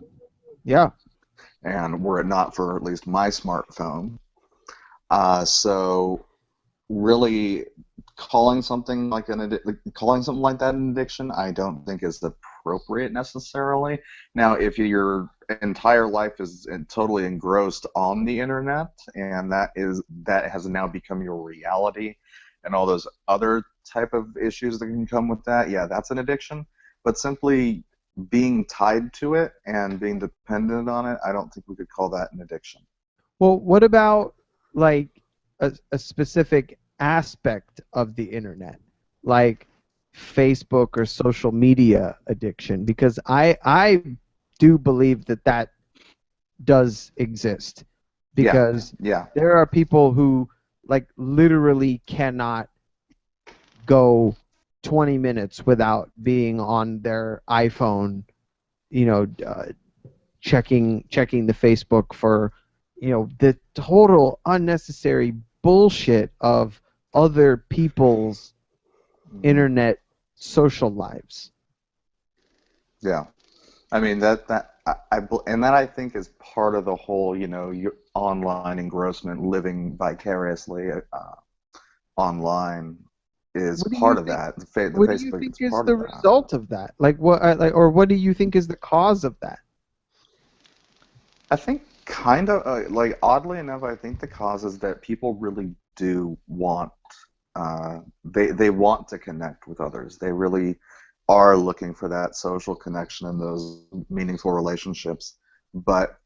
Yeah. And were it not for at least my smartphone. So really calling something like that an addiction, I don't think is appropriate necessarily. Now, if your entire life is totally engrossed on the internet, and that has now become your reality, and all those other type of issues that can come with that, yeah, that's an addiction. But simply being tied to it and being dependent on it, I don't think we could call that an addiction. Well, what about like a specific aspect of the internet, like Facebook or social media addiction? Because I do believe that does exist. Because yeah. there are people who like literally cannot go 20 minutes without being on their iPhone, checking the Facebook for, the total unnecessary bullshit of other people's internet social lives. Yeah, I mean and that I think is part of the whole, your online engrossment, living vicariously online is part of that. What do you think is the result of that? Like or what do you think is the cause of that? I think kind of like oddly enough, I think the cause is that people really do want they want to connect with others. They really are looking for that social connection and those meaningful relationships. But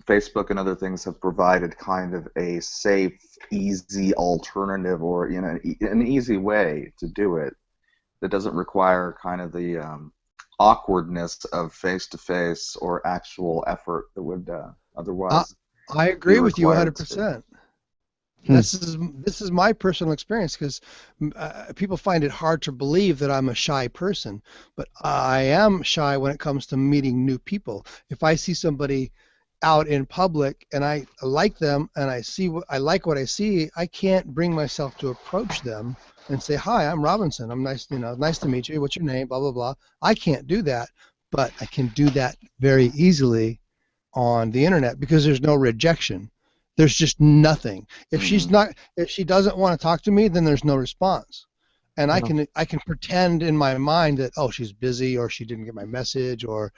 Facebook and other things have provided kind of a safe, easy alternative, or an easy way to do it that doesn't require kind of the awkwardness of face-to-face or actual effort that would otherwise. I agree with you required 100%. This is my personal experience, because people find it hard to believe that I'm a shy person, but I am shy when it comes to meeting new people. If I see somebody out in public and I like them and I like what I see, I can't bring myself to approach them and say, "Hi, I'm Robinson. I'm nice to meet you. What's your name? Blah blah blah." I can't do that, but I can do that very easily on the internet because there's no rejection. There's just nothing. If she doesn't want to talk to me, then there's no response. And I can pretend in my mind that, oh, she's busy, or she didn't get my message, or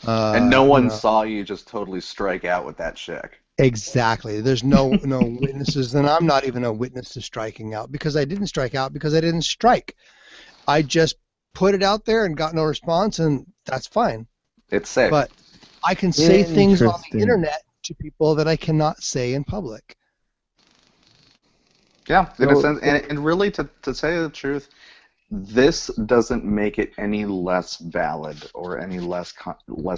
and no one saw you just totally strike out with that chick. Exactly. There's no witnesses, and I'm not even a witness to striking out, because I didn't strike out because I didn't strike. I just put it out there and got no response, and that's fine. It's safe. But I can say things on the internet to people that I cannot say in public. Yeah, in a sense, and really, to tell you the truth, this doesn't make it any less valid or any less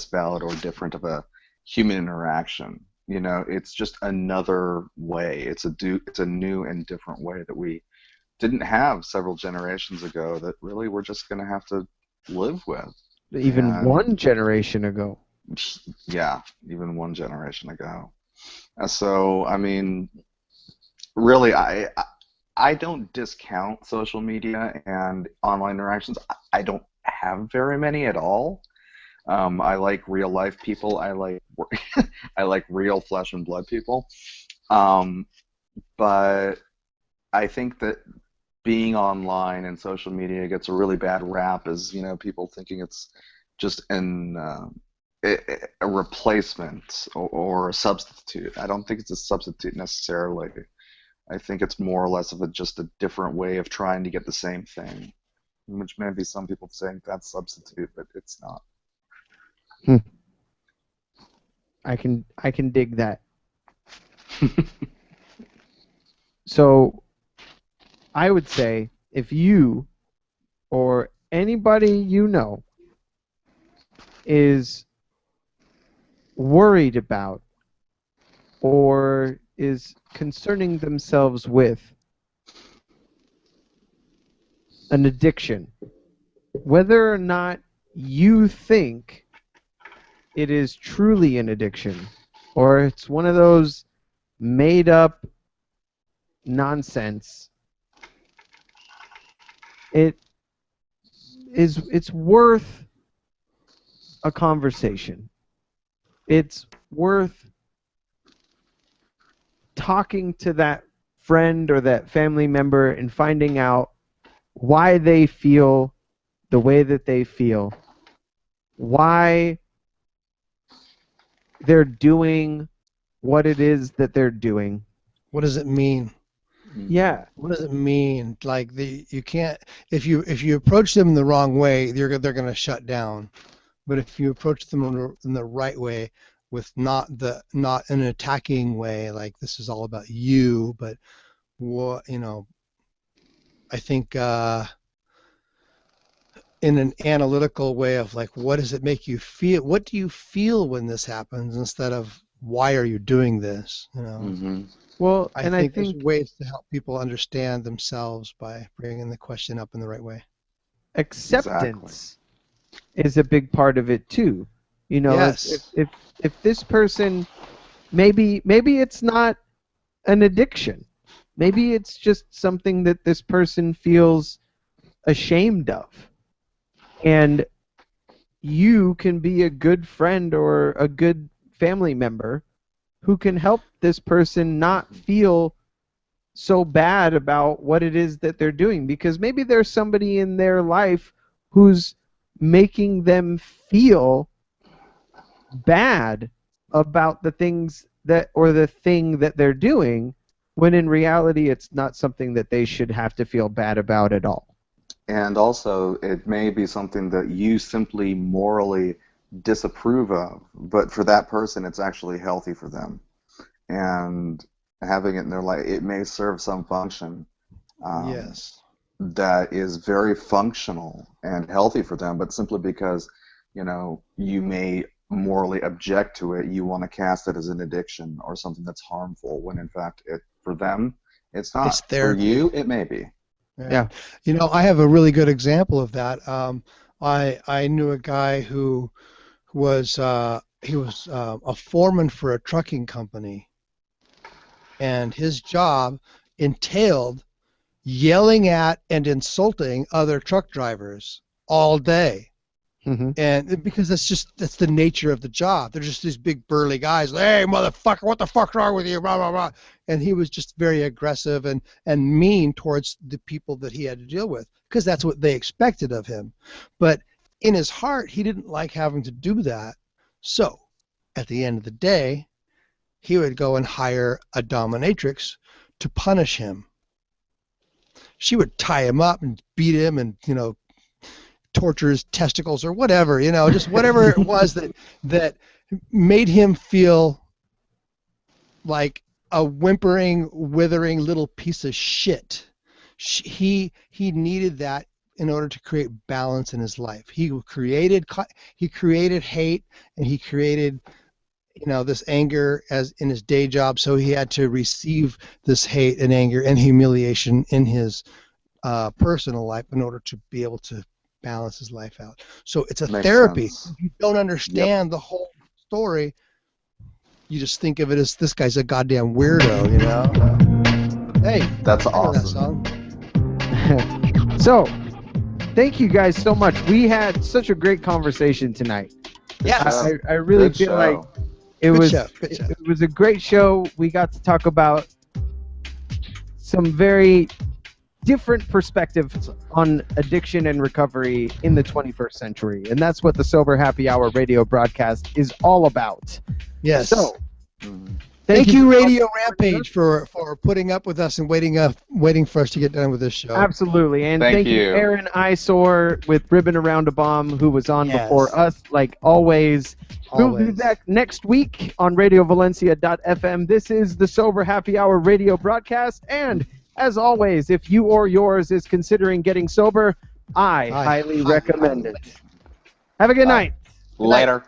valid or different of a human interaction. It's just another way. It's a new and different way that we didn't have several generations ago that really we're just going to have to live with. Even one generation ago. Yeah, even one generation ago. So, I mean, really, I don't discount social media and online interactions. I don't have very many at all. I like real life people. I like I like real flesh and blood people. Um, but I think that being online and social media gets a really bad rap as, people thinking it's just a replacement or a substitute. I don't think it's a substitute necessarily. I think it's more or less of just a different way of trying to get the same thing, which maybe some people think that's substitute, but it's not. I can dig that. So I would say if you or anybody you know is worried about or is concerning themselves with an addiction, whether or not you think it is truly an addiction or it's one of those made up nonsense, it's worth a conversation. It's worth talking to that friend or that family member and finding out why they feel the way that they feel, why they're doing what it is that they're doing. What does it mean? Yeah. What does it mean? Like you can't, if you approach them the wrong way, they're going to shut down. But if you approach them in the right way, with not an attacking way, like this is all about you, but what I think in an analytical way of like, what does it make you feel? What do you feel when this happens? Instead of why are you doing this? Well, I think there's ways to help people understand themselves by bringing the question up in the right way. Acceptance is a big part of it too. Yes. If this person, maybe it's not an addiction. Maybe it's just something that this person feels ashamed of. And you can be a good friend or a good family member who can help this person not feel so bad about what it is that they're doing, because maybe there's somebody in their life who's making them feel bad about the things that or the thing that they're doing, when in reality it's not something that they should have to feel bad about at all. And also, it may be something that you simply morally disapprove of, but for that person, it's actually healthy for them. And having it in their life, it may serve some function Yes. that is very functional and healthy for them, but simply because, you may morally object to it, you want to cast it as an addiction or something that's harmful, when in fact, for them, it's not. It's therapy. For you, it may be. Yeah. I have a really good example of that. I knew a guy who was a foreman for a trucking company, and his job entailed yelling at and insulting other truck drivers all day. Mm-hmm. And because that's the nature of the job. They're just these big burly guys. Hey, motherfucker, what the fuck's wrong with you? Blah, blah, blah. And he was just very aggressive and mean towards the people that he had to deal with, because that's what they expected of him. But in his heart, he didn't like having to do that. So at the end of the day, he would go and hire a dominatrix to punish him. She would tie him up and beat him and, torture his testicles or whatever, just whatever it was that made him feel like a whimpering, withering little piece of shit. He needed that in order to create balance in his life. He created hate, and he created this anger as in his day job, so he had to receive this hate and anger and humiliation in his personal life in order to be able to balance his life out. So it's a therapy. Sense. If you don't understand the whole story, you just think of it as this guy's a goddamn weirdo, Hey, That's I know that awesome. song. So, thank you guys so much. We had such a great conversation tonight. Yes. I really Good feel like show. it Good was show. Good show. it was a great show. We got to talk about some very different perspectives on addiction and recovery in the 21st century, and that's what the Sober Happy Hour radio broadcast is all about. Yes. So, Mhm. Thank you, for Radio joining us. Rampage, for putting up with us and waiting for us to get done with this show. Absolutely, and Thank you, you. Aaron Isor with Ribbon Around a Bomb, who was on Yes. before us, like always. We'll be Always. back next week on RadioValencia.fm. This is the Sober Happy Hour radio broadcast, and as always, if you or yours is considering getting sober, I highly recommend it. Have a good night. Good night. Later.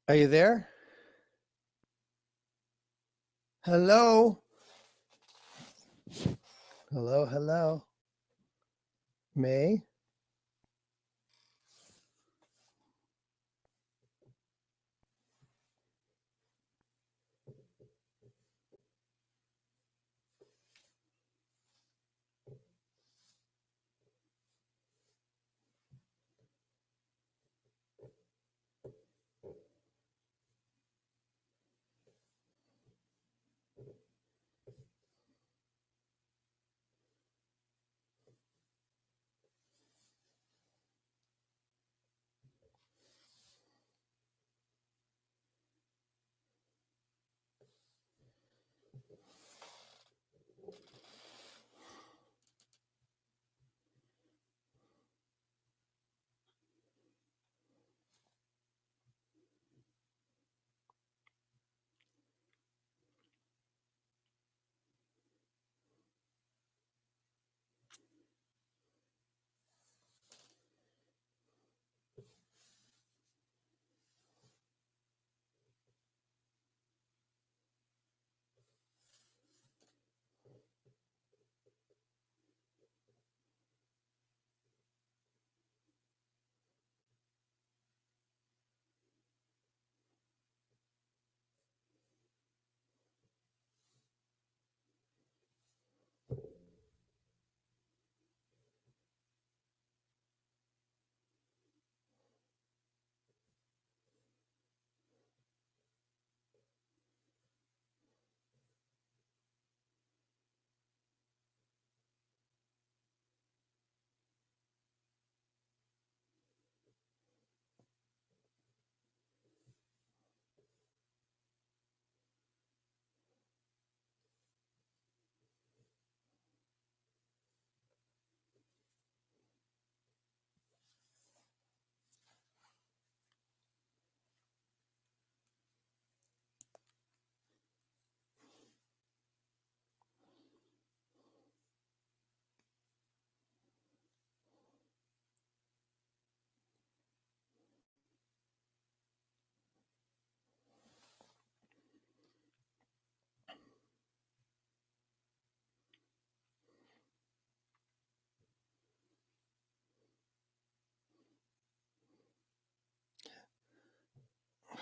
Are you there? Hello? Hello, hello. May?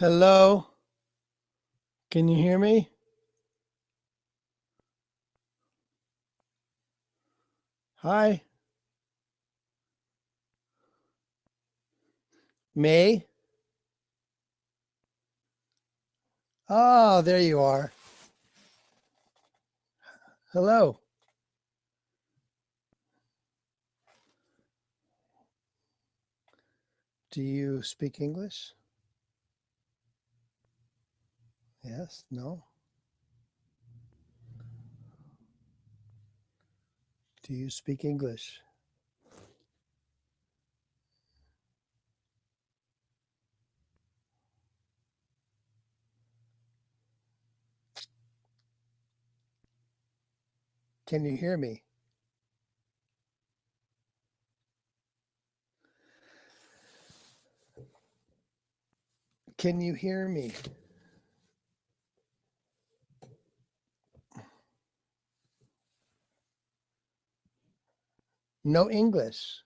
Hello? Can you hear me? Hi? May? Oh, there you are. Hello. Do you speak English? Yes, no? Do you speak English? Can you hear me? Can you hear me? No English.